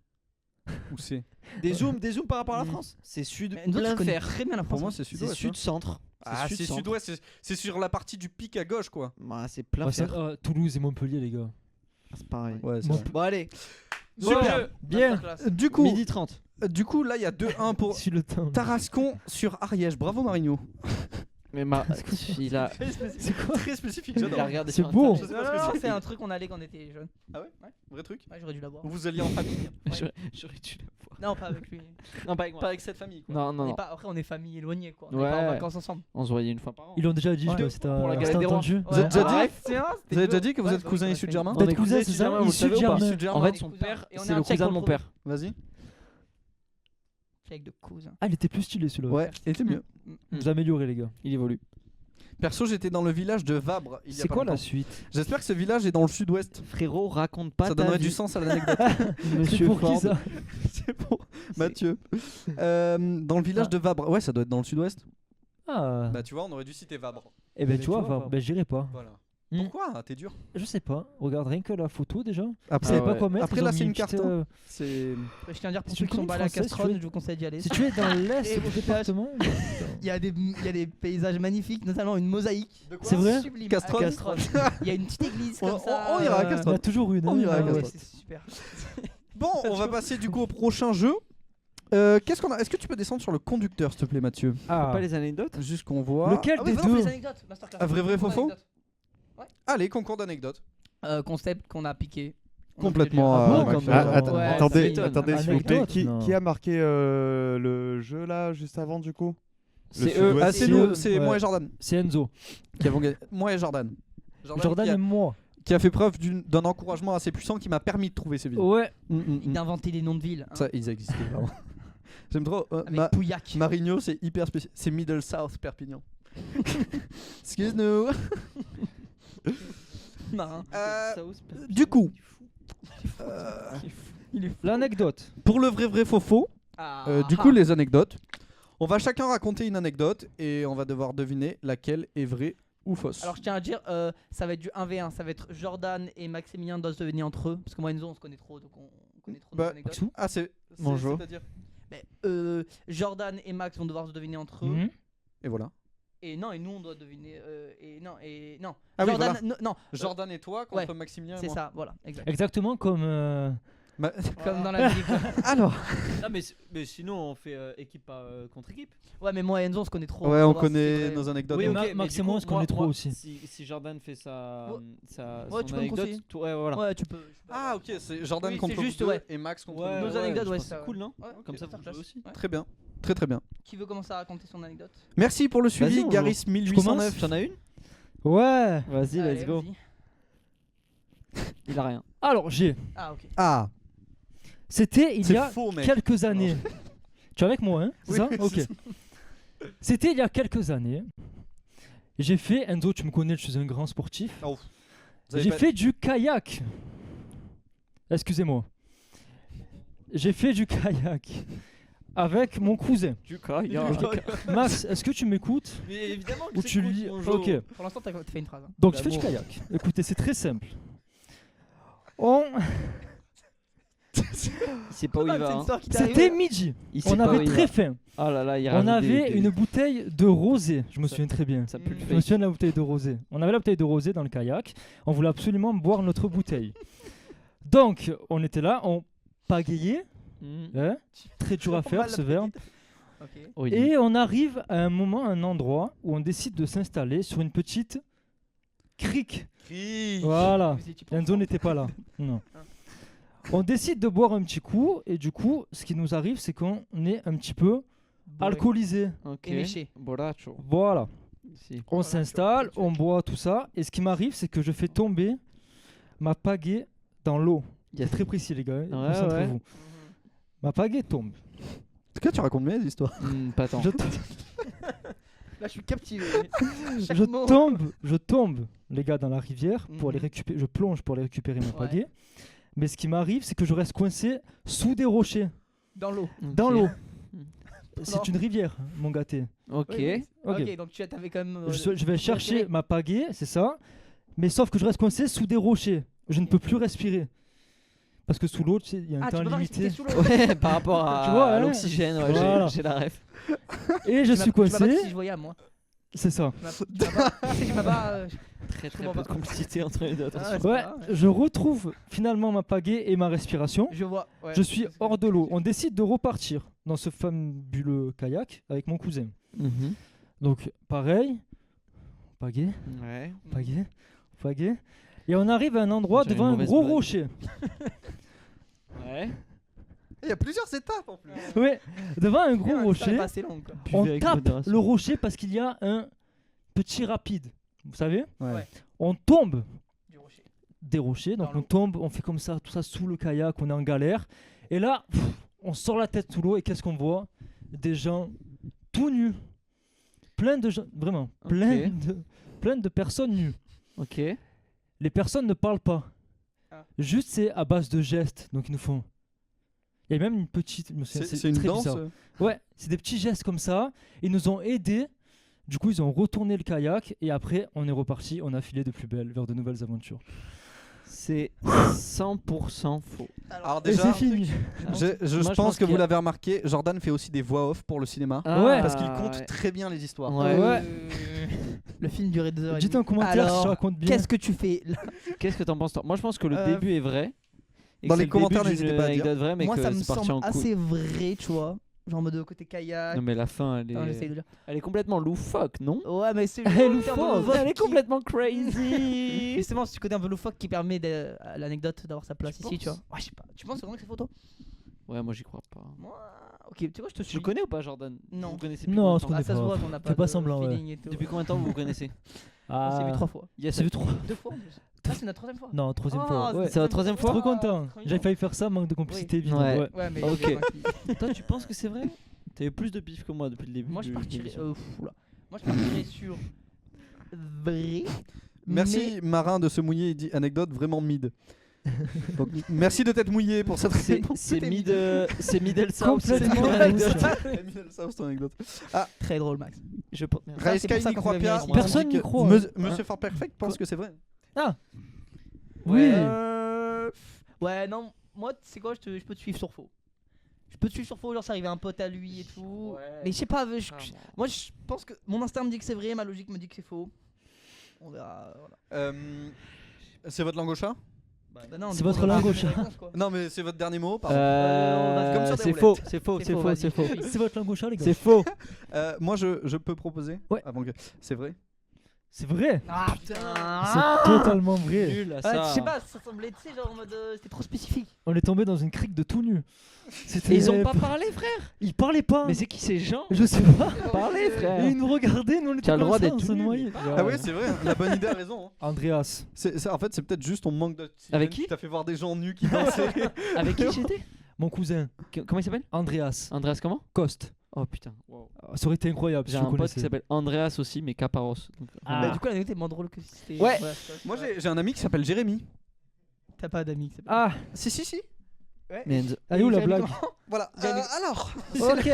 Où c'est? Des zooms par rapport à la France. C'est sud Mais nous, plein tu connais fer. très bien la Pour France. moi, c'est C'est sud-ouest. hein. sud-centre. Ah, c'est sud-centre. sud-ouest. C'est sur la partie du pic à gauche, quoi. Bah, c'est plein Ouais, c'est- fer. Toulouse et Montpellier, les gars. C'est pareil. Ouais, c'est Mon- vrai. Bon, allez. Super. Bien. Masterclass. Du coup, Midi 30. là, il y a 2-1 pour Si le temps. Tarascon sur Ariège. Bravo, Marigno. Mais il a. C'est quoi? Très spécifique, Il a j'adore. regardé C'est sur beau. Internet. Non, non, non, c'est un truc qu'on allait quand on était jeune. Vrai truc? Ouais, j'aurais dû l'avoir. Vous alliez en famille. J'aurais dû la voir. Non, pas avec lui. Non, pas avec moi. Pas avec cette famille, quoi. Non, On non, est non. pas- Après, on est famille éloignée, quoi. On Ouais. est pas en vacances ensemble. On se voyait une fois par an. Ils l'ont déjà dit, je Ouais. crois. C'était Pour la galette c'était des rois. entendu. Vous avez déjà dit Ouais, c'est vrai, c'était Vous avez déjà beau. dit que vous Ouais, êtes bah cousin oui, issu de ouais, Germain? Vous êtes cousins cousins, issus c'est de Germain, ça? vous le Issus savez de ou pas Germain. Issu de Germain. En fait, On est son cousins. père, Et on c'est a le un check cousin de pour mon le père. Vas-y. Check de cousin. Ah, il était plus stylé celui-là. Ouais, il était mieux. Vous améliorez, les gars. Il évolue. Perso, j'étais dans le village de Vabre. il y a C'est pas quoi la longtemps. suite? J'espère que ce village est dans le sud-ouest. Frérot, raconte pas Ça ta donnerait vie. du sens à l'anecdote. C'est Monsieur pour qui Ford. ça? C'est pour Mathieu. Dans le village de Vabre. Ouais, ça doit être dans le sud-ouest. Ah. Bah, tu vois, on aurait dû citer Vabre. Eh ben, tu vois, ben, j'irai pas. Voilà. Hmm. Pourquoi? T'es dur. Je sais pas. Regarde rien que la photo déjà. Vous Après, savez ouais. pas quoi mettre. Après, ils là, ont c'est mis une carte, petite, C'est. Je tiens à dire pour C'est ceux une qui sont commune pas allés à française, Castrone, tu vois. je vous conseille d'y aller. Si tu es dans l'est Et du au département. Il y a des paysages magnifiques, notamment une mosaïque. C'est vrai? Sublime. Castrone. À Castrone. Il y a une petite église comme On- ça. on ira à Il y en Castrone. a toujours une. On hein. ira à Ah, Ouais, Castrone. ouais. c'est super. Bon, on va passer du coup au prochain jeu. Qu'est-ce qu'on a? Est-ce que tu peux descendre sur le conducteur, s'il te plaît, Mathieu? Ah. Pas les anecdotes. Juste qu'on voit. Lequel Ah oui, des vraiment, deux? les anecdotes. Masterclass. Ah, vrai, faux, faux? Anecdotes. Allez, concours d'anecdotes. Concept qu'on a piqué. Complètement. Ah bon, McFly. comme- Ah, Ouais, attendez, ça m'étonne. attendez, s'il vous plaît. Anecdote, non. Qui a marqué le jeu là juste avant du coup? C'est sud-ouest. eux. Ah, c'est C'est nous, eux, c'est ouais. moi et Jordan C'est Enzo. qui avons gagné. Moi et Jordan. Jordan qui a, et moi. qui a fait preuve d'un encouragement assez puissant qui m'a permis de trouver ces vidéos. Ouais. D'inventer des noms de villes. hein. Ça, ils existaient, vraiment. J'aime trop. Avec Pouillac. Marigno, c'est hyper spécial. C'est Middle South Perpignan. Excuse-nous. Marin. Du coup, L'anecdote. pour le vrai faux faux, du coup les anecdotes, on va chacun raconter une anecdote et on va devoir deviner laquelle est vraie ou fausse. Alors je tiens à dire, ça va être du 1v1, ça va être Jordan et Maximilien doivent se devenir entre eux, parce que moi et Enzo on se connaît trop, donc on connaît trop Bah, d'anecdotes. ah c'est Bonjour. c'est-à-dire Mais Jordan et Max vont devoir se deviner entre eux. Mhm. et voilà. Et non, et nous on doit deviner. Non. Ah oui, Jordan, voilà. non. Jordan et toi contre Maximilien et C'est moi. ça, voilà, exact. Exactement comme. Comme dans la vie. Alors. Non, mais sinon, on fait équipe contre équipe. Ouais, mais moi et Enzo on se connaît trop. Ouais, pour on voir si c'est connaît vrai. nos anecdotes. Oui, donc. ok, mais Max du et moi, coup, on se connaît trop aussi. Si Jordan fait Ouais, son tu peux me anecdote, conseiller. ouais, voilà. Ouais, tu peux. Ah, ok, c'est Jordan Oui, contre c'est juste, vous deux ouais. et Max contre Ouais, nous. Nos deux. anecdotes, je ouais, pense que ça, c'est cool, non Ouais, Comme ok, ça, vous classe. jouez aussi. Ouais. Très bien. Très très bien. Qui veut commencer à raconter son anecdote? Merci pour le suivi, Vas-y, on Garis joue. 1809. T'en as une? Ouais. Vas-y, Allez, let's go. vas-y. Il a rien. Alors, j'ai. Ah, ok. Ah, C'était il c'est y a faux, mec. quelques années. Tu es avec moi, hein? C'est Oui, ça? c'est Ok. ça. C'était il y a quelques années. J'ai fait, Enzo, tu me connais, je suis un grand sportif. Oh. Vous avez J'ai pas- fait du kayak. Excusez-moi. J'ai fait du kayak avec mon cousin. Du cas, il y a Max, est-ce que tu m'écoutes Mais évidemment ou tu lis Ok. Pour l'instant, t'as fait une phrase. Hein. Donc je fais du D'amour. kayak. Écoutez, c'est très simple. On... Il sait pas où il C'est va. une hein. histoire qui t'est C'était arrivée. midi. Il sait On pas où avait il très va. faim. Oh là là, il On rajoute avait des- une bouteille de rosé. Je me souviens très bien. Ça pue le Je me fake. souviens de la bouteille de rosé. On avait la bouteille de rosé dans le kayak. On voulait absolument boire notre bouteille. Donc, on était là, on pagayait. Mhm. Hein, très dur à faire ce verbe. Ok. Oui. Et on arrive à un moment, à un endroit où on décide de s'installer sur une petite crique. Voilà. Vous étiez pas Enzo n'était pas là. Non. On décide de boire un petit coup et du coup, ce qui nous arrive, c'est qu'on est un petit peu bourré. alcoolisé. Ok. Éméché. Borracho. Voilà. Si. On s'installe, on boit tout ça et ce qui m'arrive, c'est que je fais tomber ma pagaie dans l'eau. Yes. C'est très précis les gars. Ouais, Concentrez-vous. Ma pagaie tombe. Est-ce que tu racontes bien les histoires? Pas tant. Je, Là, je suis captivé. je tombe, les gars, dans la rivière pour Mhm. les récupérer. Je plonge pour les récupérer ma Ouais. pagaie. Mais ce qui m'arrive, c'est que je reste coincé sous des rochers, Dans l'eau. dans Ok. l'eau. Non. C'est une rivière, mon gâté. Ok. Oui. Ok. Ok, donc tu avais quand même. Je vais chercher respirer. ma pagaie, c'est ça. Mais sauf que je reste coincé sous des rochers. Je ne peux plus respirer. Parce que sous l'eau, tu sais, il y a un Ah, tu temps peux pas limité. respirer sous l'eau. Ouais, par rapport à, Tu vois, à hein. l'oxygène, ouais, Voilà. j'ai la ref. Et je suis Tu m'as pas dit coincé. si je voyais à moi. C'est ça. Tu m'as pas. Tu m'as pas. Très très comprends peu de pas. complicité entre les deux. attention. c'est Ouais, pas grave. je retrouve finalement ma pagaie et ma respiration. Je vois. Ouais. Je suis hors de l'eau. On décide de repartir dans ce fabuleux kayak avec mon cousin. Mhm. Donc, pareil. Pagaie, Ouais. pagaie, pagaie. Et on arrive à un endroit J'avais devant une un mauvaise gros blague. rocher. Ouais. Il y a plusieurs étapes en plus. Ouais, devant un gros Putain, l'histoire est rocher. pas assez longue, quoi. Buvez On avec tape modération. le rocher parce qu'il y a un petit rapide. Vous savez Ouais. On tombe Du rocher. des rochers, donc Dans on l'eau. tombe, on fait comme ça, tout ça sous le kayak, on est en galère. Et là, on sort la tête sous l'eau et qu'est-ce qu'on voit? Des gens tout nus. Plein de gens, vraiment, Ok. plein de personnes nues. Ok. Les personnes ne parlent pas. Ah. Juste c'est à base de gestes, donc ils nous font. Il y a même une petite. C'est une très danse. bizarre. Ouais, c'est des petits gestes comme ça. Ils nous ont aidés. Du coup, ils ont retourné le kayak et après, on est reparti. On a filé de plus belle vers de nouvelles aventures. C'est 100% faux. Alors Et déjà, c'est fini. je pense que vous l'avez remarqué, Jordan fait aussi des voix off pour le cinéma. Ouais. Parce qu'il compte ouais. très bien les histoires. Ouais. Ouais. Le film durait 2 heures. Dites en commentaire si je Alors, raconte bien. qu'est-ce que tu fais là? Qu'est-ce que t'en penses toi? Moi je pense que le Euh, début est vrai. Et dans que les c'est le commentaires, début d'une n'hésitez pas à dire. anecdote vraie, mais Moi, que ça me c'est parti en semble couille. assez vrai, tu vois. Genre en mode côté kayak. Non mais la fin elle Attends, j'essaye est, de dire. elle est complètement loufoque, non? Ouais, mais c'est Elle est le côté un peu loufoque. loufoque Elle est qui- complètement crazy. Justement, c'est ce côté un peu loufoque qui permet à l'anecdote d'avoir sa place Tu ici, tu vois. penses Ouais, je sais pas. Tu penses vraiment que c'est faux, toi? Ouais, moi j'y crois pas. Moi, ok, tu vois, je te Tu suis. le connais ou pas, Jordan? Non. Vous vous connaissez depuis Non, combien on de se temps connaît Ah, ça se pas. voit qu'on a pas Fais pas de semblant, ouais. feeling et tout. Depuis combien de temps vous vous connaissez? On s'est vu Ah, 3 fois. Yes. c'est vu 3. 2 fois en plus. Ah, c'est notre 3ème fois. Non, 3ème Oh, fois. Ouais. C'est la 3ème fois? Trop content. trop J'avais mignon. failli faire ça, manque de complicité, Oui. évidemment. Ouais. Ouais. Ouais, mais Ok. il y a quelqu'un qui- Toi tu penses que c'est vrai? T'avais plus de bif que moi depuis le début. Moi, je de partirais. l'émission. Oula. Moi, je partirais sur vrai. Merci Marin de se mouiller, il dit anecdote vraiment mid. Donc, merci de t'être mouillé pour cette C'est réponse. c'est middle south. Complètement c'est anecdote. Ça, c'est ton anecdote. Très drôle, Max. Je pense. merde. Ça, c'est Raeska pour ça n'y qu'on croit fait pas. venir il Personne dit n'y que croit. Monsieur Fort Perfect pense que c'est vrai. Ah Ouais. Oui. Ouais, non, moi, c'est quoi, je peux te suivre sur faux. Je peux te suivre sur faux, genre c'est arrivé à un pote à lui et tout. Mais je sais pas, moi je pense que mon instinct me dit que c'est vrai, ma logique me dit que c'est faux. On verra. Voilà. C'est votre langue au chat? Bah non, C'est du coup, votre on a langue pas au fait chat. de réponse, quoi. Non, mais c'est votre dernier mot, pardon. Comme sur des c'est roulettes. faux, c'est faux, C'est c'est faux, faux, vas-y. c'est faux. C'est votre langue au chat, les gars. C'est faux. Moi, je peux proposer. Ouais. Avant que... C'est vrai. C'est vrai. Ah putain. C'est totalement vrai. Nul à Ouais, ça. je sais pas, ça semblait, tu sais, genre en mode. C'était trop spécifique. On est tombé dans une crique de tout nu. Et ils ont pas parlé, frère. Ils parlaient pas. Mais c'est qui ces gens? Je sais pas. Parlez, frère. Et ils nous regardaient, nous on était Tu as le comme droit ça, d'être on tout se nu. noyait. Ah ouais, c'est vrai. La bonne idée a raison. Hein. Andreas. En fait, c'est peut-être juste ton manque de. Avec qui? T'as fait voir des gens nus qui dansaient. Avec qui j'étais? Mon cousin. Comment il s'appelle? Andreas. Andreas comment? Coste. Oh putain. Wow. Ça aurait été incroyable si J'ai je le un pote connaissais. qui s'appelle Andreas aussi, mais Caparos. Donc, Ah. Bah, du coup, la note est moins drôle que si c'était. Ouais. Moi, j'ai un ami qui s'appelle Jérémy. T'as pas d'amis. c'est pas- Ah, Si. Ouais. Mais elle est où la Jérémy, blague? comment Voilà. Jérémy. Alors. Ok.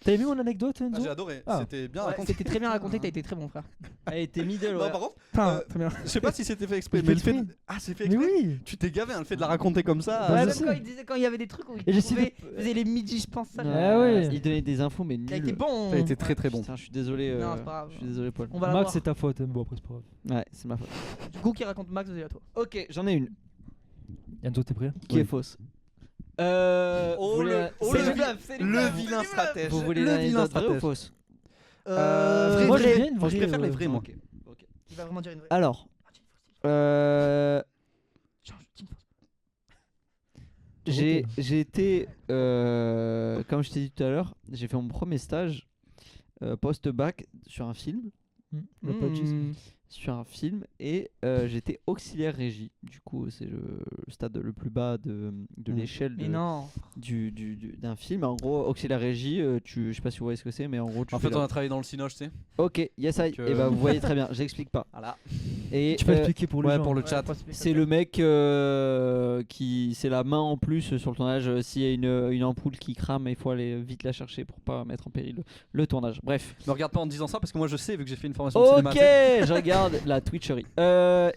T'as aimé mon anecdote, Enzo? J'ai adoré. Ah. C'était bien Ouais, raconté. c'était très bien raconté, t'as été très bon, frère. Elle était middle, Non, ouais. par contre, Enfin, très bien. je sais pas si c'était fait exprès, Je mais l'ai le fait. fait. Ah, c'est fait Mais exprès. oui. Tu t'es gavé, hein, le fait de la raconter comme ça. Bah, Ouais, je même sais. quand il disait quand il y avait des trucs où il Et j'essaie trouvait, il faisait les midis, je pense ça. Ah ouais. Il donnait des infos, mais nul. Il a été bon. T'as été très très bon. Putain, je suis désolé. Non, c'est pas grave. Je suis désolé, Paul. On va la Max, voir. c'est ta faute. Bon, après, c'est pas grave. Ouais, c'est ma faute. Du coup, qui raconte Max, vas-y à toi. Ok, j'en ai une Enzo, t'es prêt? qui est fausse. Vous voulez le bluff, c'est du Le bluff, vilain c'est du bluff. stratège. vous voulez Le vilain l'anecdote vraie ou stratège. fausse? Vrai, Moi, vrai. j'aime bien une Moi, je vraie, préfère les vrais, moi. Ok. Il va vraiment dire une vraie. Alors, Change, dis une fausse. j'ai été, comme je t'ai dit tout à l'heure, j'ai fait mon premier stage post-bac sur un film. Le Pudgy, Sur un film et j'étais auxiliaire régie. Du coup, c'est le stade le plus bas de l'échelle Mais non. d'un film. En gros, auxiliaire régie, je sais pas si vous voyez ce que c'est, mais en gros, tu En fais fait, on a travaillé dans le Cinoche, tu sais. Ok, yes, I. Donc, Et bah, vous voyez très bien, j'explique pas. Voilà. Et Tu peux expliquer pour les Ouais, gens. pour le Ouais, chat. faut expliquer c'est ça. le mec qui. C'est la main en plus sur le tournage. S'il y a une ampoule qui crame, il faut aller vite la chercher pour pas mettre en péril le tournage. Bref. Me regarde pas en disant ça parce que moi je sais vu que j'ai fait une formation de cinéma. Ok, tu sais. je regarde la Twitcherie.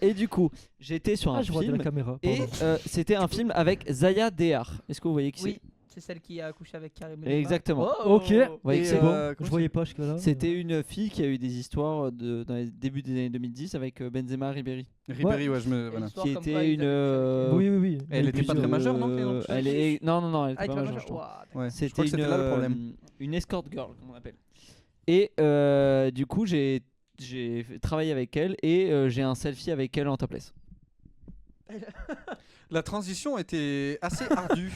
Et du coup, j'étais sur un Ah, je vois de film. la caméra. Et pardon. c'était un film avec Zaya Dehar. Est-ce que vous voyez qui Oui, c'est celle qui a accouché avec Karim. c'est? Exactement. Oh. Ok. Vous voyez Et, que c'est bon. comment Je voyais pas jusque-là. C'était une fille qui a eu des histoires dans les débuts des années 2010 avec Benzema Ribéry. Ribéry, ouais, je me. Voilà. Histoire Qui comme était quoi, ils une. avaient Oui, oui, oui. Elle était pas très majeure, non, quand même, Elle est. Non, elle était Ah, pas tu vas majeure. pas je crois. Ouah, Ouais. Je C'était crois que une, c'était là le problème. une escort girl, comme on appelle. Et du coup, j'ai travaillé avec elle et j'ai un selfie avec elle en topless. La transition était assez ardue.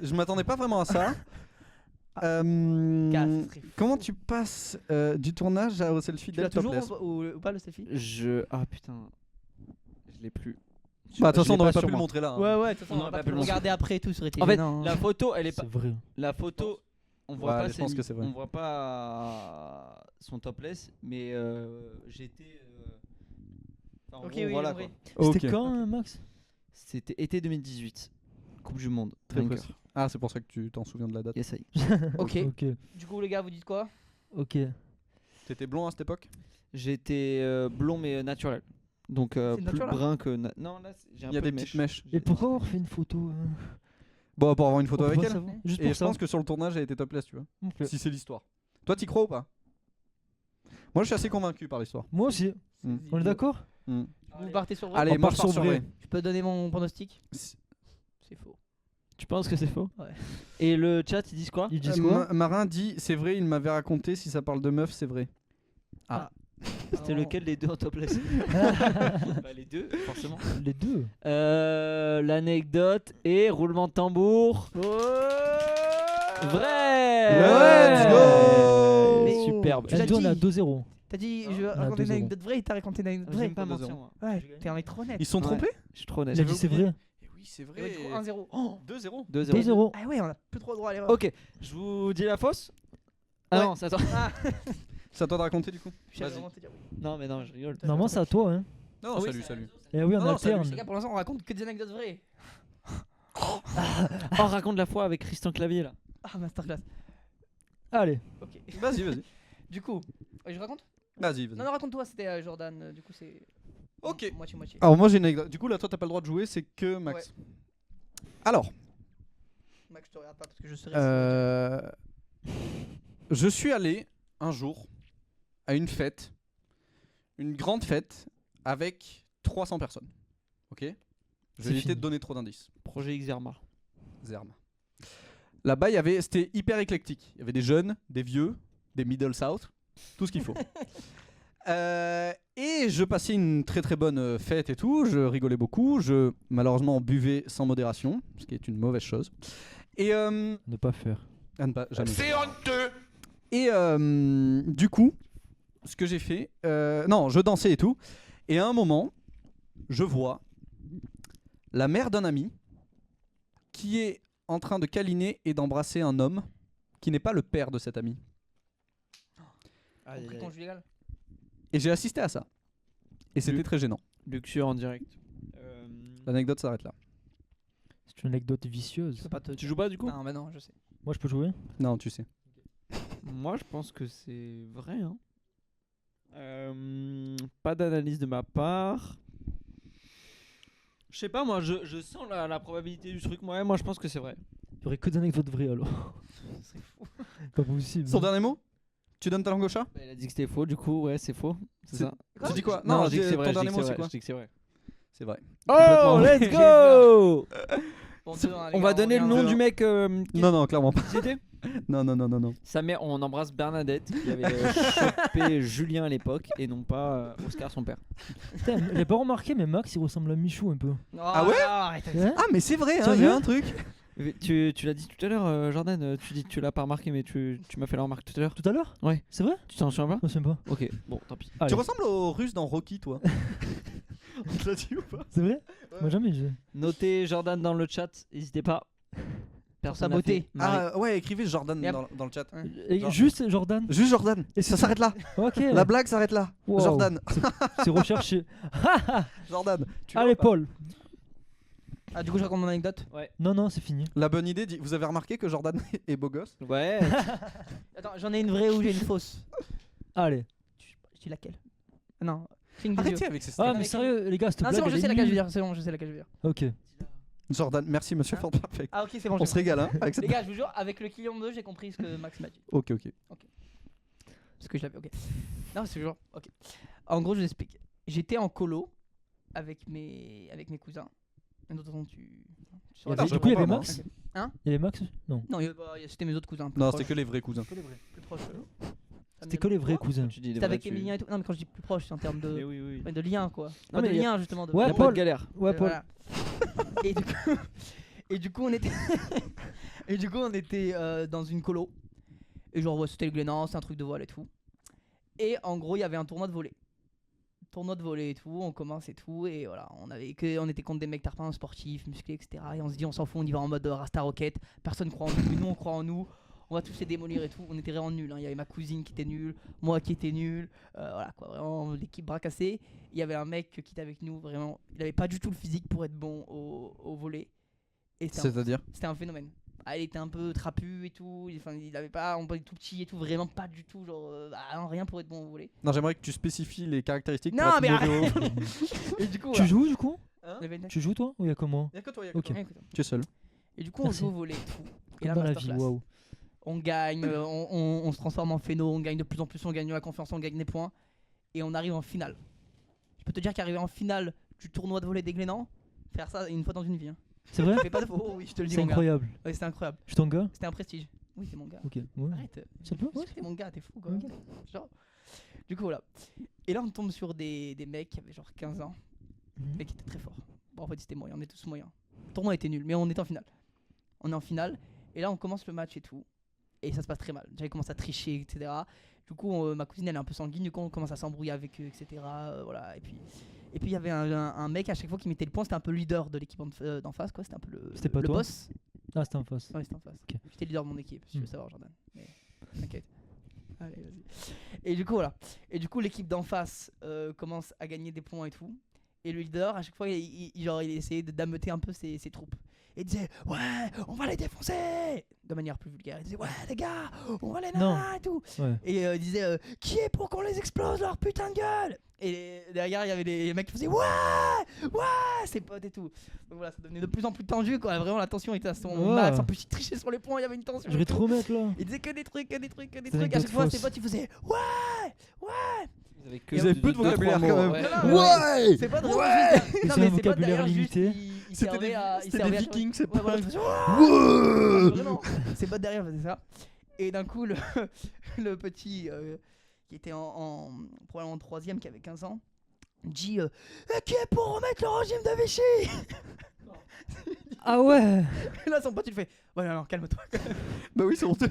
Je m'attendais pas vraiment à ça. Comment tu passes du tournage au selfie Tu d'elle l'as toujours topless? ou pas le selfie? Ah putain, je l'ai plus. Bah, de toute façon, on n'aurait n'aurait pas pu le montrer là. hein. Ouais, de toute façon, On on aurait va pas pas pu pu le regarder après et tout, ça aurait été En fait, gênant, hein. la photo, elle est pas. C'est vrai. La photo, on voit Ouais, pas. je pense que c'est vrai. On voit pas son topless, mais j'étais. En Ok, gros, oui, voilà en vrai. quoi. C'était Ok. quand, Max? C'était été 2018, Coupe du Monde. Très vainqueur. précis. Ah, c'est pour ça que tu t'en souviens de la date. Yes, I. Ok. Ok. Du coup, les gars, vous dites quoi? Ok. T'étais blond à cette époque? J'étais blond mais naturel. Donc plus naturel, là brun que. Non, là, j'ai un Il y a peu des de petites mèches. Et pourquoi avoir fait une photo Bon, pour avoir une photo On peut avec pas elle. savoir. Juste Et pour je ça. pense que sur le tournage, elle était topless, tu vois. Ok. Si c'est l'histoire. Toi, t'y crois ou pas? Moi, je suis assez convaincu par l'histoire. Moi aussi. Mm. On est d'accord? Mm. Vous partez sur vrai? Allez, On moi part je pars sur sur vrai. vrai. Je peux donner mon pronostic? C'est faux. Tu penses que c'est faux? Ouais. Et le chat, ils disent quoi? Ils disent quoi? Marin dit c'est vrai, il m'avait raconté, si ça parle de meuf, c'est vrai. C'était Non. lequel des deux en topless? Bah, les deux, forcément. Les deux. L'anecdote et roulement de tambour. Vrai! Let's go! Mais- Superbe. Tu l'as Enzo, on est à dit. 2-0. T'as dit, Non, je vais on a raconter une 2-0. anecdote vraie et t'as raconté une anecdote vraie. J'aime pas 2-0. mentir, moi. Ouais, t'es un mec trop honnête. Ils sont Ouais. trompés? Je suis trop honnête. Il a dit c'est vrai. Eh oui, c'est Et ouais, du coup, 1-0. 2-0. 2-0. 2-0. Ah ouais, on a plus trop droit à l'erreur. Ok, je vous dis la fausse? Ah Ouais. non, c'est à toi. C'est à toi de raconter du coup. J'allais Vas-y. vraiment te dire oui. Non, mais non, je rigole. Normalement, c'est à toi, hein. Non, Ah oui, salut, c'est- salut. Eh oui, on Non, non, salut, alterne. Les gars, pour l'instant, on raconte que des anecdotes vraies. Oh, raconte la fois avec Christian Clavier là. Ah, masterclass. Allez. Ok. Vas-y, vas-y. Du coup, je raconte? Vas-y, Non, vas-y. non, raconte-toi, c'était Jordan. Du coup, c'est. Ok. Moitié-moitié. Alors, moi j'ai une anecdote. Du coup, là, toi, t'as pas le droit de jouer, c'est que Max. Alors, Max, je te regarde pas parce que je serai. Je suis allé un jour à une fête, une grande fête avec 300 personnes. Ok. Je vais C'est éviter fini. de donner trop d'indices. Projet Xerma. Zerma. Là-bas, c'était hyper éclectique. Il y avait des jeunes, des vieux, des middle south, tout ce qu'il faut. Et je passais une très très bonne fête et tout. Je rigolais beaucoup. Je malheureusement buvais sans modération, ce qui est une mauvaise chose. Et Ne pas faire. à ne pas jamais. C'est honteux. Et du coup, ce que j'ai fait, non, je dansais et tout. Et à un moment, je vois la mère d'un ami qui est en train de câliner et d'embrasser un homme qui n'est pas le père de cet ami. Compris conjugal. Et j'ai assisté à ça. Et c'était très gênant. Luxure en direct. L'anecdote s'arrête là. C'est une anecdote vicieuse. Je peux pas te. Tu joues pas du coup? Non, bah non, je sais. Moi, je peux jouer? Non, tu sais. Moi, je pense que c'est vrai. Hein. Pas d'analyse de ma part. Je sais pas, moi, je sens la probabilité du truc. Moi, je pense que c'est vrai. Il y aurait que des anecdotes vraies alors. Ce serait fou. Pas possible. Son dernier mot? Tu donnes ta langue au chat? Bah, il a dit que c'était faux, du coup, ouais, c'est faux. C'est ça. Tu dis quoi? Non, Non, je dis que c'est vrai. ton je dis dernier que mot c'est c'est vrai, quoi? je dis que c'est vrai. C'est vrai. Oh, let's go! Bon, deux, hein, les On gars, va donner le nom regarde. du mec. Qui Non, non, clairement pas. c'était? Non, non, non, non, non. Sa mère, on embrasse Bernadette qui avait chopé Julien à l'époque et non pas Oscar son père. Putain, j'ai pas remarqué, mais Max il ressemble à Michou un peu. Ah ouais? Arrête avec Ouais. ça. Ah, mais c'est vrai, T'as hein, il y a vu un truc. Tu l'as dit tout à l'heure, Jordan. Tu dis que tu l'as pas remarqué, mais tu m'as fait la remarque tout à l'heure. Tout à l'heure? Ouais. C'est vrai? Tu t'en souviens pas? Je me souviens pas. Ok, bon, tant pis. Allez. Tu ressembles au russe dans Rocky, toi. On te l'a dit ou pas? C'est vrai? Moi jamais. Notez Jordan dans le chat, n'hésitez pas. sa n'a beauté. fait. Marie. Ah ouais, écrivez Jordan Yep. dans le chat. Et Genre- juste Jordan. Juste Jordan. Et Ça c'est s'arrête là. Ok. La blague s'arrête là. Wow. Jordan. C'est recherché. Jordan. Tu l'as Allez ou pas? Paul. Ah, du coup, je raconte mon anecdote. Non non, c'est fini. La bonne idée, vous avez remarqué que Jordan est beau gosse? Ouais. Attends, j'en ai une vraie ou j'ai une fausse? Allez. Je dis laquelle? Non. Cligne des Arrêtez yeux. avec ces Ah stats. mais sérieux les gars, cette Non, blague c'est bon, je elle sais est laquelle je veux nulle. dire. C'est bon, je sais laquelle je veux dire. Ok. Jordan, merci monsieur Ford Perfect. Ah, ok, c'est bon. On se régale hein avec cette. Les gars, je vous jure, avec le client 2, j'ai compris ce que Max m'a dit. Ok, ok. Parce que je l'avais. Ok. Non, c'est toujours. Ok. En gros, je vous explique. J'étais en colo avec mes cousins. Et de toute façon, tu Il y sauras avait- je du coup il y avait comprends pas, Max. Ok. Hein? Il y avait Max? Non. Non, c'était mes autres cousins. plus Non, proches. c'était que les vrais cousins. Que les vrais. Plus proches. C'était que les vrais cousins. Tu dis les C'était vrais, avec tu- Emilien et tout. Non, mais quand je dis plus proche, c'est en termes Mais de, oui, oui. ouais, de lien, quoi. Non, Pas mais de y a- lien, justement. De Ouais, Y a pas Paul. de galère. Ouais Paul. Voilà. Et du coup, et du coup, on était, et du coup, on était dans une colo. Et genre, ouais, c'était le Glénan, c'est un truc de voile et tout. Et en gros, il y avait un tournoi de volley. Tournoi de volley et tout, on commence et tout. Et voilà, on était contre des mecs tarpins sportifs, musclés, etc. Et on se dit, on s'en fout, on y va en mode Rasta Rocket. Personne croit en nous, nous on croit en nous. On va tous les démolir et tout. On était vraiment nuls. Hein. Il y avait ma cousine qui était nulle, moi qui était nul. Voilà quoi, vraiment l'équipe bras cassés. Il y avait un mec qui était avec nous, vraiment. Il avait pas du tout le physique pour être bon au volley. Et C'est-à-dire? c'était un phénomène. Ah, il était un peu trapu et tout. Il avait pas, on était tout petit et tout. Vraiment pas du tout, genre, non, rien pour être bon au volley. Non, j'aimerais que tu spécifies les caractéristiques. Non, pour mais être mauvais arrête. au- Et du coup, Tu joues du coup? il y avait une- Tu joues toi ou y a que moi? Y'a que toi, y'a Ok. Ouais, écoute. Tu es seul. Et du coup, on Merci. joue au volley et tout. Et Comme là, dans la vie, masterclass. waouh. On gagne, on se transforme en phéno, on gagne de plus en plus, on gagne la confiance, on gagne des points. Et on arrive en finale. Je peux te dire qu'arriver en finale du tournoi de volley des Glénans, faire ça une fois dans une vie. Hein. C'est vrai? Je fais pas de faux, oui, je te le dis, C'est mon gars. incroyable. Ouais, c'était incroyable. Je suis ton gars? C'était un prestige. Oui, c'est mon gars. Ok. Ouais. Arrête. Ça peut, ouais. T'es mon gars, t'es fou quoi. Ok. Genre. Du coup, voilà. Et là, on tombe sur des mecs qui avaient genre 15 ans, Mhm. mais qui étaient très forts. Bon, en fait, c'était moyen, on est tous moyens. Le tournoi était nul, mais on est en finale. On est en finale, et là, on commence le match et tout. Et ça se passe très mal. J'avais commencé à tricher, etc. Du coup, ma cousine, elle est un peu sanguine, du coup, on commence à s'embrouiller avec eux, etc. Voilà. Et puis, il y avait un mec à chaque fois qui mettait le point, c'était un peu le leader de l'équipe d'en face, quoi. C'était un peu C'était pas le toi? boss. Ah, c'était en face. Ouais, c'était en face. Ok. J'étais le leader de mon équipe, si tu veux Mm. savoir, Jordan. Mais t'inquiète. Allez, vas-y. Et du coup, voilà. Et du coup, l'équipe d'en face commence à gagner des points et tout. Et le leader, à chaque fois, il essayait d'ameuter un peu ses troupes. Et il disait ouais, on va les défoncer de manière plus vulgaire. Il disait ouais les gars, on va les Non. et tout. Ouais. Et il disait qui est pour qu'on les explose leur putain de gueule. Et derrière il y avait des mecs qui faisaient ouais, ses potes et tout. Donc voilà, ça devenait de plus en plus tendu quoi. Vraiment la tension était à son max. En plus il trichait sur les points, il y avait une tension. Je vais trop mettre là. Il disait que des trucs. À anecdote chaque fois ses fausse. potes ils faisaient ouais. Ils avaient peu de vocabulaire quand même. Ouais. C'est pas vraiment juste. Ils Non ont mais un c'est pas vocabulaire derrière juste. limité. Il C'était servait des- à. c'était des Vikings, c'est Ouais, voilà, il faisait Ouais. Vraiment. Ses potes derrière faisaient ça. Et d'un coup le petit qui était probablement en 3ème qui avait 15 ans dit qui est pour remettre le régime de Vichy. Ah ouais. Et là son pote il fait ouais non calme-toi. Bah oui, c'est honteux.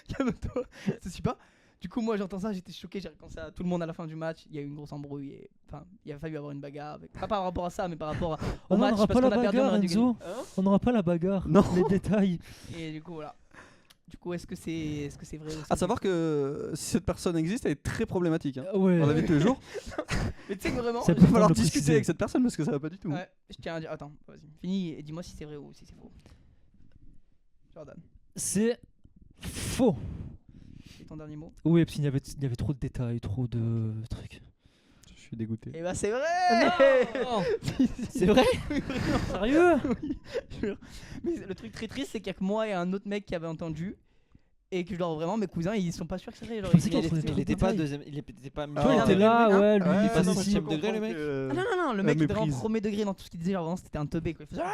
Calme-toi. Ça suffit pas. Du coup moi j'entends ça, j'étais choqué, j'ai raconté ça à tout le monde à la fin du match. Il y a eu une grosse embrouille et enfin il a fallu avoir une bagarre avec... Pas par rapport à ça mais par rapport au On match n'aura parce pas qu'on la a perdu, on bagarre, aurait dû Enzo. gagner. On n'aura pas la bagarre. Non. Les détails. Et du coup voilà. Du coup est-ce que c'est vrai aussi? À savoir que si cette personne existe, elle est très problématique. Hein. Ouais. Dans la vie de tous les jours. Mais tu sais que vraiment Ça Il peut va pas falloir le discuter préciser. avec cette personne parce que ça va pas du tout. ouais, je tiens à dire attends, vas-y. Finis et dis-moi si c'est vrai ou si c'est faux. Jordan, C'est faux. c'est ton dernier mot. Oui, parce qu'il y avait trop de détails, trop de trucs. Je suis dégoûté. Et bah c'est vrai. C'est vrai? Sérieux? Jure. Mais le truc très triste c'est qu'il y a que moi et un autre mec qui avait entendu et que genre vraiment mes cousins ils sont pas sûrs que c'est vrai. Genre, pensais ils- qu'il ils- y avait Il était pas deuxième, il était pas Toi, il non, était mais là, lui, ouais, lui, hein. il Ouais, est non, pas mais ici. degré, le mec. Ah non, le mec était vraiment méprise. premier degré dans tout ce qu'il disait, genre vraiment c'était un teubé quoi. Il faisait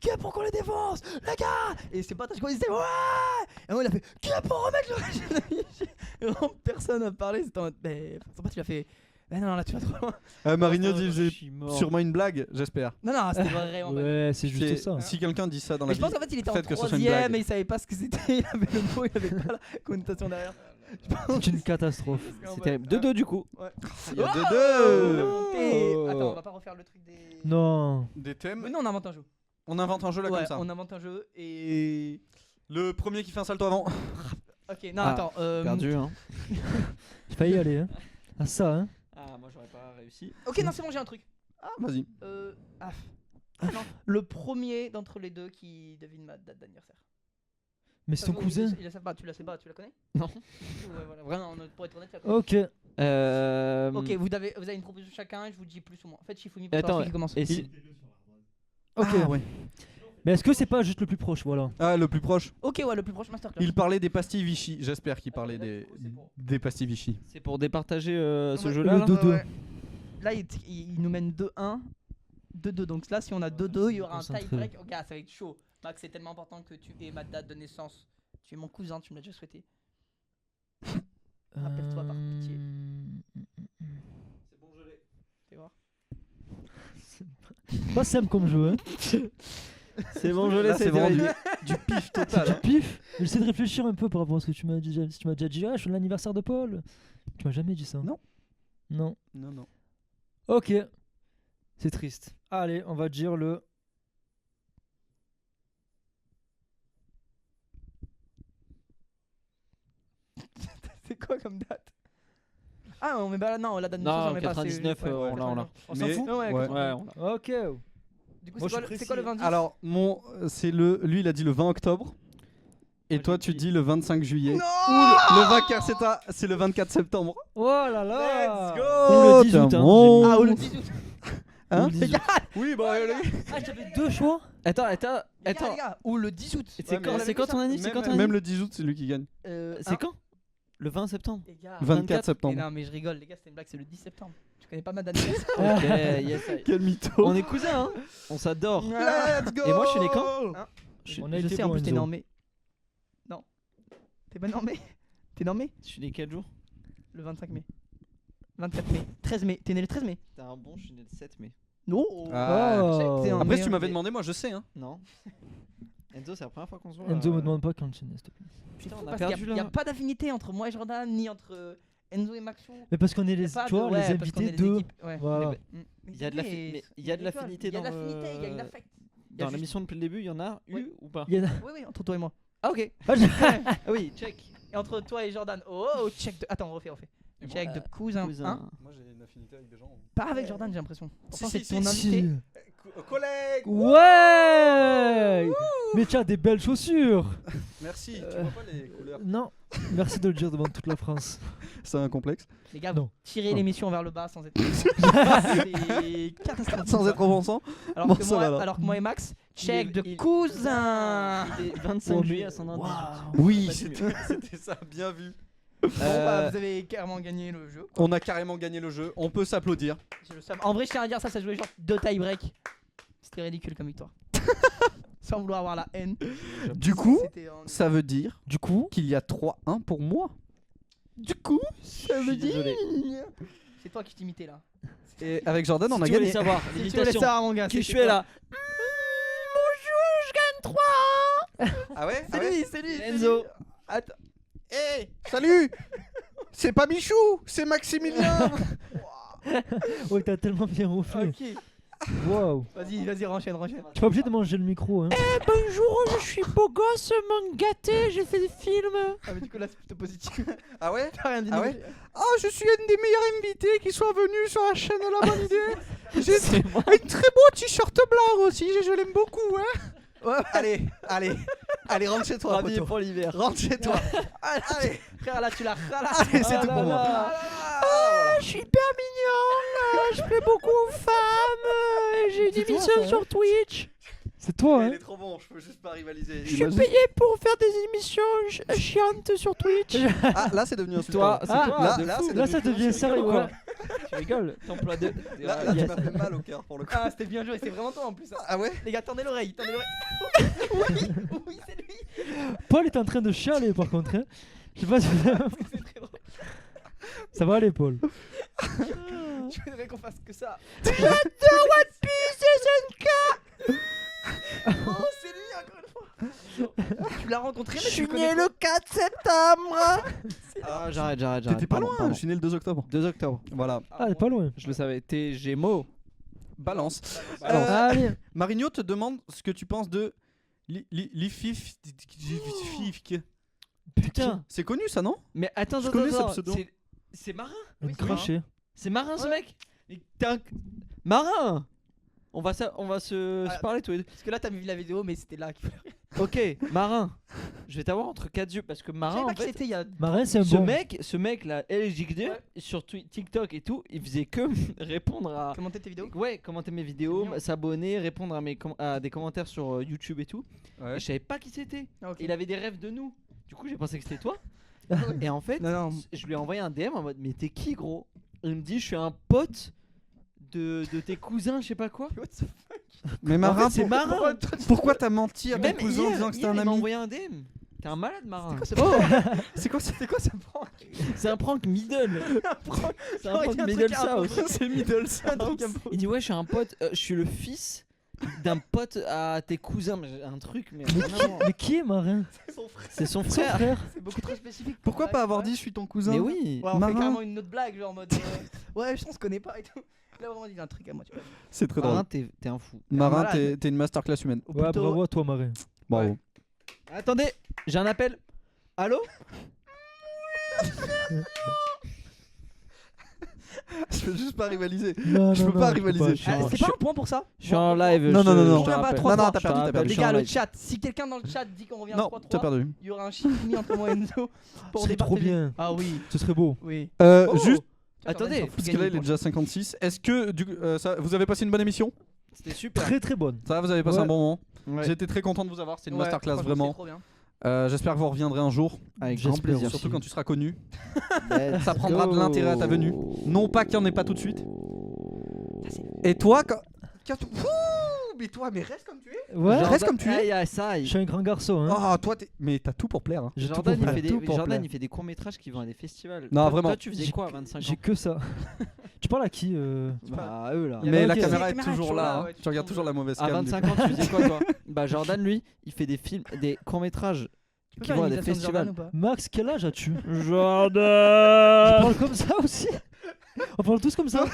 qui est pour qu'on les défonce, les gars. Et c'est pas quoi il disait ouais. Et moi il a fait qui est pour remettre le régime de Vichy. Et vraiment personne n'a parlé, c'était en mode mais son pote il a fait non là tu vas trop loin. Marigno Oh, dit je j'ai suis mort. sûrement une blague, j'espère. Non c'était vraiment pas. Ouais, c'est juste ça. Si quelqu'un dit ça dans Mais la je pense vie, qu'en fait il était en faites que ce soit une 3ème blague. et il savait pas ce que c'était, il avait le mot, il avait pas la connotation derrière. C'est une catastrophe. C'est terrible. 2-2 du coup. Ouais. Il y a Oh, deux. Et... Attends, on va pas refaire le truc des. Non. Des thèmes. Mais non, on invente un jeu. On invente un jeu là Ouais, comme ça. on invente un jeu et. Le premier qui fait un salto avant. Ok, non, Ah, attends. Perdu, hein. J'ai failli y aller. Hein. Ah, ça, hein. Ah, moi j'aurais pas réussi. Ok, non, c'est bon, j'ai un truc. Ah, vas-y. Ah non, le premier d'entre les deux qui devine ma date d'anniversaire. Mais c'est ton Oui, cousin. il la sait pas, tu la sais pas, tu la connais? Non. Ouais, voilà, vraiment, pour être honnête, tu la connais. Ok. Ok, vous avez une proposition chacun, je vous dis plus ou moins. En fait, Shifumi pour Attends, savoir qui commence. et si... Ok. Ah, ouais. Mais est-ce que c'est pas juste le plus proche, voilà. Ah, le plus proche. Ok, ouais, le plus proche masterclass. Il parlait des pastilles Vichy. J'espère qu'il parlait là, des, du coup, c'est pour- des pastilles Vichy. C'est pour départager ce Ouais, jeu-là le là dodo. Ouais. Là, il nous mène 2-1. 2-2. Donc là, si on a 2-2, il y aura un Concentré. tie break. Ok, ça va être chaud. Max, c'est tellement important que tu aies ma date de naissance. Tu es mon cousin, tu me l'as déjà souhaité. Rappelle-toi par pitié. C'est bon, je l'ai. Tu vois. Pas simple comme jeu, hein. C'est bon, je l'ai, Là, c'est c'est vendu. du pif C'est total. du hein. pif. J'essaie de réfléchir un peu par rapport à ce que tu m'as dit. Si tu m'as déjà dit, ah, je suis l'anniversaire de Paul. Tu m'as jamais dit ça. Non. Non. Non, non. Ok. C'est triste. Allez, on va dire le. C'est quoi comme date? Ah, on met pas là, non, la date de Non, naissance, on met pas. 99, c'est- on l'a, on l'a. On s'en Mais- fout? Ouais, ouais. 99. Ouais, on l'a. Ok. Du coup, Moi, c'est je quoi, suis c'est quoi le précis. 20? Alors, c'est lui, il a dit le 20 octobre. Et Moi, toi, j'ai tu dit- dis le 25 juillet. Non Ou le 24, c'est le 24 septembre. Oh là là. Ou le 18, hein. Ah, ou le 18. Hein Ou le 18. Oui, bah allez. Ah, j'avais deux choix. Attends, Les gars, ou le 10 août. C'est Ouais, quand, mais- c'est quand ton année? C'est quand ton Même année? le 10 août, c'est lui qui gagne. C'est quand? Le 20 septembre. Les gars. 24 Mais septembre. non, mais je rigole, les gars, c'était une blague, c'est le 10 septembre. Tu connais pas ma date d'anniversaire? Ok, yes. Quel mytho. On est cousins, hein. On s'adore. Let's go. Et moi, je suis né quand? Hein On a Je été sais, en bon, plus, t'es Enzo. normé. Non. T'es pas normé? T'es normé? Je suis né quel jour? Le 25 mai. 24 mai. 13 mai. T'es né le 13 mai? T'es un bon, je suis né le 7 mai. Non. Ah. Oh. T'es un Après, si meilleur. tu m'avais demandé, moi je sais. Hein. Non. Enzo, c'est la première fois qu'on se voit. Enzo me demande pas quand tu es né, s'il te plaît. Putain, on a Parce qu'il perdu y a là. pas d'affinité entre moi et Jordan, ni entre Enzo et Maxou. Mais parce qu'on est Y a les, pas tu vois, de- les ouais, parce qu'on est invités les de. équipes, ouais. Voilà. Il y a de la fi- mais il y a de l'affinité Il y a de dans l'affinité, il y a une le- affect. Il y a Dans juste- l'émission depuis le début, il y en a eu Ouais. ou pas? Il y en a- Oui, oui, entre toi et moi. Ah, ok. Ah, je- Ah oui, check. Et entre toi et Jordan. Oh, check. Attends, on refait. Check de cousin 1. Moi j'ai une affinité avec des gens. Pas avec Jordan, j'ai l'impression. Pourtant, Si, c'est ton si, invité. Collègue. Ouais. Mais tu as des belles chaussures. Merci, tu vois pas les couleurs. Non. Merci de le dire devant toute la France. C'est un complexe. Les gars, Non. tirez l'émission vers le bas sans être. C'est catastrophique. Sans être offensant. Alors, Bon, que ça moi, va, alors. alors que moi et Max, check de il- cousin. Il est 25 juillet à Saint-Denis. Oui, Pas du c'était ça, bien vu. Bon, bah, vous avez carrément gagné le jeu. On a carrément gagné le jeu, on peut s'applaudir. J'ai le seum. En vrai, je tiens à dire ça jouait genre 2 tie-break. C'était ridicule comme victoire. Sans vouloir avoir la haine. Du coup, C'était en- ça veut dire Du coup, qu'il y a 3-1 pour moi. Du coup, ça veut dire. désolé. C'est toi qui t'imitais là. Et avec Jordan, on a Si tu voulais gagné. savoir, Si tu voulais l'imitation. savoir, mon gars, Qui je c'était suis toi. là Ah ouais C'est lui, c'est lui. Enzo. Attends. Hey, salut. C'est pas Michou, c'est Maximilien. ouais, t'as tellement bien refait. Ok. Waouh. Vas-y, enchaîne. Tu es pas obligé de manger le micro, hein. Bonjour, je suis beau gosse, mon gâté, j'ai fait des films. Ah, mais du coup, là, c'est plutôt positif. Ah ouais. T'as rien dit. Ah ouais. Oh, je suis une des meilleurs invités qui soit venu sur la chaîne de la bonne idée. J'ai une très beau t-shirt blanc aussi, je l'aime beaucoup, hein. Ouais, allez, rentre chez toi, Rhabillé poteau. pour l'hiver. Rentre chez toi. Allez, Frère, là, tu l'as. allez, c'est tout pour moi. Je suis hyper mignon, je plais beaucoup aux femmes, j'ai une C'est toi, émission ça, hein sur Twitch. C'est toi, Il hein. est trop bon, je peux juste pas rivaliser. Je suis payé pour faire des émissions chiantes sur Twitch. Ah, là c'est devenu un Toi, c'est Ah, toi. Là, ça devient sérieux, quoi. Tu rigoles, t'emploies de. Là, tu m'as fait mal au cœur pour le coup. Ah, c'était bien joué, c'est vraiment toi en plus. Hein. Ah ouais. Les gars, tendez l'oreille. Oui, c'est lui. Paul est en train de chialer, par contre, hein. Je sais pas si C'est très drôle. ça va aller, Paul. Je voudrais qu'on fasse que ça. J'adore One Piece SNK. Oh, c'est lui encore une fois. Tu l'as rencontré, mais Je tu le suis connais né pas. le 4 septembre. Ah, j'arrête. T'étais pas Pardon, loin, pardon. je suis né le 2 octobre. 2 octobre. Voilà, Ah, pas loin. Je le savais, t'es Gémeaux. balance. Allez. Marigno te demande ce que tu penses de l'IFIF. Putain. C'est connu ça, non? Mais attends, Je connais ce attends, pseudo. c'est marin. Un crochet. C'est marin ce mec. Mais t'es un marin. On va se parler tous les deux. Parce que là, t'as vu la vidéo, mais c'était là qu'il fallait. Ok, marin. Je vais t'avoir entre 4 yeux parce que Je marin savais pas en qui fait. c'était il y a. Marin, c'est un Ce bon. mec là, LGD, sur TikTok et tout, il faisait que répondre à. Commenter tes vidéos. Ouais, commenter mes vidéos, mignon. s'abonner, répondre à des commentaires sur YouTube et tout. Ouais. Et je savais pas qui c'était. Ah, ok. Il avait des rêves de nous. Du coup, j'ai pensé que c'était toi. Et en fait, Non. je lui ai envoyé un DM en mode mais t'es qui gros? Il me dit je suis un pote de tes cousins, je sais pas quoi. What the fuck. Mais En Marin, fait, c'est marin. pourquoi t'as menti à ton Même cousin en disant que c'était un il m'a ami? envoyé un DM. T'es un malade marin. C'est quoi C'est quoi ça prend? C'est un prank middle. C'est un Genre, il y a prank un truc middle à un south. C'est Middle Un truc un South. peu. Il dit ouais je suis un pote, je suis le fils d'un pote à tes cousins, mais un truc mais vraiment. Mais qui est Marin? C'est son Son frère. frère. C'est beaucoup trop spécifique. Pourquoi pas avoir Ouais. dit je suis ton cousin? Mais oui. Ouais, on fait Marin. carrément une autre blague, genre en mode. Ouais, je pense qu'on connaît pas et tout. Là, vraiment, il dit un truc à moi, tu vois. C'est très drôle. Marin, t'es un fou. Marin, malade. t'es une masterclass humaine. Ou Ouais, plutôt- bravo à toi, Marin. Bravo. Attendez, j'ai un appel. Allô? Je peux juste pas rivaliser. Non, Je non, peux pas non, rivaliser. je peux Ah, c'est pas un point pour ça. Je suis en live. Non, je non, te- non, non. je te Non, rappelle. non, non, Je t'as te perdu, t'as rappelle, perdu. je Les suis en gars, le live. chat, si quelqu'un dans le chat dit qu'on revient à Non, 3-3, t'as perdu. il y aura un chiffre mis entre moi et Enzo pour Ce serait trop départager. bien. Ah oui, Ce serait beau. oui. Oh. Juste, Attendez, parce que là il est déjà 56. Est-ce que vous avez passé une bonne émission? c'était super. Très très bonne. Ça va, vous avez passé Ouais. un bon moment? Ouais. J'étais très content de vous avoir, c'était une Ouais, masterclass franchement, vraiment. c'est trop bien. J'espère que vous reviendrez un jour. Avec J'espère grand plaisir. Surtout quand tu seras connu. Let's Ça prendra de go. l'intérêt à ta venue. Non pas qu'il n'y en ait pas tout de suite. Et toi, mais toi, mais reste comme tu es. Ouais. Jordan- Reste comme tu es. Aïe, aïe, ça Je aille. suis un grand garçon, hein. Ah, toi, mais t'as tout pour plaire. Hein. Jordan, pour il fait plaire. Tout pour Jordan, plaire. il fait des courts-métrages qui vont à des festivals. Non, Toi- vraiment. Toi, tu faisais quoi à 25 J'ai ans? que ça. Tu parles à qui Bah, eux là. Mais la ok. caméra La est caméra est toujours toujours là. là, hein. ouais, Tu regardes toujours la mauvaise À cam. du 25 coup. ans, tu faisais quoi toi? Bah, Jordan, lui, il fait des films, des courts-métrages Tu peux qui faire vont à une des imitation de Jordan festivals. ou pas? Max, quel âge as-tu? Je Jordan! parle comme ça aussi. On parle tous comme ça.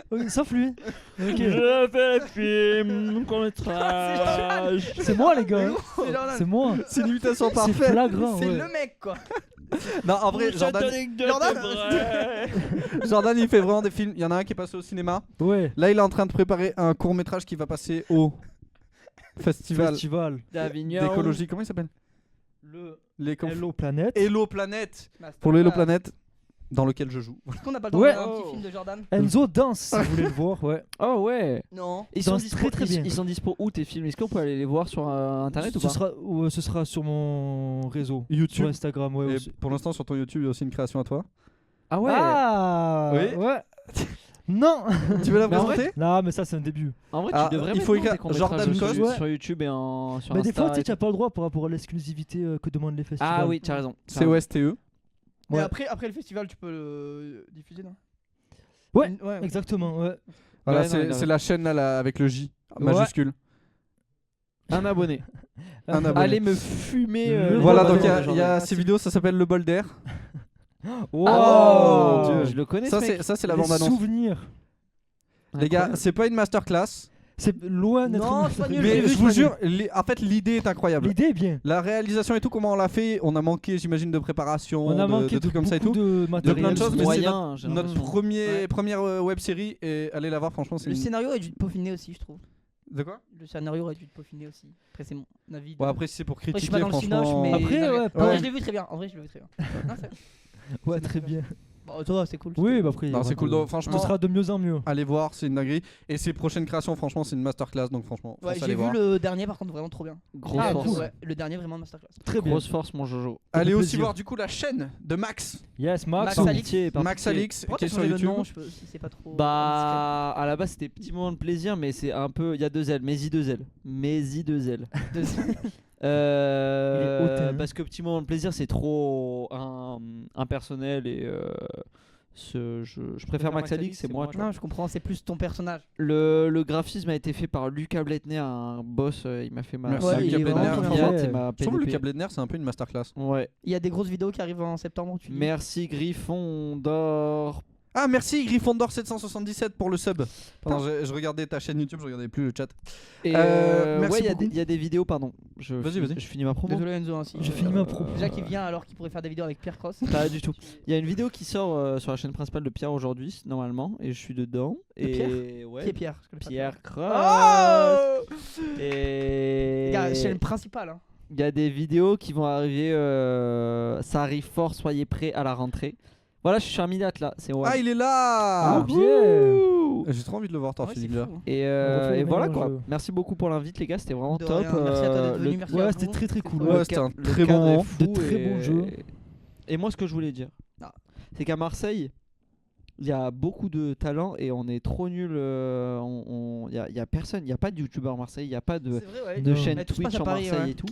Oui, sauf lui. Ok. Je fais des films, courts-métrages. C'est moi les gars. hein. C'est Jordan. C'est moi. C'est une imitation C'est parfaite. flagrant. C'est ouais. le mec quoi. Non, en vrai, Jordan, il fait vraiment des films. Il y en a un qui est passé au cinéma. Ouais. Là, il est en train de préparer un court-métrage qui va passer au festival d'Avignon. d'écologie. Comment il s'appelle? Hello Planète. Hello Planète. Pour le Hello Planète, dans lequel je joue. Est-ce qu'on n'a pas le temps de Ouais. regarder un petit film de Jordan? Enzo danse, si vous voulez le voir, ouais. Oh ouais. Non. Ils sont Danse dispo, très bien. ils sont dispo où tes films? Est-ce qu'on peut aller les voir sur internet ou pas? Ce sera sur mon réseau. YouTube. Sur Instagram, ouais. Et aussi. pour l'instant, sur ton YouTube, il y a aussi une création à toi. Ah ouais. Ah Oui. Ouais. Non. Tu veux la Mais en présenter? Non, mais ça, c'est un début. En vrai, Ah, tu devrais il mettre faut non, écrire tes courts-métrages Jordan sur, Coste. sur YouTube et sur Mais des Insta fois, tu et n'as tout. pas le droit par rapport à l'exclusivité que demandent les festivals. Ah oui, tu as raison. COSTE. Mais Ouais. après le festival, tu peux le diffuser, non? Ouais, Ouais. exactement, ouais. Voilà, Ouais, non, il a c'est la chaîne là, avec le J Ouais. majuscule. Un abonné. Un abonné. Allez me fumer. Le Voilà, bol donc il y d'air. a ces vidéos, ça s'appelle Le Bol d'air. Wow. Oh, Dieu. je le connais. Ça, ce mec. c'est la Les bande-annonce. souvenirs. Les gars, c'est pas une masterclass. C'est loin d'être Non, une c'est pas nul, Mais j'ai vu, je vous jure, en fait, l'idée est incroyable. L'idée est bien. La réalisation et tout, comment on l'a fait, on a manqué, j'imagine, de préparation, On a manqué de trucs comme ça et beaucoup tout. de De matériel. plein de choses, mais c'est moyen, j'ai notre l'impression. première web série et allez la voir, franchement, c'est Le une... scénario a dû te peaufiner aussi, je trouve. De quoi? Le scénario aurait dû te peaufiner aussi. Après, c'est mon avis. Bon, après, si c'est pour Après, je critiquer, suis pas dans le cinoche, franchement... mais. Après, Non, mais- ouais, En pareil. vrai, je l'ai vu très bien. En vrai, je l'ai vu très bien. Non, c'est- Ouais, très bien. Bon, toi, c'est cool. Oui, bah après. Non, c'est cool, donc, franchement, Ce sera de mieux en mieux. allez voir, c'est une dinguerie. Et ses prochaines créations, franchement, c'est une masterclass, donc franchement, Ouais, foncez j'ai aller vu voir. le dernier, par contre, vraiment trop bien. Grosse Ah, force. cool, ouais. Le dernier, vraiment masterclass. Très bien. Grosse force, mon Jojo. Allez fait aussi plaisir. voir du coup la chaîne de Max, Yes, Max. Max Par Alix. pitié, par Max pitié. Alix, Pourquoi qui est t'as sur changé de YouTube. nom, si c'est pas trop. Bah, à la base, c'était petit moment de plaisir, mais c'est un peu. Il y a 2 L, Mézi 2 L. Mézi 2 L. Il est hautain. Parce que petit moment de plaisir, c'est trop impersonnel et. Je préfère Max Alix, c'est moi. Tu vois. Non, je comprends, c'est plus ton personnage. Le graphisme a été fait par Lucas Bletner, un boss. Il m'a fait ma Merci, Ouais, il Lucas est Bledner. vraiment Fiat bien. et ma Je trouve que PDP. Lucas Bledner, c'est un peu une masterclass. Ouais. Il y a des grosses vidéos qui arrivent en septembre. Tu dis. Merci Griffon d'or. Ah, merci Gryffondor 777 pour le sub. Pardon, je regardais ta chaîne YouTube, je regardais plus le chat. Et merci ouais, beaucoup. il y a des vidéos, pardon. Vas-y. Je finis ma promo. Désolé Enzo ainsi. Je finis ma pro. Déjà qu'il vient alors qu'il pourrait faire des vidéos avec Pierre Cross. Pas du tout. Il y a une vidéo qui sort sur la chaîne principale de Pierre aujourd'hui, normalement, et je suis dedans. De et Pierre ouais, Qui est Pierre? Parce que le Pierre Pierre. Cross. Oh Et Gars, chaîne principale. Hein. il y a des vidéos qui vont arriver. Ça arrive fort, soyez prêts à la rentrée. Voilà, je suis Charminat là, c'est ouais. Ah, il est là. Ah, bien. J'ai trop envie de le voir, toi, Ouais, Philippe. c'est là. fou. Et, On refait et le voilà mélange, quoi. Merci beaucoup pour l'invite, les gars, c'était vraiment De top. rien, merci à toi d'être venu, le- merci à Ouais, vous. c'était très très cool. Ouais, c'était un le très bon cadre est moment. fou De très bons jeux. Et moi, ce que je voulais dire, Ah. c'est qu'à Marseille, il y a beaucoup de talent et on est trop nuls. Il y a personne, il n'y a pas de youtubeur à Marseille, il n'y a pas de, C'est vrai, ouais. de Non. chaîne Mais tout se passe Twitch à en Paris, Marseille ouais. et tout.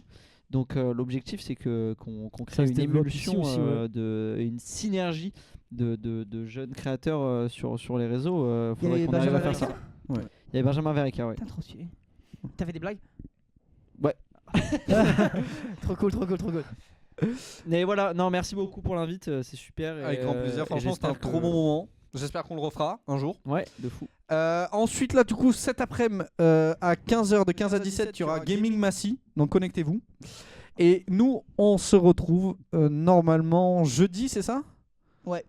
Donc l'objectif, c'est qu'on crée Ça se une développe ici émulsion, aussi, ouais. une synergie de jeunes créateurs sur les réseaux. Il y Faudrait avait qu'on arrive Benjamin à faire ça. Verrecka. Ouais. Il y avait Benjamin Verrecka, ouais. Putain, trop stylé. T'as fait des blagues? Ouais. Trop cool, trop cool, trop cool. Mais voilà, non, merci beaucoup pour l'invite, c'est super. Avec grand plaisir, franchement, c'était un trop bon moment. J'espère qu'on le refera un jour. Ouais, de fou. Ensuite, là, du coup, cet après-midi, à 15h, de 15 à 17, il y aura Gaming Massy. Donc, connectez-vous. Et nous, on se retrouve normalement jeudi, c'est ça? Ouais.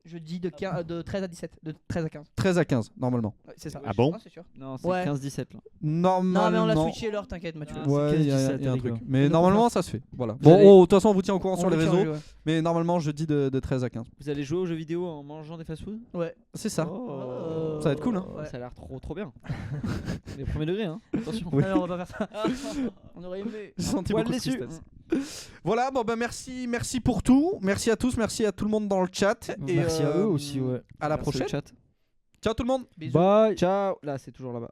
Jeudi de 13 à 17. De 13 à 15. 13 à 15, normalement. Ouais, c'est ça. Ah bon? C'est sûr. Non, c'est Ouais. 15-17 là. Normalement. Non, mais on l'a switché l'heure, t'inquiète, Mathieu. Ah, Ouais, c'est il y a 15-17, un les truc. gars. Mais Donc, normalement, ça se fait. Voilà. Vous Bon, allez- de toute façon, on vous tient au courant sur On les le tient, réseaux. ouais. Mais normalement, jeudi de 13 à 15. Vous allez jouer aux jeux vidéo en mangeant des fast-food? Ouais. C'est ça. Oh. Ça va être cool, hein. Ouais. Ça a l'air trop bien. Les premiers degrés, hein. Attention. Oui. Ah non, on va pas faire ça. On aurait aimé. J'ai senti Poil beaucoup de déçu. tristesse. Voilà, bon bah merci pour tout. Merci à tous, merci à tout le monde dans le chat. Et Merci à eux aussi, ouais. À la Merci au prochaine. chat. Ciao tout le monde. Bisous. Bye. Ciao. Là, c'est toujours là-bas.